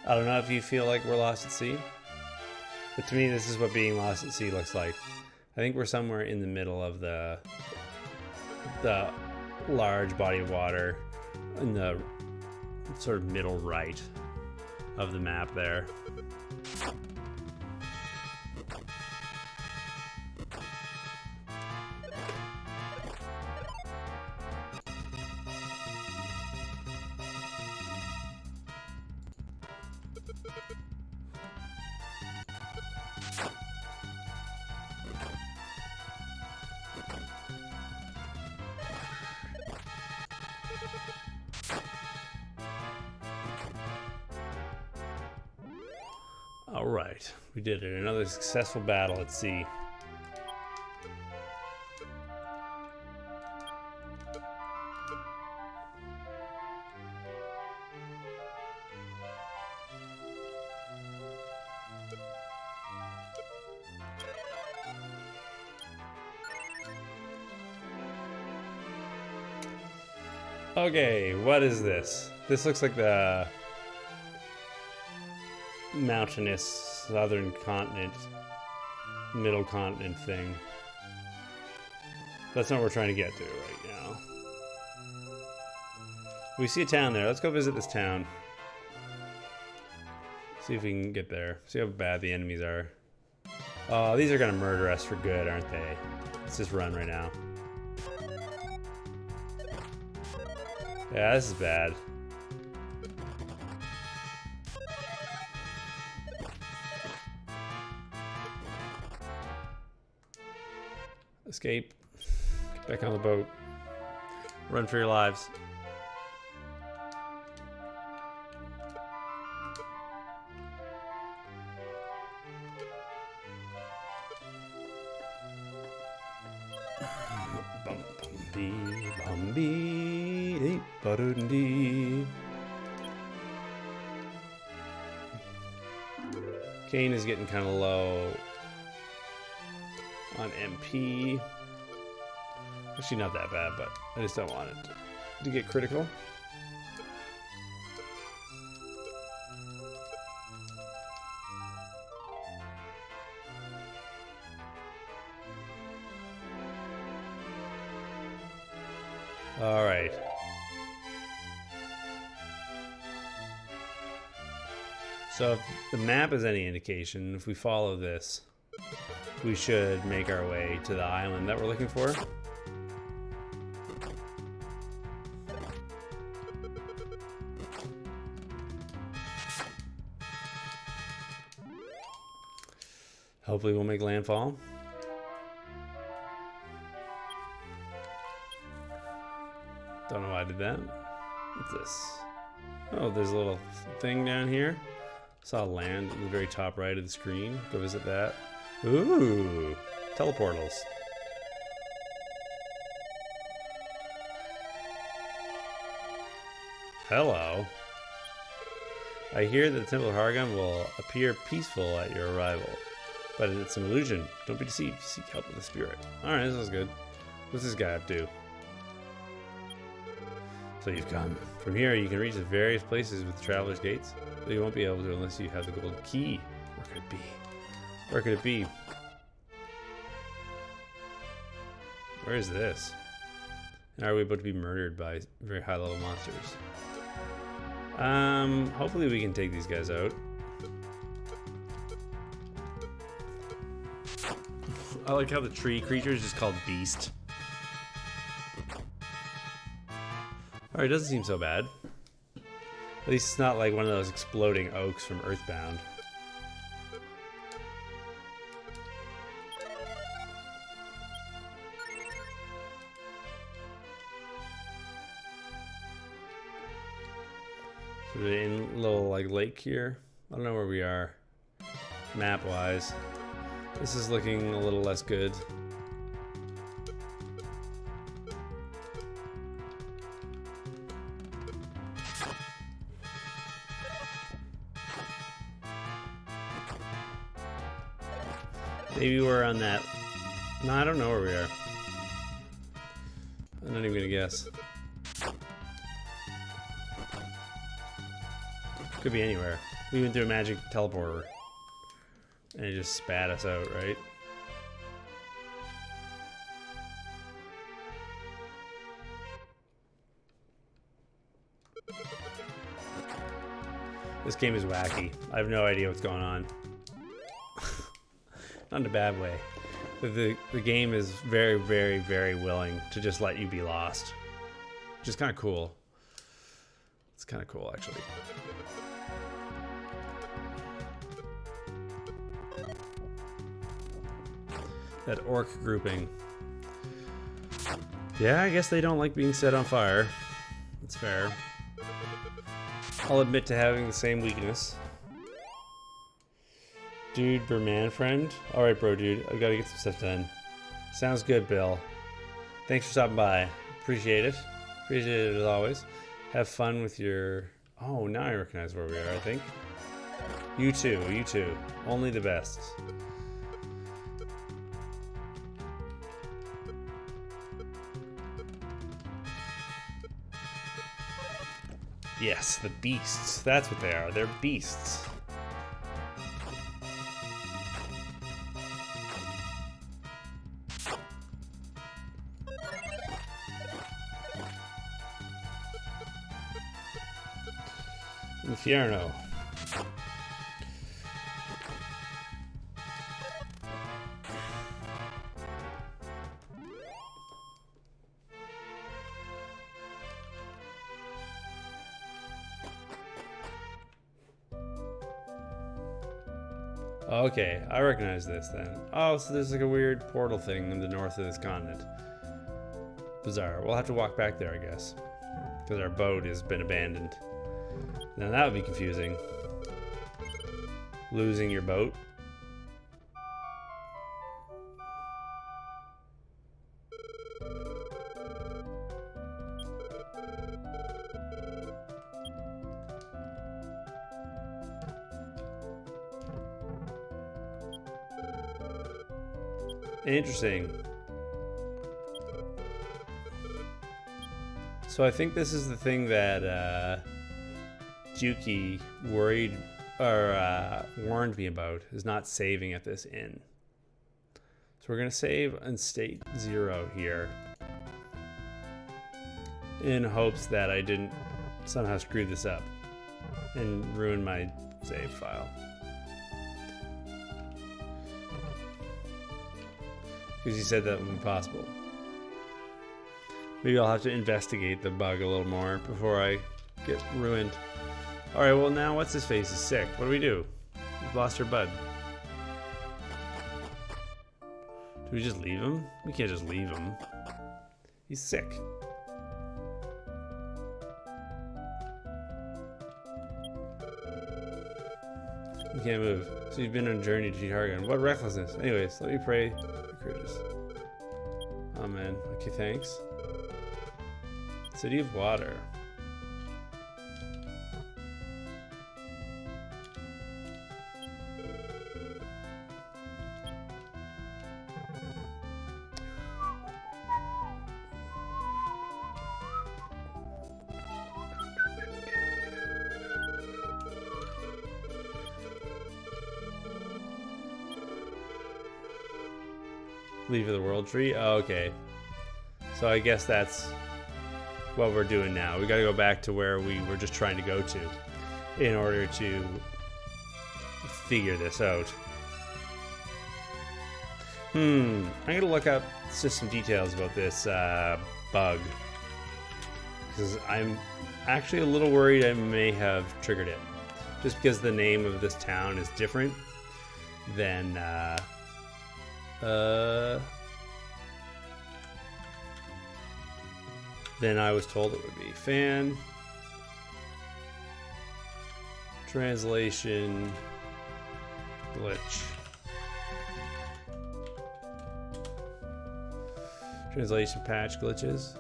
I don't know if you feel like we're lost at sea. But to me, this is what being lost at sea looks like. I think we're somewhere in the middle of the large body of water in the sort of middle right of the map there. All right, we did it. Another successful battle at sea. Okay, what is this? This looks like the mountainous southern continent, middle continent thing. That's not what we're trying to get to right now. We see a town there. Let's go visit this town. See if we can get there. See how bad the enemies are. Oh, these are gonna murder us for good, aren't they? Let's just run right now. Yeah, this is bad. Escape. Get back on the boat. Run for your lives. Kane is getting kind of low on MP. Actually, not that bad, but I just don't want it to get critical. All right. So if the map is any indication, if we follow this, we should make our way to the island that we're looking for. Hopefully we'll make landfall. Don't know why I did that. What's this? Oh, there's a little thing down here. Saw land at the very top right of the screen. Go visit that. Ooh, teleportals. Hello. I hear that the Temple of Hargon will appear peaceful at your arrival, but it's an illusion. Don't be deceived. Seek help with the spirit. Alright, this is good. What's this guy up to? So you've come. From here, you can reach the various places with the Traveler's Gates, but you won't be able to unless you have the golden key. Where could it be? Where could it be? Where is this? And are we about to be murdered by very high-level monsters? Hopefully we can take these guys out. I like how the tree creature is just called Beast. Alright, it doesn't seem so bad. At least it's not like one of those exploding oaks from Earthbound. So we're in a little like lake here. I don't know where we are map wise. This is looking a little less good. Maybe we're on that. No, I don't know where we are. I'm not even gonna guess. Could be anywhere. We went through a magic teleporter and it just spat us out, right? This game is wacky. I have no idea what's going on. Not in a bad way. But the game is very, very, very willing to just let you be lost. Which is kind of cool. It's kind of cool, actually. That orc grouping. Yeah, I guess they don't like being set on fire. That's fair. I'll admit to having the same weakness. Dude, Berman friend? Alright, bro, dude. I've got to get some stuff done. Sounds good, Bill. Thanks for stopping by. Appreciate it. Appreciate it as always. Have fun with your... Oh, now I recognize where we are, I think. You too, you too. Only the best. Yes, the beasts. That's what they are. They're beasts. Infierno. Okay, I recognize this then. Oh, so there's like a weird portal thing in the north of this continent. Bizarre. We'll have to walk back there, I guess. Because our boat has been abandoned. Now that would be confusing. Losing your boat. Interesting. So I think this is the thing that Juki worried or warned me about, is not saving at this inn. So we're gonna save in state 0 here, in hopes that I didn't somehow screw this up and ruin my save file. Because he said that would be possible. Maybe I'll have to investigate the bug a little more before I get ruined. Alright, well now what's his face is sick. What do we do? We've lost our bud. Do we just leave him? We can't just leave him. He's sick. He can't move. So he's been on a journey to Hargan. What recklessness. Anyways, let me pray for Curtis. Oh man. Okay, thanks. City of Water. Leave of the World Tree? Oh, okay. So I guess that's what we're doing now. We gotta go back to where we were just trying to go to in order to figure this out. I'm gonna look up just some details about this bug, because I'm actually a little worried I may have triggered it, just because the name of this town is different than than I was told it would be. Fan translation glitch. Translation patch glitches.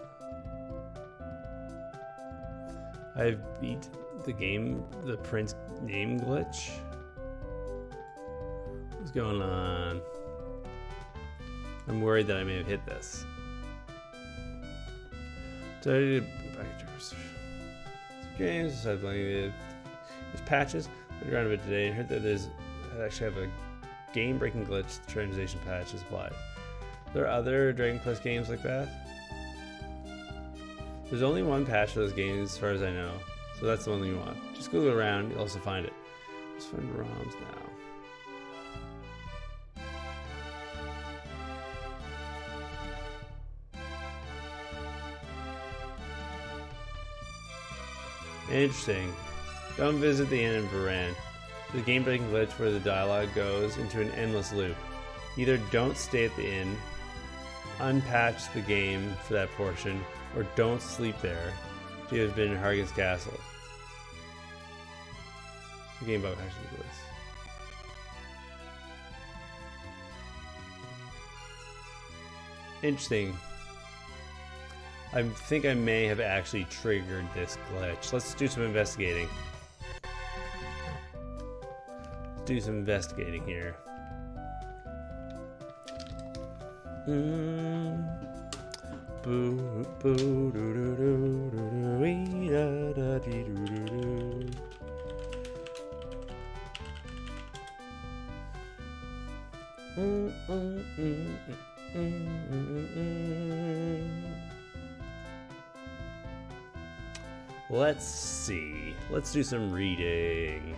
I've beat the game, the print name glitch. What's going on? I'm worried that I may have hit this. So I did back to games. Decided playing there's patches. I looked around a bit today and heard that I actually have a game-breaking glitch. The translation patch is applied. There are other Dragon Quest games like that. There's only one patch for those games, as far as I know. So that's the one that you want. Just Google around, you'll also find it. Just find ROMs now. Interesting. Don't visit the inn in Varan. The game-breaking glitch where the dialogue goes into an endless loop. Either don't stay at the inn, unpatch the game for that portion, or don't sleep there if you have been in Hargan's castle. The game bug patching the list. Interesting. I think I may have actually triggered this glitch. Let's do some investigating. Let's do some investigating here. Boo boo doo doo doo doo wee da da dee doo doo doo. Let's see. Let's do some reading.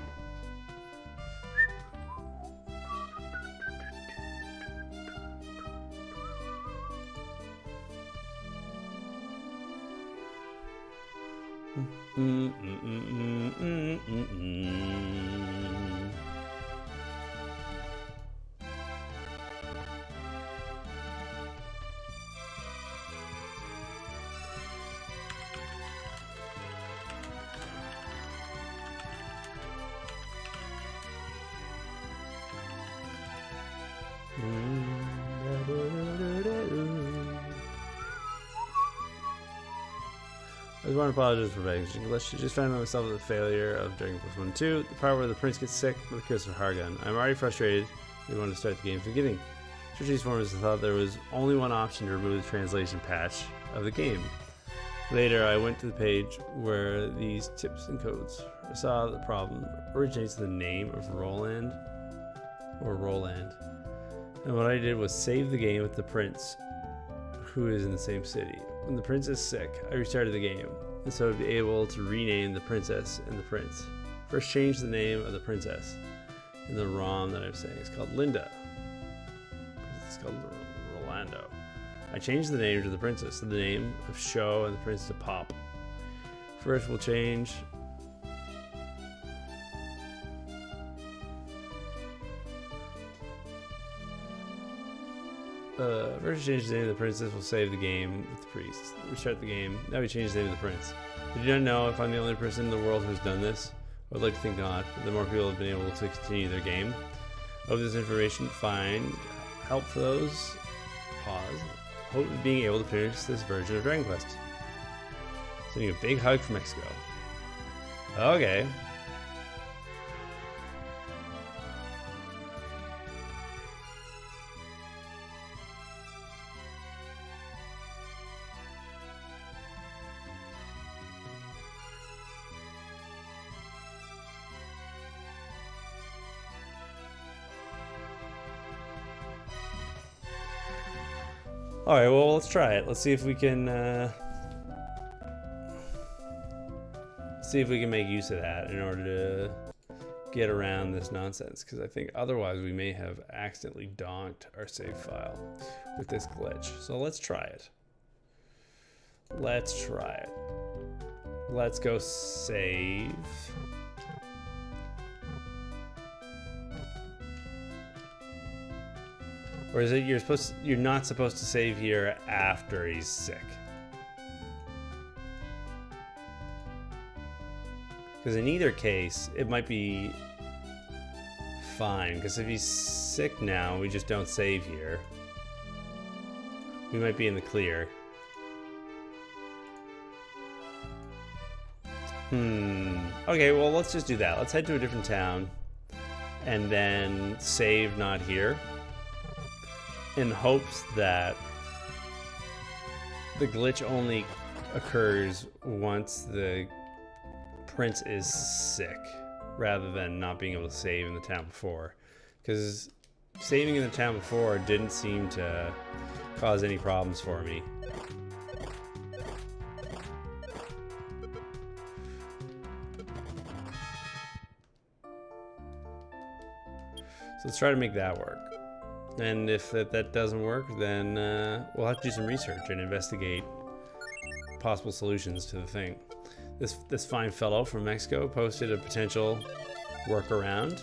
I just want to apologize for begging. Let's just find myself with the failure of Dragon Quest 1 and 2, the part where the prince gets sick with the curse of Hargun. I'm already frustrated. We want to start the game from the beginning. Searching these forums, I thought there was only one option to remove the translation patch of the game. Later, I went to the page where these tips and codes. I saw the problem originates in the name of Roland. And what I did was save the game with the prince, who is in the same city. When the prince is sick, I restarted the game, and so to be able to rename the princess and the prince. First change the name of the princess in the ROM that I'm saying. It's called Linda. It's called Rolando. I changed the name to the princess, the name of Show and the prince to Pop. First we'll change first change the name of the princess, will save the game with the priest. Restart the game. Now we change the name of the prince. I do not know if I'm the only person in the world who's done this. I would like to think not, but the more people have been able to continue their game. I hope this information find help for those. Pause. Hope of being able to finish this version of Dragon Quest. Sending a big hug from Mexico. Okay. All right, well, let's try it. Let's see if we can make use of that in order to get around this nonsense, because I think otherwise we may have accidentally donked our save file with this glitch. So let's try it. Let's go save. Or is it you're not supposed to save here after he's sick? Because in either case, it might be fine. Because if he's sick now, we just don't save here. We might be in the clear. Okay, well, let's just do that. Let's head to a different town and then save not here, in hopes that the glitch only occurs once the prince is sick, rather than not being able to save in the town before. Because saving in the town before didn't seem to cause any problems for me. So let's try to make that work. And if that doesn't work, then we'll have to do some research and investigate possible solutions to the thing. This fine fellow from Mexico posted a potential workaround,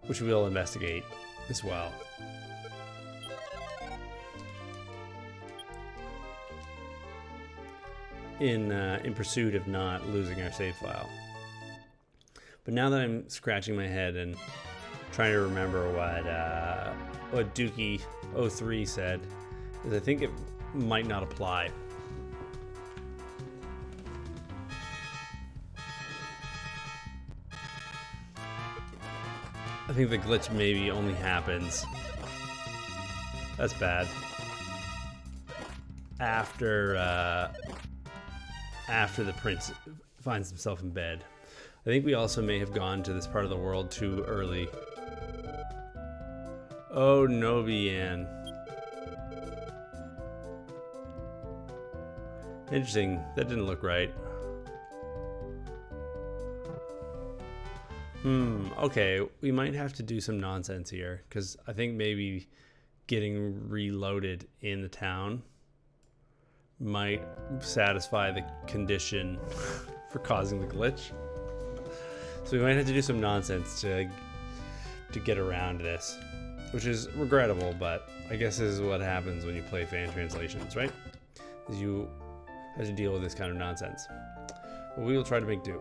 which we'll investigate as well. In pursuit of not losing our save file. But now that I'm scratching my head and trying to remember what Dookie03 said, is I think it might not apply. I think the glitch maybe only happens, that's bad, after the prince finds himself in bed. I think we also may have gone to this part of the world too early. Oh, Nobian. Interesting. That didn't look right. Okay. We might have to do some nonsense here, because I think maybe getting reloaded in the town might satisfy the condition for causing the glitch. So we might have to do some nonsense to get around this, which is regrettable, but I guess this is what happens when you play fan translations, right? Is you have to deal with this kind of nonsense. But we will try to make do.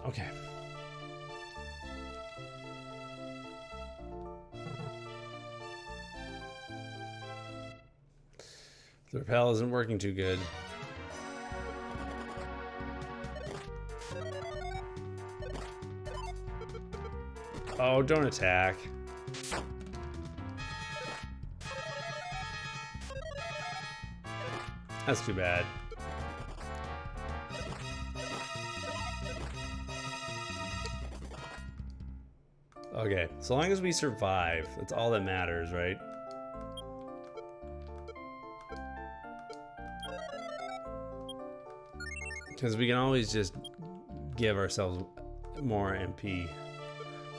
Okay. The rappel isn't working too good. Oh, don't attack. That's too bad. Okay, so long as we survive, that's all that matters, right? Because we can always just give ourselves more MP.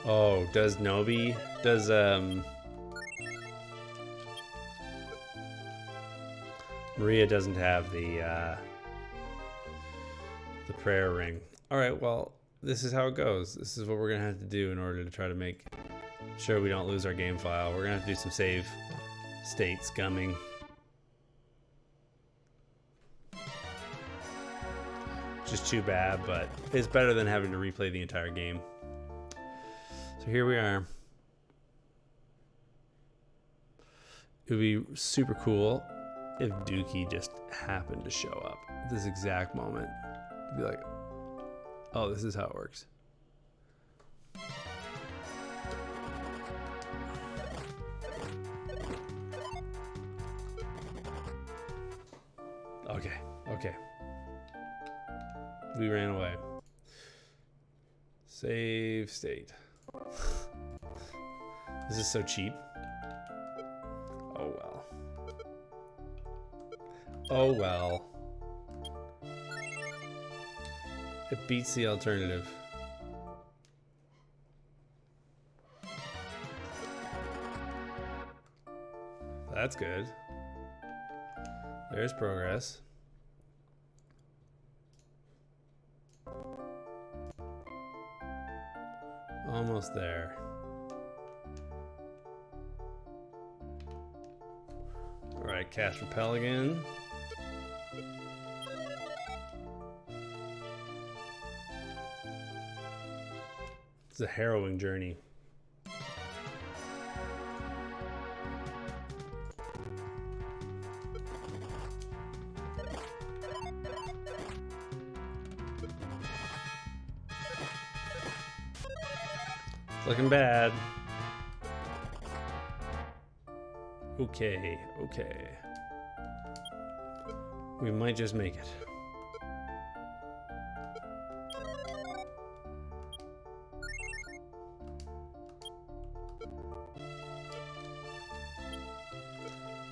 Oh, does Nobi? Does, Maria doesn't have the prayer ring. Alright, well, this is how it goes. This is what we're gonna have to do in order to try to make sure we don't lose our game file. We're gonna have to do some save state scumming. Which is too bad, but it's better than having to replay the entire game. So here we are. It would be super cool if Dookie just happened to show up at this exact moment. It'd be like, oh, this is how it works. Okay, okay. We ran away. Save state. This is so cheap. Oh well. Oh well. It beats the alternative. That's good. There's progress. Almost there. Alright, cast repel again. It's a harrowing journey. It's looking bad. Okay, okay. We might just make it.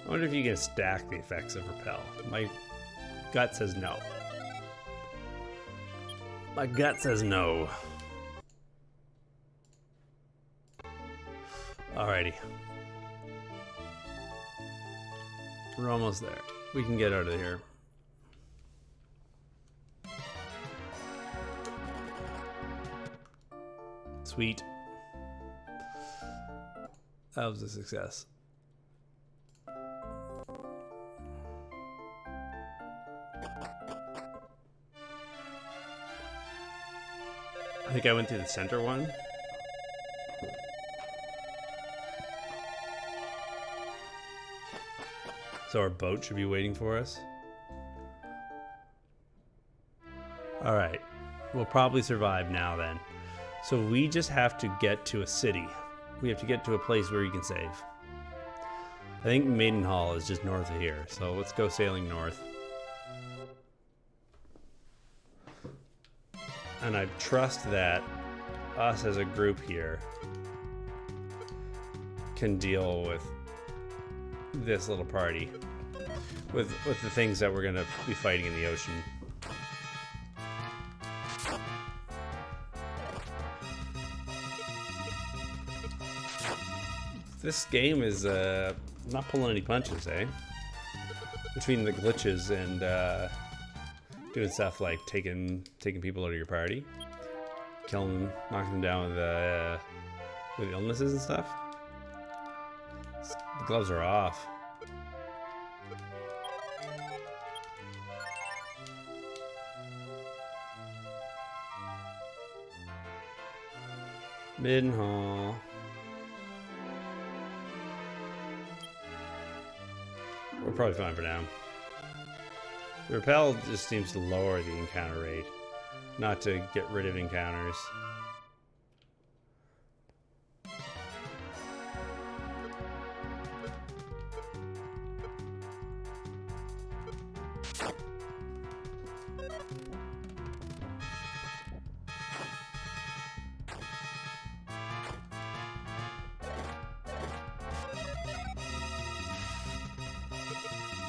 I wonder if you can stack the effects of repel. My gut says no. My gut says no. Alrighty. We're almost there. We can get out of here. Sweet. That was a success. I think I went through the center one. So our boat should be waiting for us. All right, we'll probably survive now then. So we just have to get to a city. We have to get to a place where you can save. I think Maidenhall is just north of here, so let's go sailing north. And I trust that us as a group here can deal with this little party. With the things that we're gonna be fighting in the ocean. This game is not pulling any punches, eh? Between the glitches and doing stuff like taking people out of your party, killing them, knocking them down with illnesses and stuff. The gloves are off. Middenhall. We're probably fine for now. Repel just seems to lower the encounter rate, not to get rid of encounters.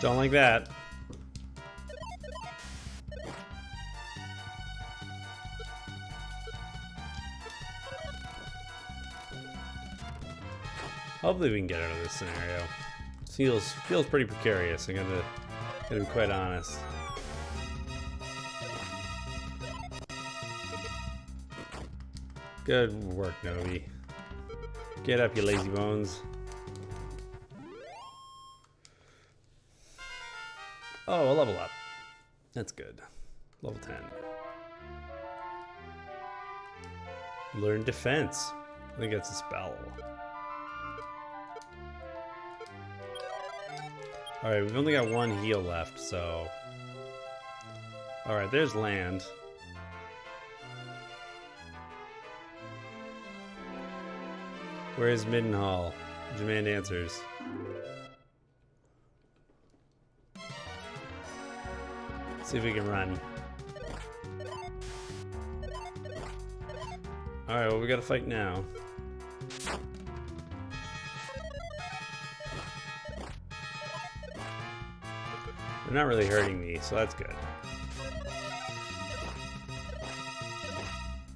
Don't like that. Hopefully we can get out of this scenario. Feels pretty precarious. I'm gonna be quite honest. Good work, Novi. Get up, you lazy bones. Oh, a level up. That's good. Level 10. Learn defense. I think that's a spell. Alright, we've only got one heal left, so... Alright, there's land. Where is Middenhall? Demand answers. See if we can run. Alright, well, we gotta fight now. They're not really hurting me, so that's good.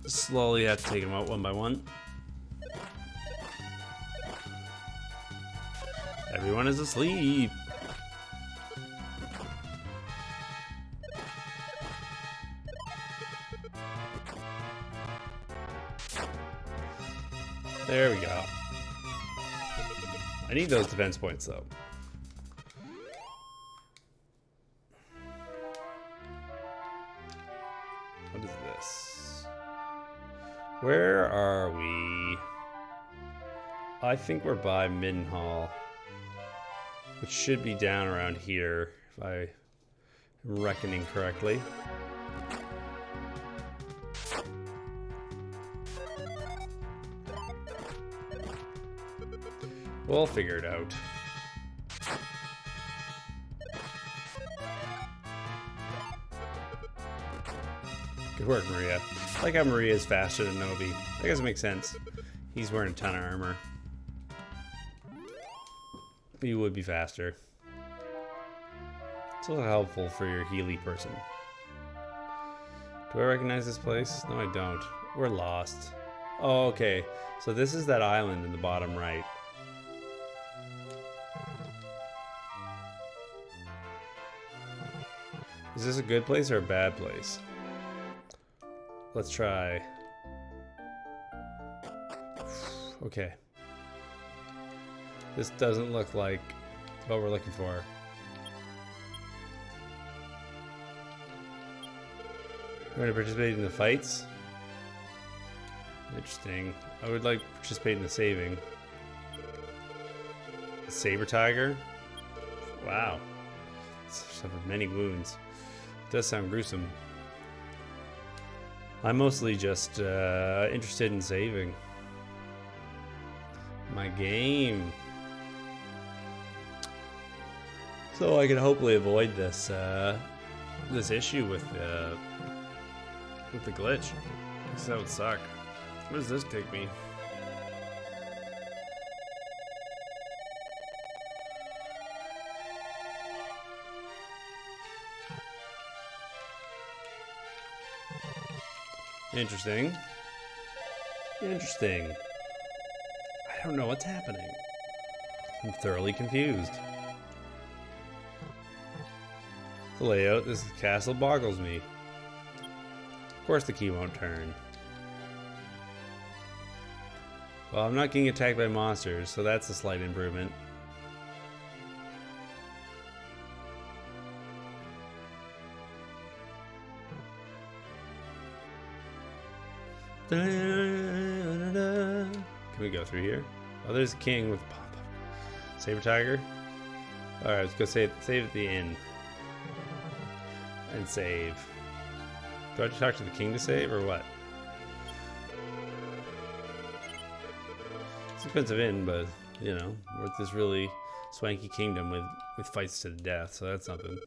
Slowly have to take them out one by one. Everyone is asleep. There we go. I need those defense points though. What is this? Where are we? I think we're by Middenhall, which should be down around here if I am reckoning correctly. We'll figure it out. Good work, Maria. I like how Maria is faster than Novi. I guess it makes sense. He's wearing a ton of armor. He would be faster. It's also helpful for your Healy person. Do I recognize this place? No, I don't. We're lost. Oh, okay. So this is that island in the bottom right. Is this a good place or a bad place? Let's try. Okay. This doesn't look like what we're looking for. We're going to participate in the fights. Interesting. I would like to participate in the saving. A saber tiger? Wow. Suffered many wounds. It does sound gruesome. I'm mostly just interested in saving my game, so I can hopefully avoid this this issue with the glitch. Because that would suck. Where does this take me? Interesting. Interesting. I don't know what's happening. I'm thoroughly confused. The layout, this castle boggles me. Of course the key won't turn. Well, I'm not getting attacked by monsters, so that's a slight improvement. Can we go through here? Oh, there's a king with saber tiger. Alright, let's go save at the inn. And save. Do I have to talk to the king to save, or what? It's an expensive inn, but, you know, worth this really swanky kingdom with fights to the death, so that's something.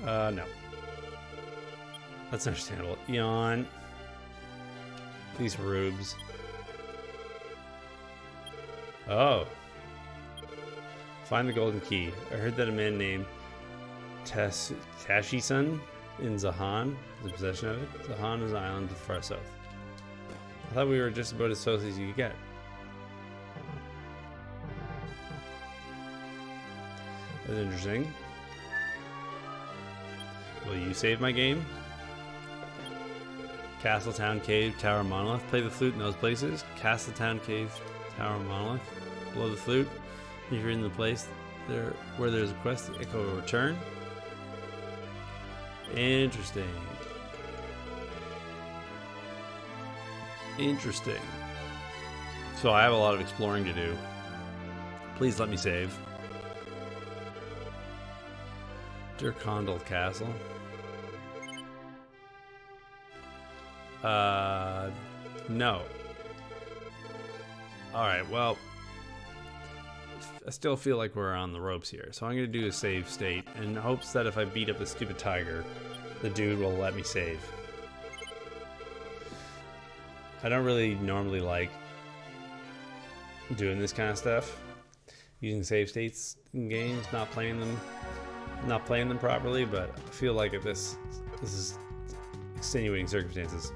No. That's understandable. Yawn. These rubes. Oh. Find the golden key. I heard that a man named Tashi-san in Zahan is in possession of it. Zahan is an island to the far south. I thought we were just about as south as you could get. That's interesting. Will you save my game? Castle, Town, Cave, Tower, Monolith. Play the flute in those places. Castle, Town, Cave, Tower, Monolith. Blow the flute. If you're in the place there where there's a quest, the echo will return. Interesting. Interesting. So I have a lot of exploring to do. Please let me save. Dirkondal Castle. No. Alright, well, I still feel like we're on the ropes here, so I'm going to do a save state in hopes that if I beat up the stupid tiger, the dude will let me save. I don't really normally like doing this kind of stuff, using save states in games, not playing them properly, but I feel like if this is extenuating circumstances.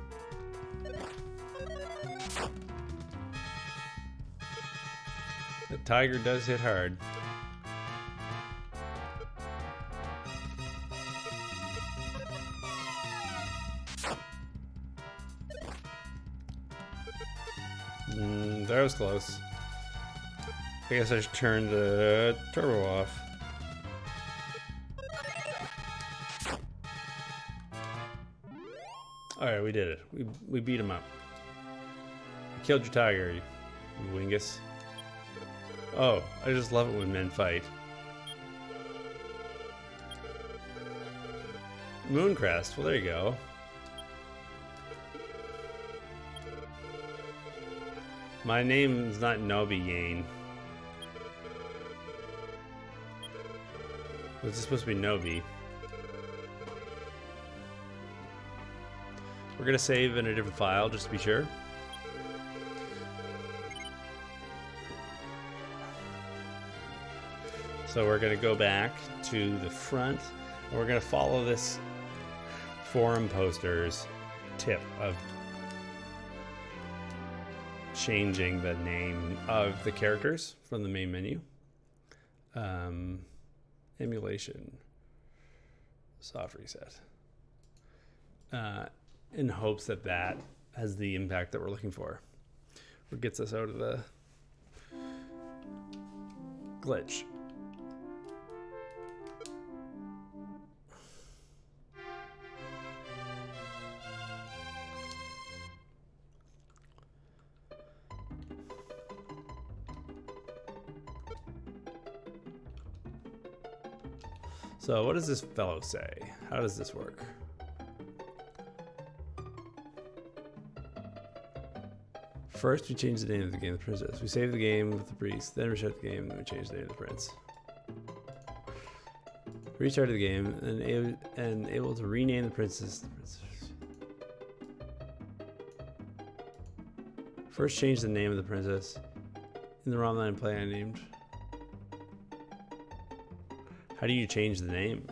The tiger does hit hard. That was close. I guess I should turn the turbo off. Alright, we did it. We beat him up. I killed your tiger, you wingus. Oh, I just love it when men fight. Mooncrest, well there you go. My name's not Nobi Yane. It's supposed to be Nobi. We're gonna save in a different file just to be sure. So we're gonna go back to the front and we're gonna follow this forum poster's tip of changing the name of the characters from the main menu. Emulation. Soft reset. In hopes that that has the impact that we're looking for. Or gets us out of the glitch. So what does this fellow say? How does this work? First, we change the name of the game of the princess. We save the game with the priest, then restart the game, then we change the name of the prince. Restarted the game and able to rename the princess. First, change the name of the princess. In the ROM line play, I named. How do you change the name?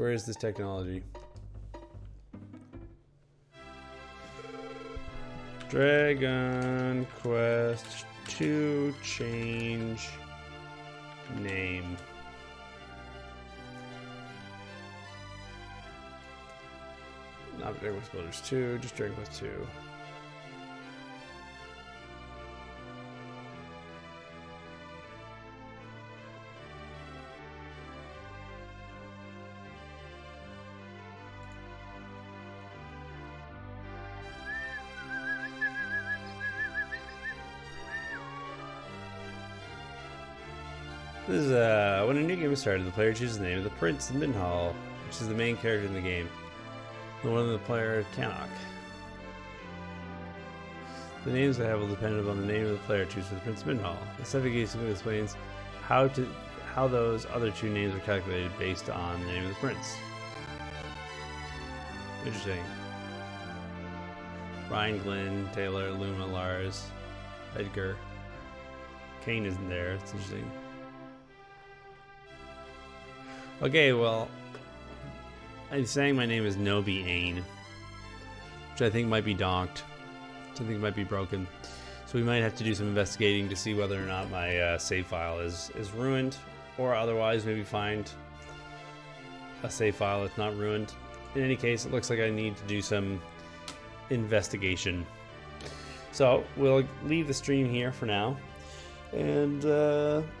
Where is this technology? Dragon Quest 2 change name. Not Dragon Quest Builders 2, just Dragon Quest 2. This is when a new game is started, the player chooses the name of the Prince in Minhall, which is the main character in the game. The one of the player Tannock. The names they have will depend upon the name of the player chooses for the Prince Minhall. The suffix simply explains how those other two names are calculated based on the name of the prince. Interesting. Ryan, Glenn, Taylor, Luma, Lars, Edgar. Kane isn't there. It's interesting. Okay, well, I'm saying my name is Nobi Ain, which I think might be donked, which I think might be broken. So we might have to do some investigating to see whether or not my save file is ruined, or otherwise maybe find a save file that's not ruined. In any case, it looks like I need to do some investigation. So we'll leave the stream here for now. And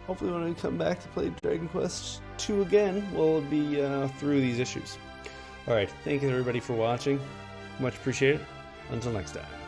hopefully when I come back to play Dragon Quest 2 again, we'll be through these issues. Alright, thank you everybody for watching. Much appreciated. Until next time.